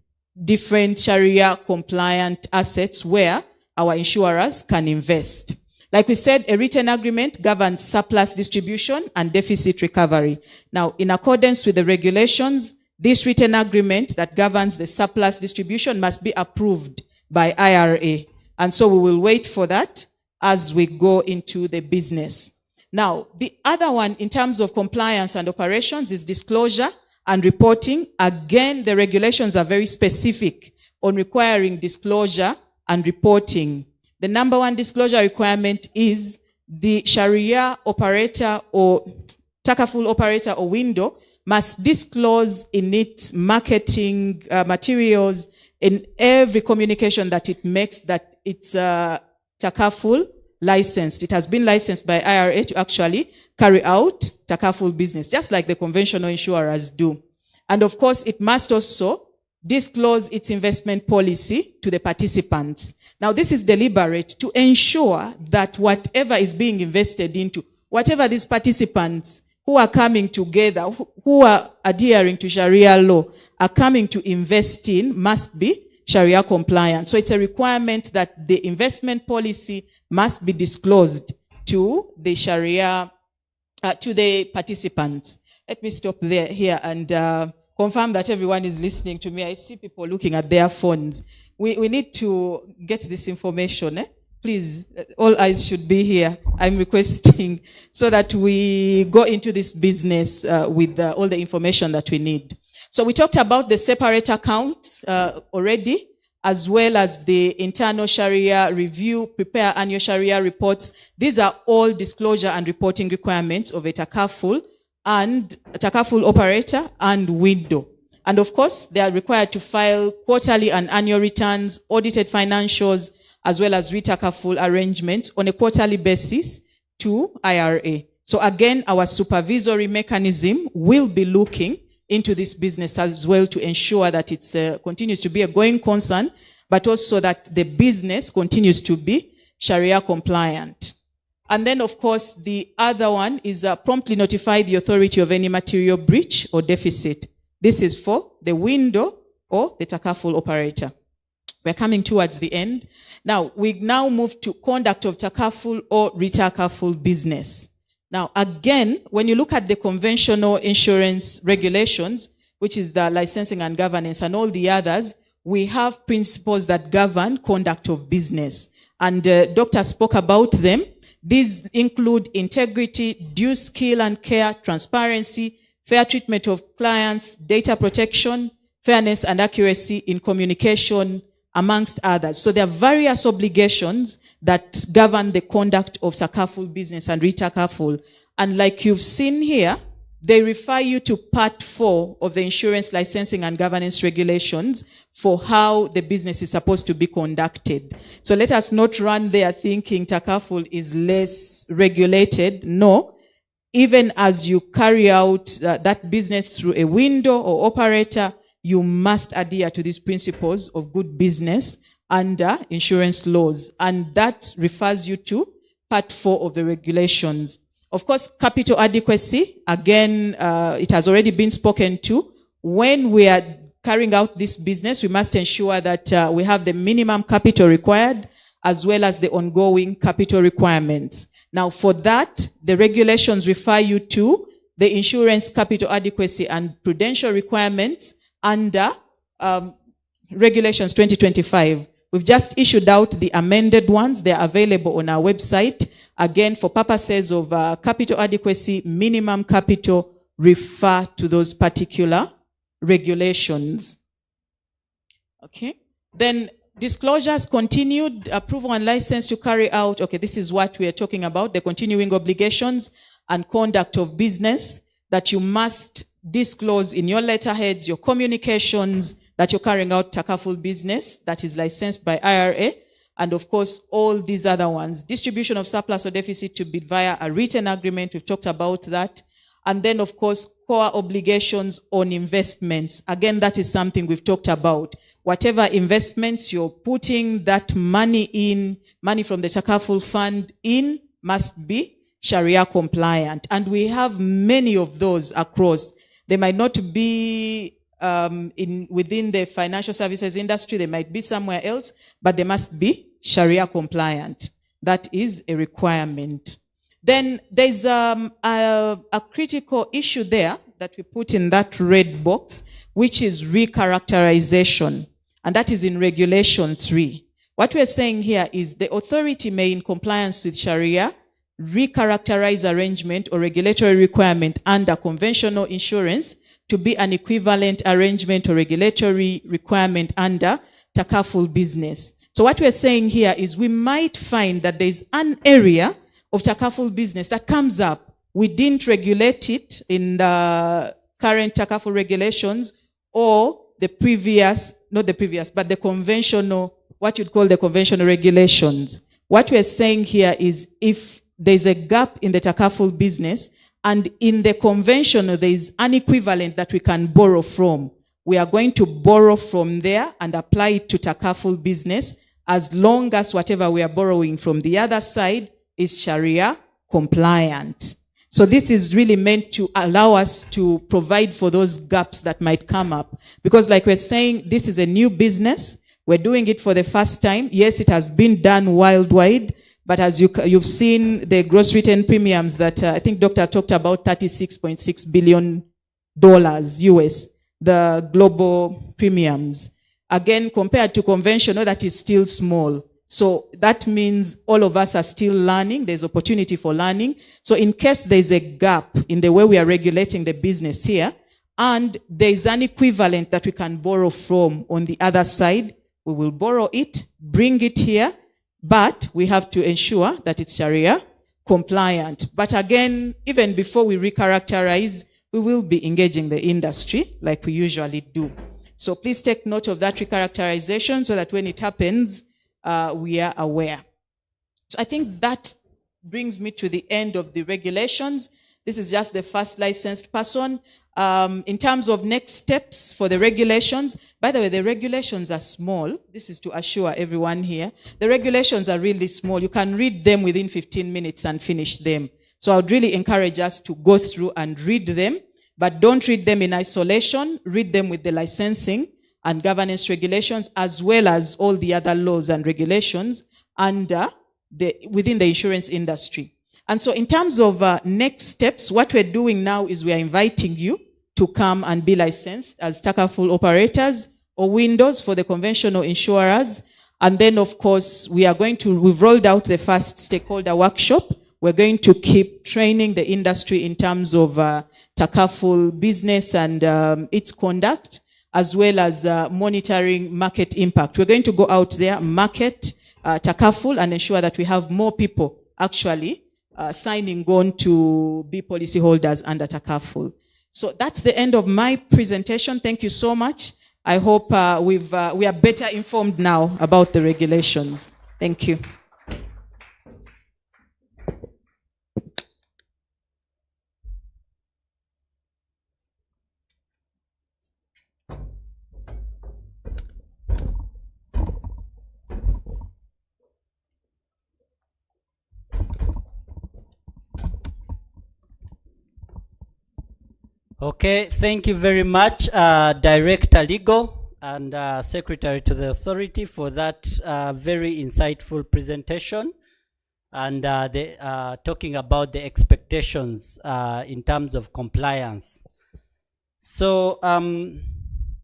Speaker 16: different Sharia compliant assets where our insurers can invest. Like we said, a written agreement governs surplus distribution and deficit recovery. Now, in accordance with the regulations, this written agreement that governs the surplus distribution must be approved by IRA. And so we will wait for that as we go into the business. Now, the other one in terms of compliance and operations is disclosure and reporting. Again, the regulations are very specific on requiring disclosure and reporting. The number one disclosure requirement is the Sharia operator or Takaful operator or window must disclose in its marketing materials, in every communication that it makes, that it's Takaful licensed. It has been licensed by IRA to actually carry out Takaful business, just like the conventional insurers do. And of course, it must also disclose its investment policy to the participants. Now, this is deliberate to ensure that whatever is being invested into, whatever these participants who are coming together, who are adhering to Sharia law, are coming to invest in, must be Sharia compliant. So it's a requirement that the investment policy must be disclosed to the Sharia, to the participants. Let me stop here and confirm that everyone is listening to me. I see people looking at their phones. We need to get this information. Please, all eyes should be here. I'm requesting so that we go into this business with all the information that we need. So we talked about the separate accounts already, as well as the internal Sharia review, prepare annual Sharia reports. These are all disclosure and reporting requirements of a Takaful and a Takaful operator and window. And of course, they are required to file quarterly and annual returns, audited financials, as well as Retakaful arrangements on a quarterly basis to IRA. So again, our supervisory mechanism will be looking into this business as well to ensure that it continues to be a going concern, but also that the business continues to be Sharia compliant. And then, of course, the other one is promptly notify the authority of any material breach or deficit. This is for the window or the Takaful operator. We're coming towards the end. Now, we now move to conduct of Takaful or Retakaful business. Now, again, when you look at the conventional insurance regulations, which is the licensing and governance and all the others, we have principles that govern conduct of business. And Doctor spoke about them. These include integrity, due skill and care, transparency, fair treatment of clients, data protection, fairness and accuracy in communication, amongst others. So there are various obligations that govern the conduct of Takaful business and Retakaful. And like you've seen here, they refer you to Part 4 of the Insurance Licensing and Governance Regulations for how the business is supposed to be conducted. So let us not run there thinking Takaful is less regulated. No. Even as you carry out that business through a window or operator, you must adhere to these principles of good business under insurance laws. And that refers you to Part 4 of the regulations. Of course, capital adequacy, again, it has already been spoken to. When we are carrying out this business, we must ensure that we have the minimum capital required as well as the ongoing capital requirements. Now, for that, the regulations refer you to the insurance capital adequacy and prudential requirements under Regulations 2025. We've just issued out the amended ones. They're available on our website. Again, for purposes of capital adequacy, minimum capital, refer to those particular regulations. Okay. Then disclosures continued, approval and license to carry out. Okay, this is what we are talking about, the continuing obligations and conduct of business that you must disclose in your letterheads, your communications, that you're carrying out Takaful business that is licensed by IRA, and of course, all these other ones. Distribution of surplus or deficit to be via a written agreement. We've talked about that. And then, of course, core obligations on investments. Again, that is something we've talked about. Whatever investments you're putting that money in, money from the Takaful fund in, must be Sharia compliant. And we have many of those across. They might not be within the financial services industry, they might be somewhere else, but they must be Sharia compliant. That is a requirement. Then there's a critical issue there that we put in that red box, which is recharacterization. And that is in Regulation 3. What we're saying here is the authority may, in compliance with Sharia, recharacterize arrangement or regulatory requirement under conventional insurance to be an equivalent arrangement or regulatory requirement under Takaful business. So what we're saying here is we might find that there's an area of Takaful business that comes up. We didn't regulate it in the current Takaful regulations or the previous, not the previous, but the conventional, what you'd call the conventional regulations. What we're saying here is if there's a gap in the Takaful business and in the conventional there is an equivalent that we can borrow from, we are going to borrow from there and apply it to Takaful business as long as whatever we are borrowing from the other side is Sharia compliant. So this is really meant to allow us to provide for those gaps that might come up. Because like we're saying, this is a new business. We're doing it for the first time. Yes, it has been done worldwide. But as you've seen the gross written premiums that I think Doctor talked about, $36.6 billion US. the global premiums. Again, compared to conventional, that is still small. So that means all of us are still learning. There's opportunity for learning. So in case there's a gap in the way we are regulating the business here, and there's an equivalent that we can borrow from on the other side, we will borrow it, bring it here, but we have to ensure that it's Sharia compliant. But again, even before we recharacterize, we will be engaging the industry like we usually do. So please take note of that recharacterization so that when it happens, we are aware. So I think that brings me to the end of the regulations. This is just the first licensed person. In terms of next steps for the regulations, by the way, the regulations are small. This is to assure everyone here. The regulations are really small. You can read them within 15 minutes and finish them. So I would really encourage us to go through and read them, but don't read them in isolation. Read them with the licensing and governance regulations, as well as all the other laws and regulations within the insurance industry. And so in terms of next steps, what we're doing now is we are inviting you to come and be licensed as Takaful operators or windows for the conventional insurers. And then, of course, we've rolled out the first stakeholder workshop. We're going to keep training the industry in terms of Takaful business and its conduct, as well as monitoring market impact. We're going to go out there, market Takaful, and ensure that we have more people actually signing on to be policyholders under Takaful. So that's the end of my presentation. Thank you so much. I hope we are better informed now about the regulations. Thank you.
Speaker 1: Okay, thank you very much, Director Legal and Secretary to the Authority, for that very insightful presentation, and talking about the expectations in terms of compliance. So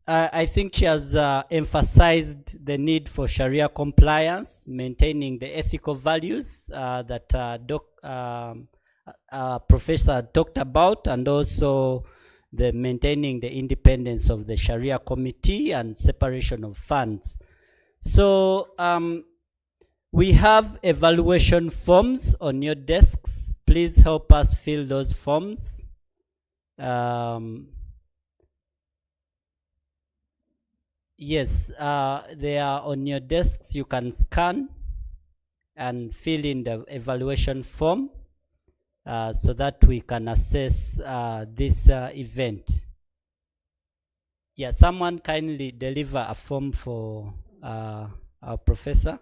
Speaker 1: I think she has emphasized the need for Sharia compliance, maintaining the ethical values that Professor talked about, and also the maintaining the independence of the Sharia committee and separation of funds. So we have evaluation forms on your desks. Please help us fill those forms. Yes, they are on your desks. You can scan and fill in the evaluation form so that we can assess this event. Yeah, someone kindly deliver a form for our professor.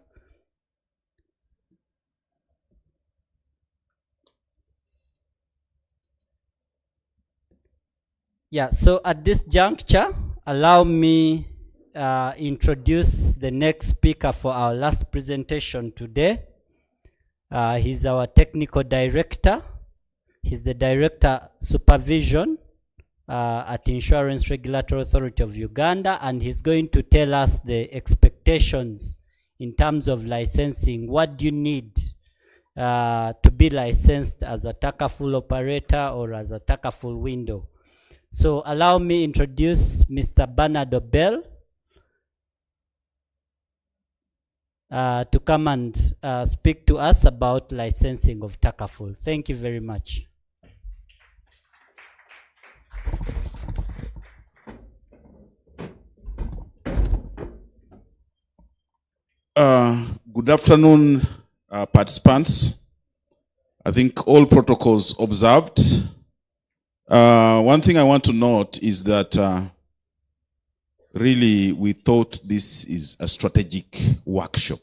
Speaker 1: Yeah, so at this juncture, allow me introduce the next speaker for our last presentation today. He's our technical director. He's the Director Supervision at Insurance Regulatory Authority of Uganda, and he's going to tell us the expectations in terms of licensing. What do you need to be licensed as a Takaful operator or as a Takaful window? So allow me introduce Mr. Bernard Bell to come and speak to us about licensing of Takaful. Thank you very much.
Speaker 12: Good afternoon, participants. I think all protocols observed. One thing I want to note is that really we thought this is a strategic workshop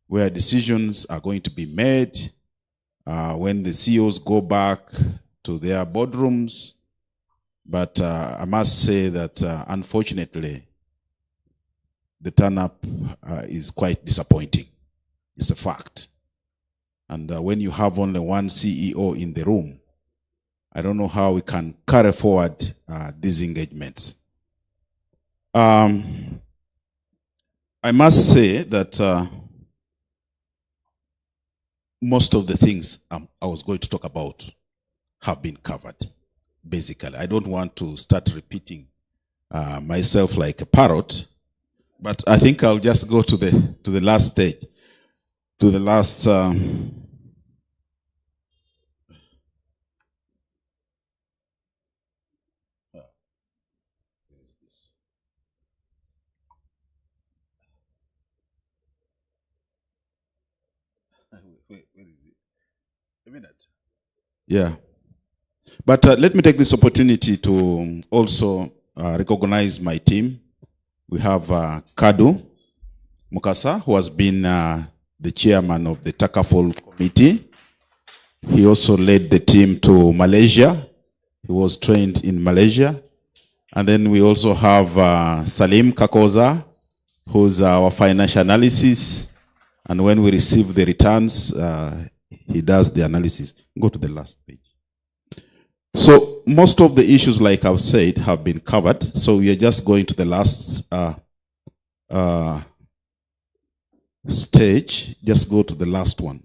Speaker 12: where decisions are going to be made when the CEOs go back to their boardrooms. But I must say that unfortunately, the turn-up is quite disappointing. It's a fact. And when you have only one CEO in the room, I don't know how we can carry forward these engagements. I must say that most of the things I was going to talk about have been covered, basically. I don't want to start repeating myself like a parrot, but I think I'll just go to the last stage, to the last. Where is it? A minute. Yeah. But let me take this opportunity to also recognize my team. We have Kadu Mukasa, who has been the chairman of the Takaful committee. He also led the team to Malaysia. He was trained in Malaysia. And then we also have Salim Kakoza, who's our financial analysis. And when we receive the returns, he does the analysis. Go to the last page. So most of the issues, like I've said, have been covered. So we are just going to the last stage. Just go to the last one.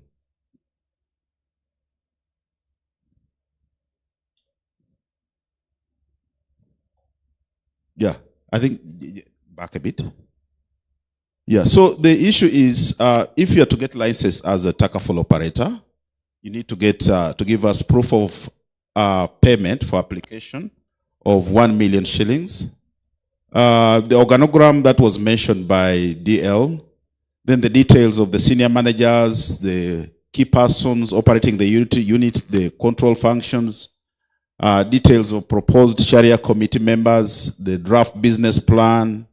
Speaker 12: Yeah, I think back a bit. Yeah, so the issue is if you are to get licensed as a Takaful operator, you need to get to give us proof of payment for application of 1 million shillings. The organogram that was mentioned by DL, then the details of the senior managers, the key persons operating the unit, the control functions, details of proposed Sharia committee members, the draft business plan,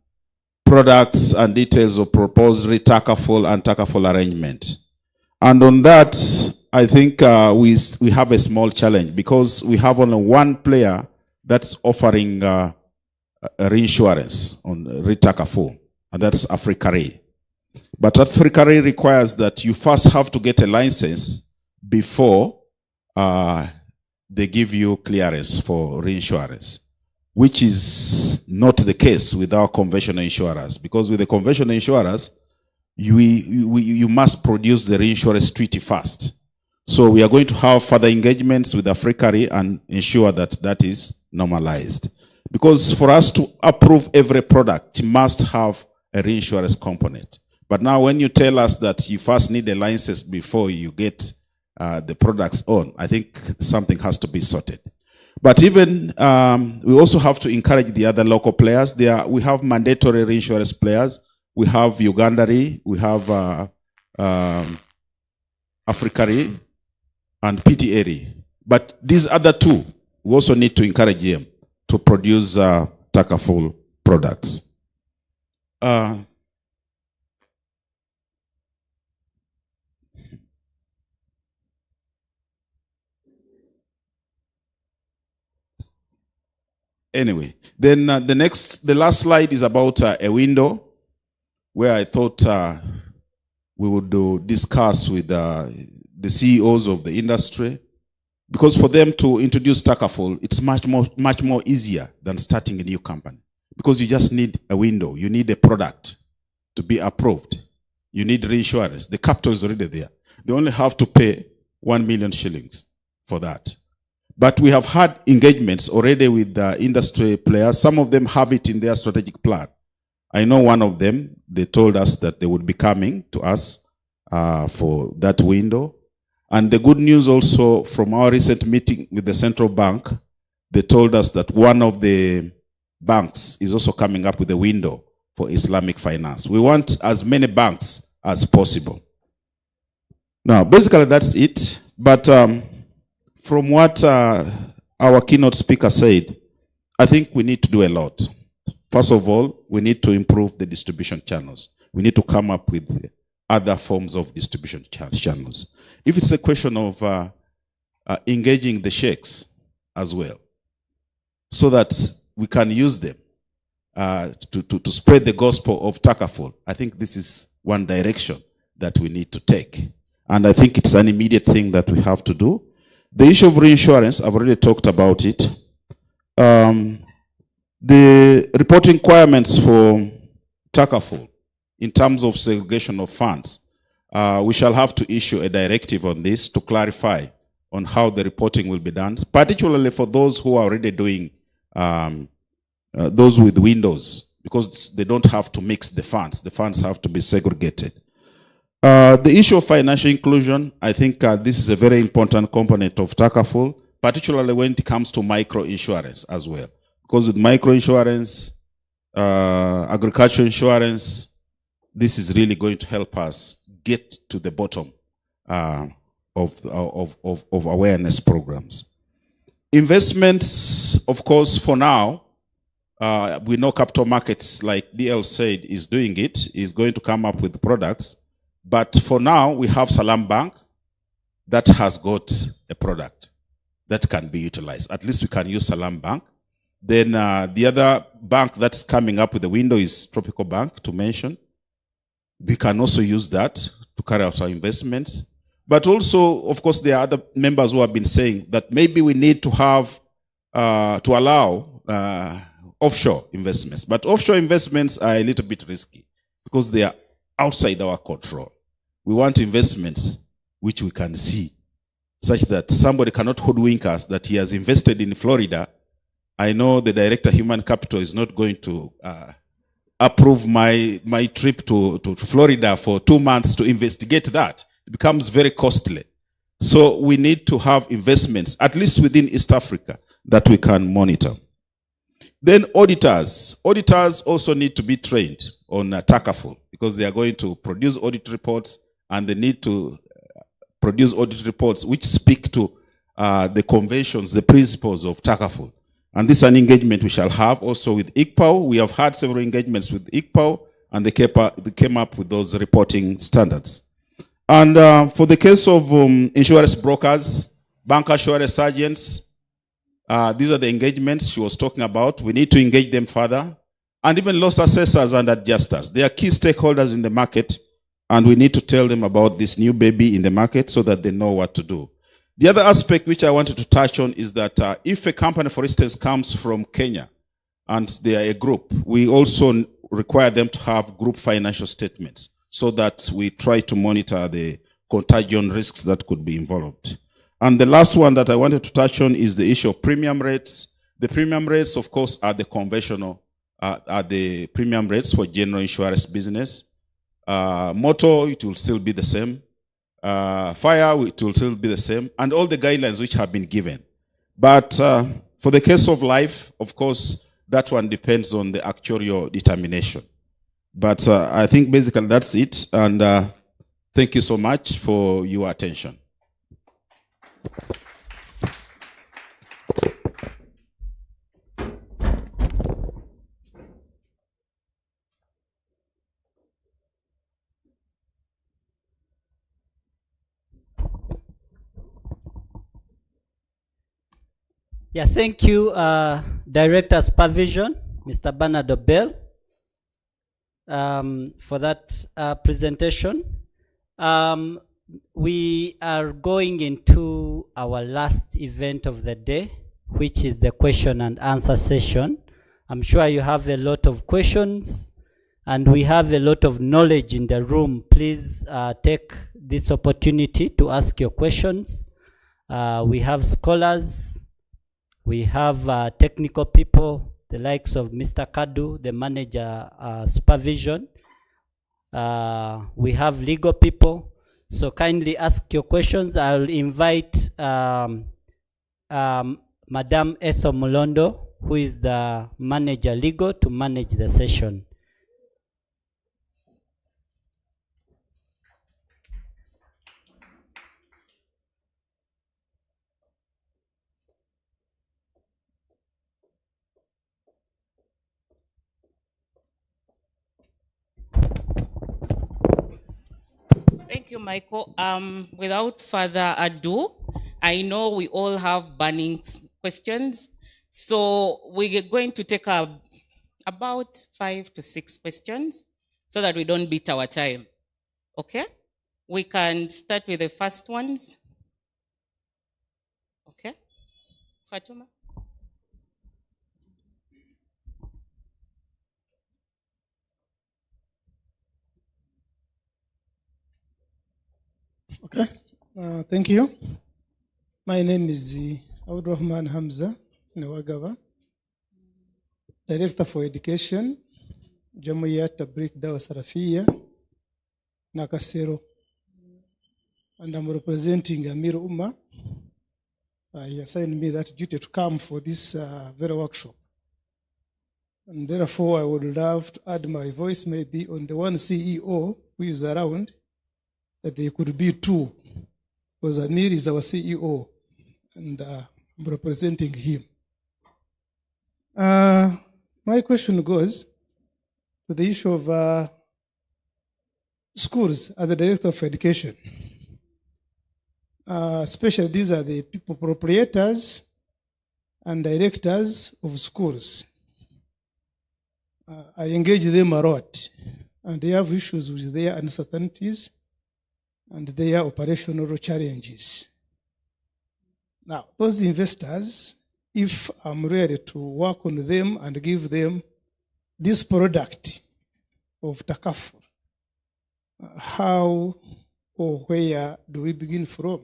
Speaker 12: products and details of proposed Retakaful and Takaful arrangement. And on that, I think we have a small challenge because we have only one player that's offering a reinsurance on Retakaful, and that's Africa. But Africa requires that you first have to get a license before they give you clearance for reinsurance, which is not the case with our conventional insurers. Because with the conventional insurers, you must produce the reinsurance treaty first. So we are going to have further engagements with Africa and ensure that that is normalized. Because for us to approve every product, it must have a reinsurance component. But now when you tell us that you first need a license before you get the products on, I think something has to be sorted. But even, we also have to encourage the other local players. We have mandatory reinsurance players. We have Ugandari, we have Africari, and PTAri. But these other two, we also need to encourage them to produce Takaful products. Anyway, then the last slide is about a window where I thought we would discuss with the CEOs of the industry, because for them to introduce Takaful, it's much more easier than starting a new company, because you just need a window, you need a product to be approved, you need reinsurance, the capital is already there. They only have to pay 1 million shillings for that. But we have had engagements already with the industry players. Some of them have it in their strategic plan. I know one of them, they told us that they would be coming to us for that window. And the good news also from our recent meeting with the central bank, they told us that one of the banks is also coming up with a window for Islamic finance. We want as many banks as possible. Now, basically that's it. But from what our keynote speaker said, I think we need to do a lot. First of all, we need to improve the distribution channels. We need to come up with other forms of distribution channels. If it's a question of engaging the sheikhs as well, so that we can use them to spread the gospel of Takaful, I think this is one direction that we need to take. And I think it's an immediate thing that we have to do. The issue of reinsurance, I've already talked about it. The reporting requirements for Takaful in terms of segregation of funds, we shall have to issue a directive on this to clarify on how the reporting will be done, particularly for those who are already doing those with windows, because they don't have to mix the funds. The funds have to be segregated. The issue of financial inclusion, I think this is a very important component of Takaful, particularly when it comes to micro-insurance as well. Because with micro-insurance, agricultural insurance, this is really going to help us get to the bottom of awareness programs. Investments, of course, for now, we know capital markets, like DL said, is doing it, is going to come up with products. But for now, we have Salam Bank that has got a product that can be utilized. At least we can use Salam Bank. Then the other bank that's coming up with the window is Tropical Bank, to mention. We can also use that to carry out our investments. But also, of course, there are other members who have been saying that maybe we need to have, to allow offshore investments. But offshore investments are a little bit risky because they are outside our control. We want investments which we can see, such that somebody cannot hoodwink us that he has invested in Florida. I know the Director of Human Capital is not going to approve my trip to Florida for 2 months to investigate that. It becomes very costly. So we need to have investments, at least within East Africa, that we can monitor. Then auditors. Auditors also need to be trained on Takaful because they are going to produce audit reports, and they need to produce audit reports which speak to the conventions, the principles of Takaful. And this is an engagement we shall have also with ICPAO. We have had several engagements with ICPAO, and they came up with those reporting standards. And for the case of insurance brokers, bancassurance agents, these are the engagements she was talking about. We need to engage them further. And even loss assessors and adjusters. They are key stakeholders in the market, and we need to tell them about this new baby in the market so that they know what to do. The other aspect which I wanted to touch on is that if a company, for instance, comes from Kenya and they are a group, we also require them to have group financial statements so that we try to monitor the contagion risks that could be involved. And the last one that I wanted to touch on is the issue of premium rates. The premium rates, of course, are the conventional, are the premium rates for general insurance business. Motor, it will still be the same. Fire, it will still be the same, and all the guidelines which have been given. But for the case of life, of course, that one depends on the actuarial determination. But I think basically that's it, and thank you so much for your attention.
Speaker 1: Yeah, thank you, Director Supervision, Mr. Bernard Bell, for that presentation. We are going into our last event of the day, which is the question and answer session. I'm sure you have a lot of questions, and we have a lot of knowledge in the room. Please take this opportunity to ask your questions. We have scholars. We have technical people, the likes of Mr. Kadu, the manager supervision. We have legal people. So kindly ask your questions. I'll invite Madam Ethel Mulondo, who is the manager legal, to manage the session.
Speaker 17: Thank you, Michael. Without further ado, I know we all have burning questions. So we're going to take about 5 to 6 questions so that we don't beat our time. Okay? We can start with the first ones. Okay? Fatuma?
Speaker 18: Okay, thank you. My name is Abdurrahman Hamza Nawagava, Director for Education, Jamiyat Tabrik Dawa Sarafia, Nakasero. And I'm representing Amir Umma. He assigned me that duty to come for this very workshop. And therefore, I would love to add my voice maybe on the one CEO who is around, that there could be two, because Amir is our CEO, and I'm representing him. My question goes to the issue of schools as a director of education. Especially these are the people proprietors and directors of schools. I engage them a lot, and they have issues with their uncertainties and their operational challenges. Now, those investors, if I'm ready to work on them and give them this product of Takaful, how or where do we begin from,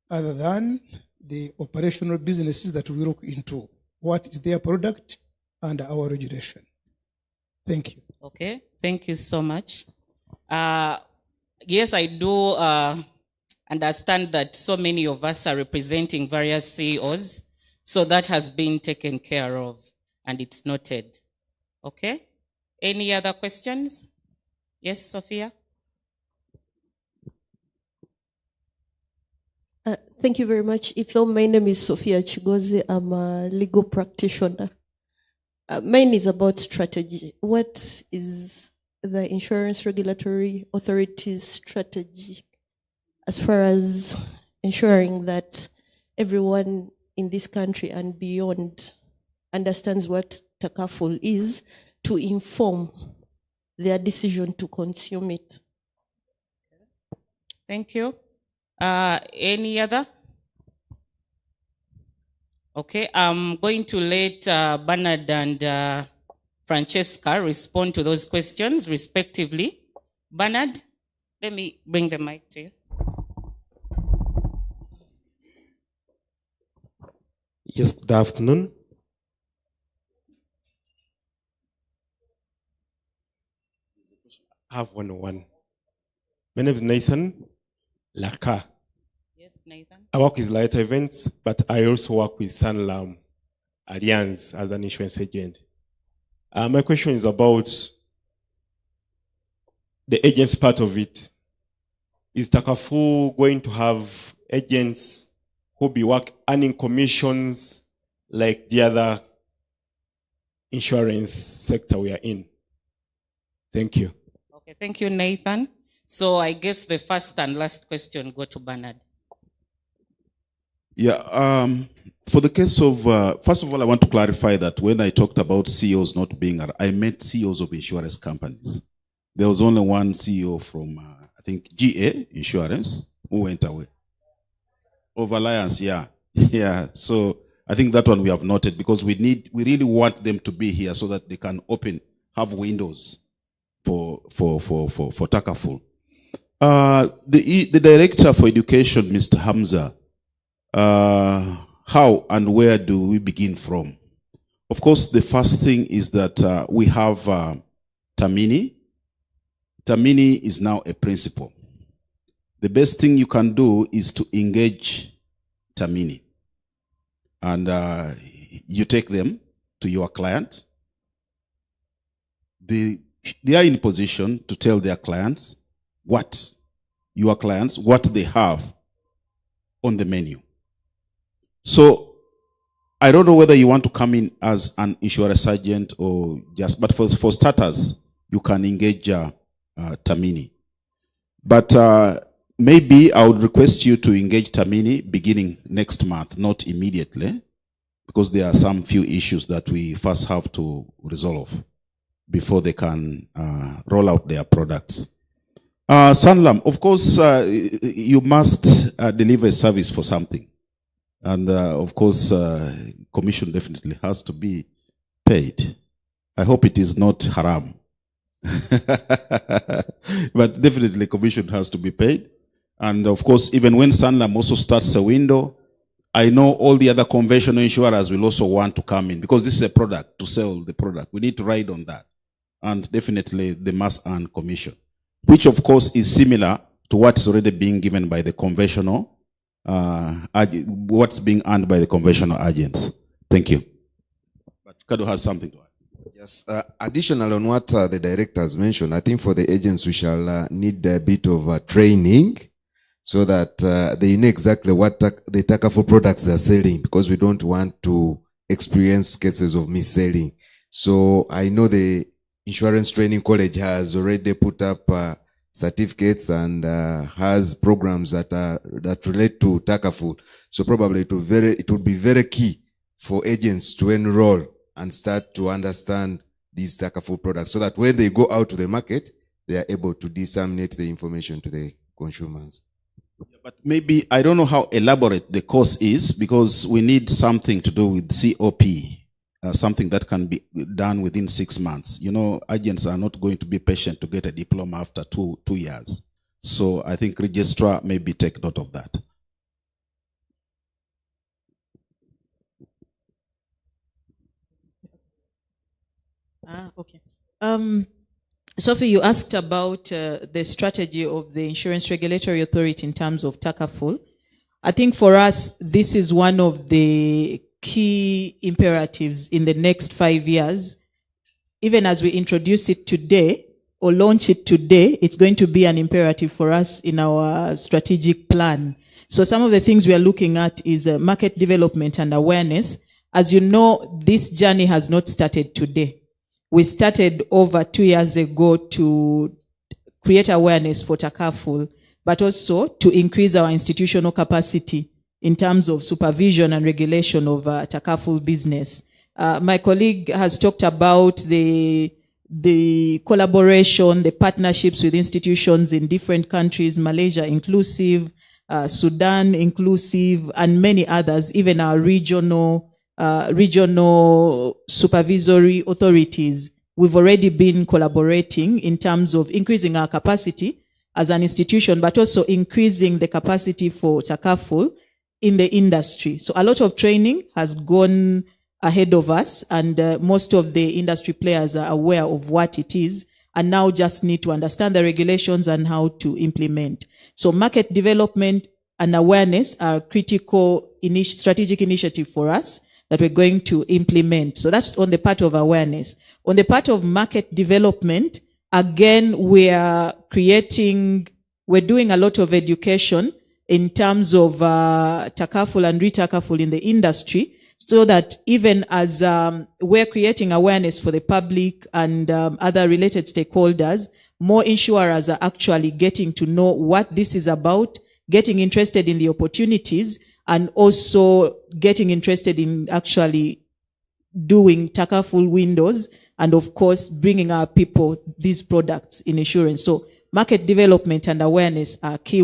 Speaker 18: other than the operational businesses that we look into? What is their product and our regulation? Thank you.
Speaker 17: Okay, thank you so much. Yes, I do understand that so many of us are representing various CEOs, so that has been taken care of and it's noted. Okay, any other questions? Yes, Sophia?
Speaker 19: Thank you very much. Ethel, my name is Sophia Chigozi. I'm a legal practitioner. Mine is about strategy. What is the Insurance Regulatory Authority's strategy as far as ensuring that everyone in this country and beyond understands what Takaful is, to inform their decision to consume it?
Speaker 17: Thank you. Any other? Okay, I'm going to let Bernard and Francesca respond to those questions respectively. Bernard, let me bring the mic to you.
Speaker 20: Yes, good afternoon. I have one. My name is Nathan Laka.
Speaker 17: Yes, Nathan.
Speaker 20: I work with Light Events, but I also work with Sanlam Allianz as an insurance agent. My question is about the agents part of it. Is Takaful going to have agents who be earning commissions like the other insurance sector we are in? Thank you.
Speaker 17: Okay, thank you, Nathan. So I guess the first and last question go to Bernard.
Speaker 12: Yeah, for the case of, first of all, I want to clarify that when I talked about CEOs not being, I meant CEOs of insurance companies. There was only one CEO from, I think, GA Insurance who went away. Of Alliance, yeah. Yeah, so I think that one we have noted because we really want them to be here so that they can have windows for Takaful. The Director for Education, Mr. Hamza, how and where do we begin from? Of course, the first thing is that we have Tamini. Tamini is now a principal. The best thing you can do is to engage Tamini. And you take them to your client. They are in position to tell their clients what they have on the menu. So I don't know whether you want to come in as an insurance agent or just, but for starters, you can engage Tamini. But maybe I would request you to engage Tamini beginning next month, not immediately, because there are some few issues that we first have to resolve before they can roll out their products. Sanlam, of course, you must deliver a service for something. And of course, commission definitely has to be paid. I hope it is not haram. But definitely commission has to be paid. And of course, even when Sanlam also starts a window, I know all the other conventional insurers will also want to come in because this is a product, to sell the product. We need to ride on that. And definitely they must earn commission, which of course is similar to what's already being given by the conventional, what's being earned by the conventional agents. Thank you. But Kado has something to add.
Speaker 21: Yes, additional on what the director has mentioned, I think for the agents we shall need a bit of training so that they know exactly what the Takaful products are selling, because we don't want to experience cases of mis-selling. So I know the Insurance Training College has already put up certificates and has programs that relate to Takaful. So probably it would be very key for agents to enroll and start to understand these Takaful products so that when they go out to the market, they are able to disseminate the information to the consumers.
Speaker 12: But maybe, I don't know how elaborate the course is, because we need something to do with COP, something that can be done within 6 months. You know, agents are not going to be patient to get a diploma after two years. So I think registrar maybe take note of that.
Speaker 16: Okay. Sophie, you asked about the strategy of the Insurance Regulatory Authority in terms of Takaful. I think for us, this is one of the key imperatives in the next 5 years. Even as we introduce it today or launch it today, it's going to be an imperative for us in our strategic plan. So some of the things we are looking at is market development and awareness. As you know, this journey has not started today. We started over 2 years ago to create awareness for Takaful, but also to increase our institutional capacity in terms of supervision and regulation of Takaful business. My colleague has talked about the collaboration, the partnerships with institutions in different countries, Malaysia inclusive, Sudan inclusive, and many others, even our regional supervisory authorities. We've already been collaborating in terms of increasing our capacity as an institution, but also increasing the capacity for Takaful in the industry. So a lot of training has gone ahead of us, and most of the industry players are aware of what it is and now just need to understand the regulations and how to implement. So market development and awareness are critical strategic initiative for us that we're going to implement. So that's on the part of awareness. On the part of market development, again, we're doing a lot of education in terms of Takaful and Retakaful in the industry, so that even as we're creating awareness for the public and other related stakeholders, more insurers are actually getting to know what this is about, getting interested in the opportunities, and also getting interested in actually doing Takaful windows, and of course, bringing our people these products in insurance. So market development and awareness are key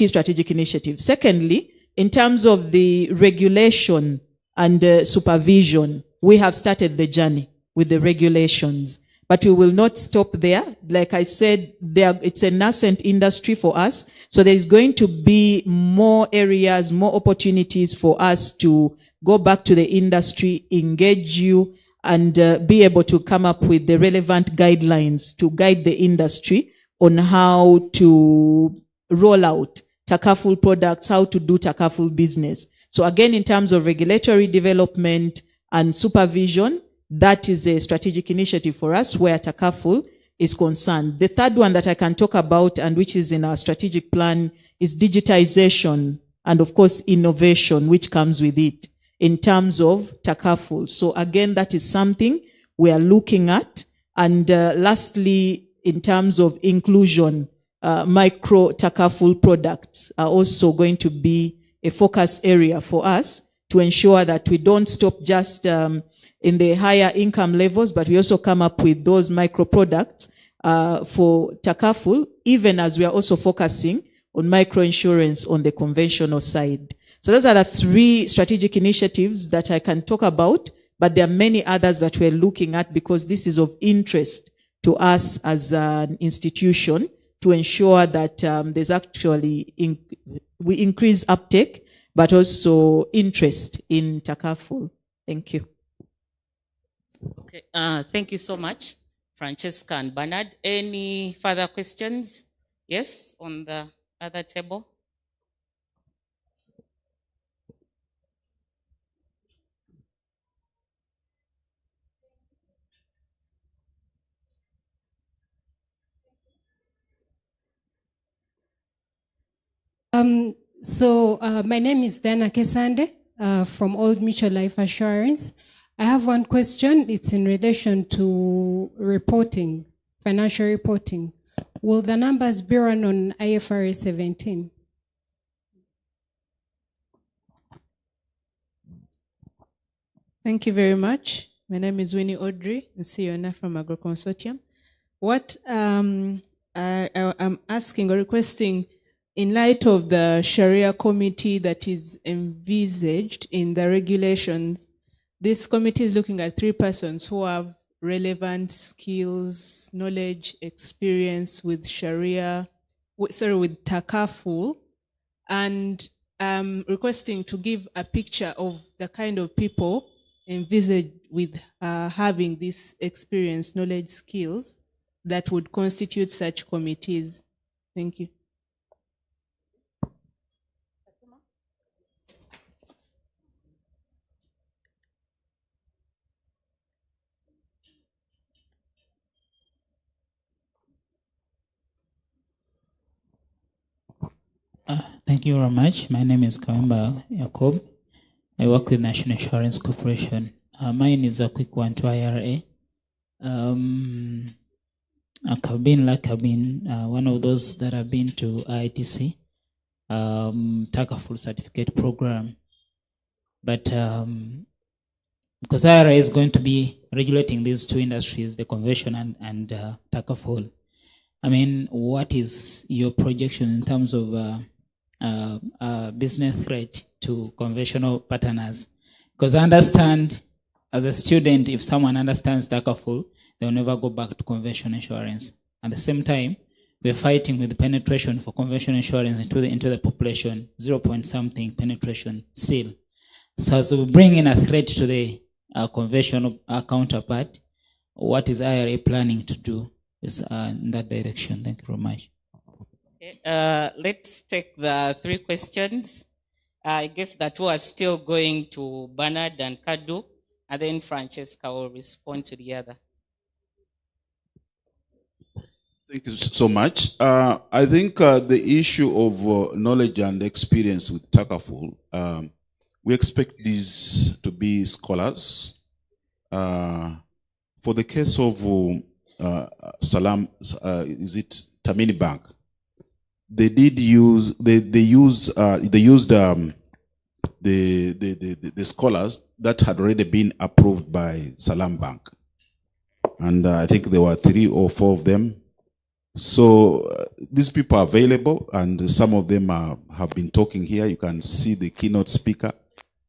Speaker 16: strategic initiatives. Secondly, in terms of the regulation and supervision, we have started the journey with the regulations, but we will not stop there. Like I said, it's a nascent industry for us. So there's going to be more areas, more opportunities for us to go back to the industry, engage you, and be able to come up with the relevant guidelines to guide the industry on how to roll out Takaful products, how to do Takaful business. So again, in terms of regulatory development and supervision, that is a strategic initiative for us where Takaful is concerned. The third one that I can talk about, and which is in our strategic plan, is digitization and of course innovation, which comes with it in terms of Takaful. So again, that is something we are looking at. And lastly, in terms of inclusion, micro Takaful products are also going to be a focus area for us to ensure that we don't stop just in the higher income levels, but we also come up with those micro products for Takaful, even as we are also focusing on micro insurance on the conventional side. So those are the 3 strategic initiatives that I can talk about, but there are many others that we're looking at because this is of interest to us as an institution to ensure that there's actually we increase uptake, but also interest in Takaful. Thank you.
Speaker 17: Okay, thank you so much, Francesca and Bernard. Any further questions? Yes, on the other table.
Speaker 9: My name is Dana Kesande from Old Mutual Life Assurance. I have one question. It's in relation to reporting, financial reporting. Will the numbers be run on IFRS 17?
Speaker 22: Thank you very much. My name is Winnie Audrey, the CEO from Agro Consortium. What I'm asking or requesting, in light of the Sharia committee that is envisaged in the regulations, this committee is looking at 3 persons who have relevant skills, knowledge, experience with Sharia, with Takaful, and requesting to give a picture of the kind of people envisaged with having this experience, knowledge, skills that would constitute such committees. Thank you.
Speaker 23: Thank you very much. My name is Kawemba Yakob. I work with National Insurance Corporation. Mine is a quick one to IRA. I've been one of those that have been to ITC, Takaful certificate program. But because IRA is going to be regulating these 2 industries, the convention and Takaful, I mean, what is your projection in terms of business threat to conventional partners? Because I understand, as a student, if someone understands Takaful, they'll never go back to conventional insurance. At the same time, we're fighting with the penetration for conventional insurance into the population, 0.something penetration still. So as we bring in a threat to the conventional counterpart, what is IRA planning to do in that direction? Thank you very much.
Speaker 17: Okay, let's take the 3 questions. I guess that was still going to Bernard and Kadu, and then Francesca will respond to the other.
Speaker 12: Thank you so much. I think the issue of knowledge and experience with Takaful, we expect these to be scholars. For the case of Salam, is it Tamini Bank? They did use they used the scholars that had already been approved by Salam Bank, and I think there were 3 or 4 of them. So these people are available, and some of them have been talking here. You can see the keynote speaker.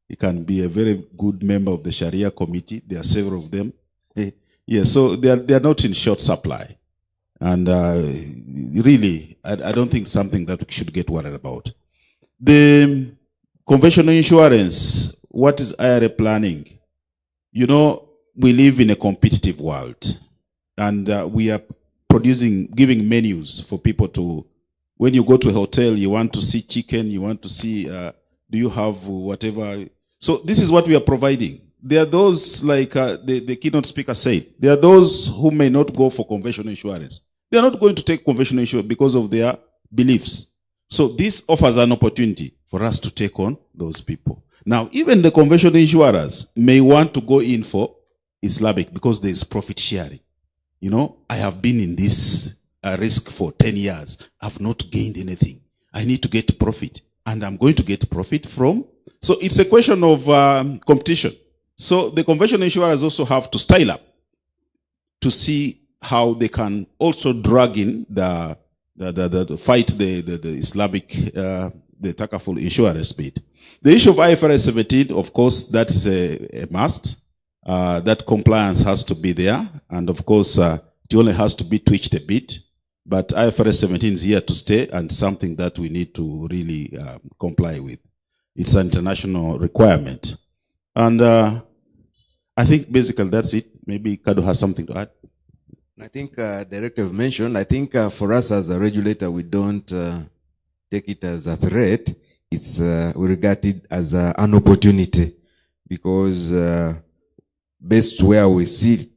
Speaker 12: He can be a very good member of the Sharia committee. There are several of them. Yeah, so they are not in short supply. And really, I don't think something that we should get worried about. The conventional insurance, what is IRA planning? You know, we live in a competitive world, and we are giving menus for people to, when you go to a hotel, you want to see chicken, you want to see, do you have whatever? So this is what we are providing. There are those, like the keynote speaker said, there are those who may not go for conventional insurance. They are not going to take conventional insurance because of their beliefs. So this offers an opportunity for us to take on those people. Now, even the conventional insurers may want to go in for Islamic because there is profit sharing. You know, I have been in this risk for 10 years. I've not gained anything. I need to get profit, and I'm going to get profit from. So it's a question of competition. So the conventional insurers also have to style up to see how they can also drag in the fight the Islamic, the Takaful insurance bid. The issue of IFRS 17, of course, that is a must. That compliance has to be there, and of course, it only has to be tweaked a bit. But IFRS 17 is here to stay and something that we need to really comply with. It's an international requirement. And I think basically that's it. Maybe Kadu has something to add.
Speaker 21: I think Director mentioned, I think for us as a regulator, we don't take it as a threat. It's we regard it as an opportunity, because based where we sit,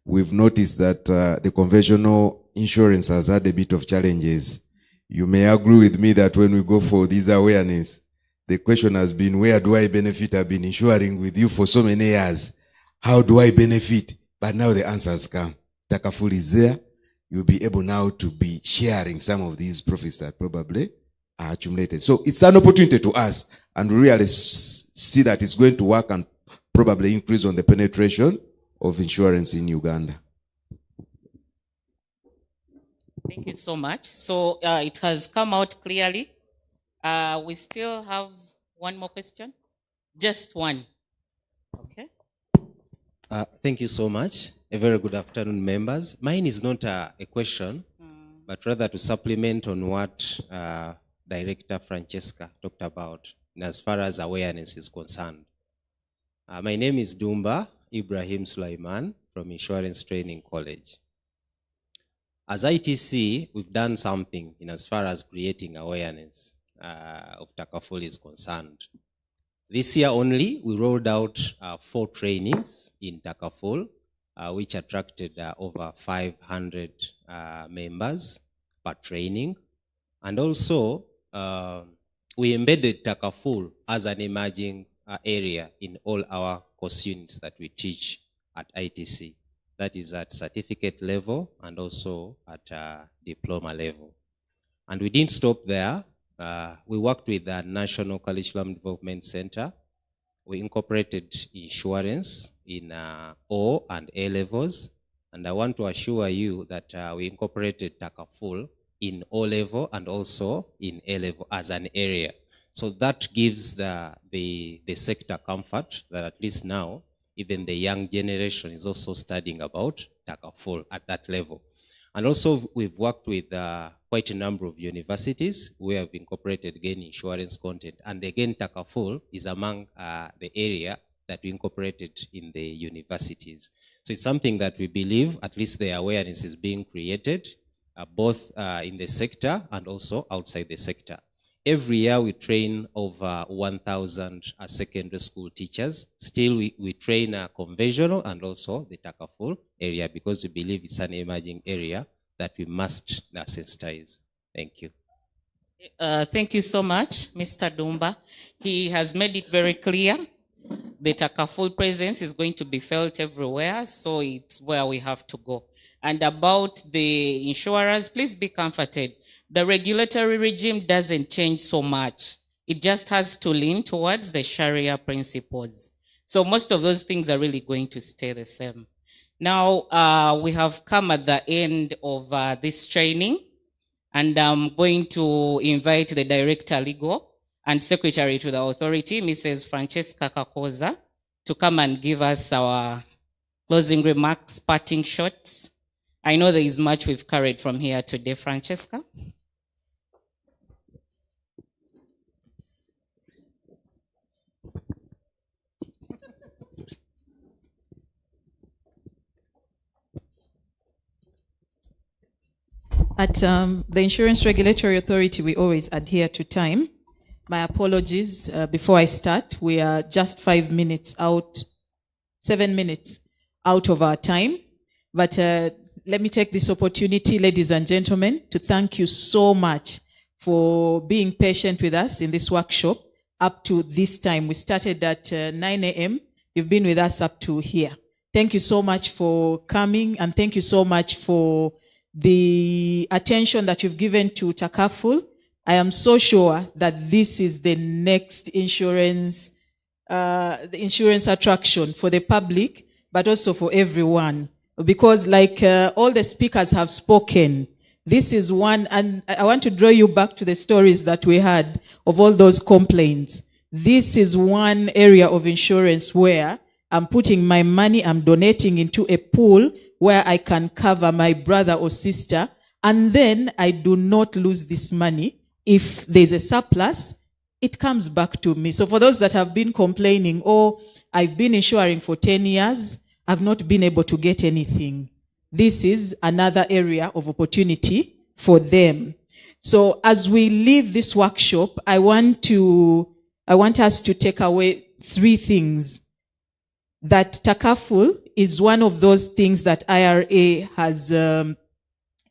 Speaker 21: we've noticed that the conventional insurance has had a bit of challenges. You may agree with me that when we go for this awareness, the question has been, where do I benefit? I've been insuring with you for so many years. How do I benefit? But now the answers come. Takaful is there. You'll be able now to be sharing some of these profits that probably are accumulated. So it's an opportunity to us, and we really see that it's going to work and probably increase on the penetration of insurance in Uganda.
Speaker 17: Thank you so much. So it has come out clearly. We still have one more question. Just one. Okay.
Speaker 7: Thank you so much. A very good afternoon, members. Mine is not a question, but rather to supplement on what Director Francesca talked about as far as awareness is concerned. My name is Dumba Ibrahim Sulaiman from Insurance Training College. As ITC, we've done something in as far as creating awareness of Takaful is concerned. This year only, we rolled out 4 trainings in Takaful, which attracted over 500 members per training. And also, we embedded Takaful as an emerging area in all our course units that we teach at ITC. That is at certificate level and also at diploma level. And we didn't stop there. We worked with the National Curriculum Development Center. We incorporated insurance in O and A levels. And I want to assure you that we incorporated Takaful in O level and also in A level as an area. So that gives the sector comfort that at least now, even the young generation is also studying about Takaful at that level. And also we've worked with quite a number of universities where have incorporated again insurance content. And again, Takaful is among the area that we incorporated in the universities. So it's something that we believe at least the awareness is being created both in the sector and also outside the sector. Every year we train over 1,000 secondary school teachers. Still we train conventional and also the Takaful area because we believe it's an emerging area that we must sensitize. Thank you.
Speaker 17: Thank you so much, Mr. Dumba. He has made it very clear. The Takaful presence is going to be felt everywhere, so it's where we have to go. And about the insurers, please be comforted. The regulatory regime doesn't change so much. It just has to lean towards the Sharia principles. So most of those things are really going to stay the same. Now, we have come at the end of this training, and I'm going to invite the Director Legal and Secretary to the Authority, Mrs. Francesca Kakoza, to come and give us our closing remarks, parting shots. I know there is much we've carried from here today, Francesca.
Speaker 10: At the Insurance Regulatory Authority, we always adhere to time. My apologies before I start. We are just 7 minutes out of our time. But let me take this opportunity, ladies and gentlemen, to thank you so much for being patient with us in this workshop up to this time. We started at 9 a.m. You've been with us up to here. Thank you so much for coming, and thank you so much for the attention that you've given to Takaful. I am so sure that this is the next insurance attraction for the public, but also for everyone. Because like all the speakers have spoken, this is one, and I want to draw you back to the stories that we had of all those complaints. This is one area of insurance where I'm putting my money, I'm donating into a pool where I can cover my brother or sister
Speaker 16: and then I do not lose this money. If there's a surplus, it comes back to me. So for those that have been complaining, oh, I've been insuring for 10 years, I've not been able to get anything. This is another area of opportunity for them. So as we leave this workshop, I want us to take away 3 things. That Takaful is one of those things that IRA has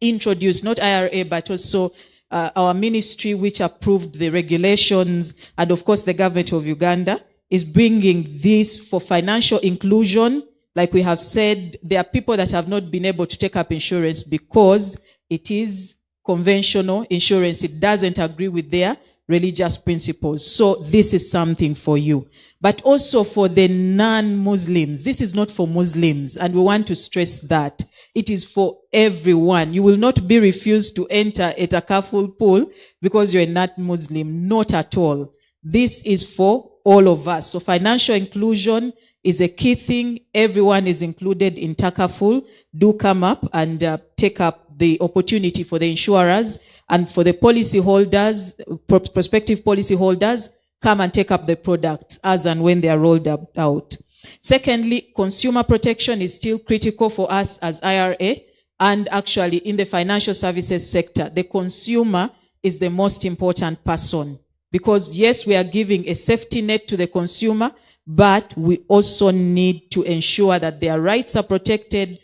Speaker 16: introduced, not IRA, but also our ministry, which approved the regulations, and of course the government of Uganda is bringing this for financial inclusion. Like we have said, there are people that have not been able to take up insurance because it is conventional insurance. It doesn't agree with their religious principles. So this is something for you. But also for the non-Muslims. This is not for Muslims, and we want to stress that. It is for everyone. You will not be refused to enter a Takaful pool because you're not Muslim. Not at all. This is for all of us. So financial inclusion is a key thing. Everyone is included in Takaful. Do come up and take up the opportunity for the insurers and for the policy holders, prospective policy holders, come and take up the products as and when they are rolled out. Secondly, consumer protection is still critical for us as IRA, and actually in the financial services sector, the consumer is the most important person. Because yes, we are giving a safety net to the consumer, but we also need to ensure that their rights are protected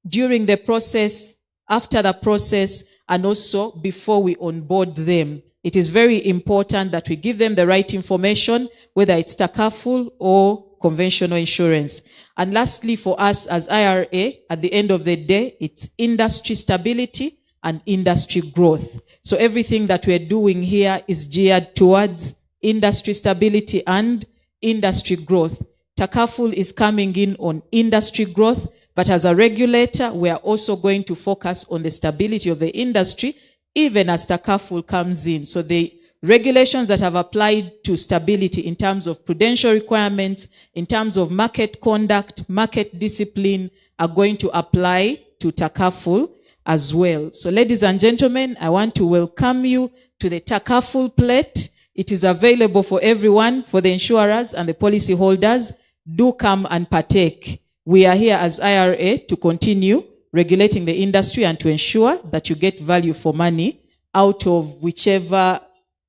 Speaker 16: during the process, after the process, and also before we onboard them. It is very important that we give them the right information, whether it's Takaful or conventional insurance. And lastly, for us as IRA, at the end of the day, it's industry stability and industry growth. So everything that we're doing here is geared towards industry stability and industry growth. Takaful is coming in on industry growth, but as a regulator, we are also going to focus on the stability of the industry, even as Takaful comes in. So the regulations that have applied to stability in terms of prudential requirements, in terms of market conduct, market discipline, are going to apply to Takaful as well. So ladies and gentlemen, I want to welcome you to the Takaful plate. It is available for everyone, for the insurers and the policy holders. Do come and partake. We are here as IRA to continue regulating the industry and to ensure that you get value for money out of whichever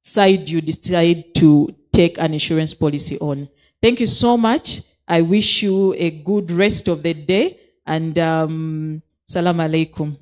Speaker 16: side you decide to take an insurance policy on. Thank you so much. I wish you a good rest of the day, and salam alaikum.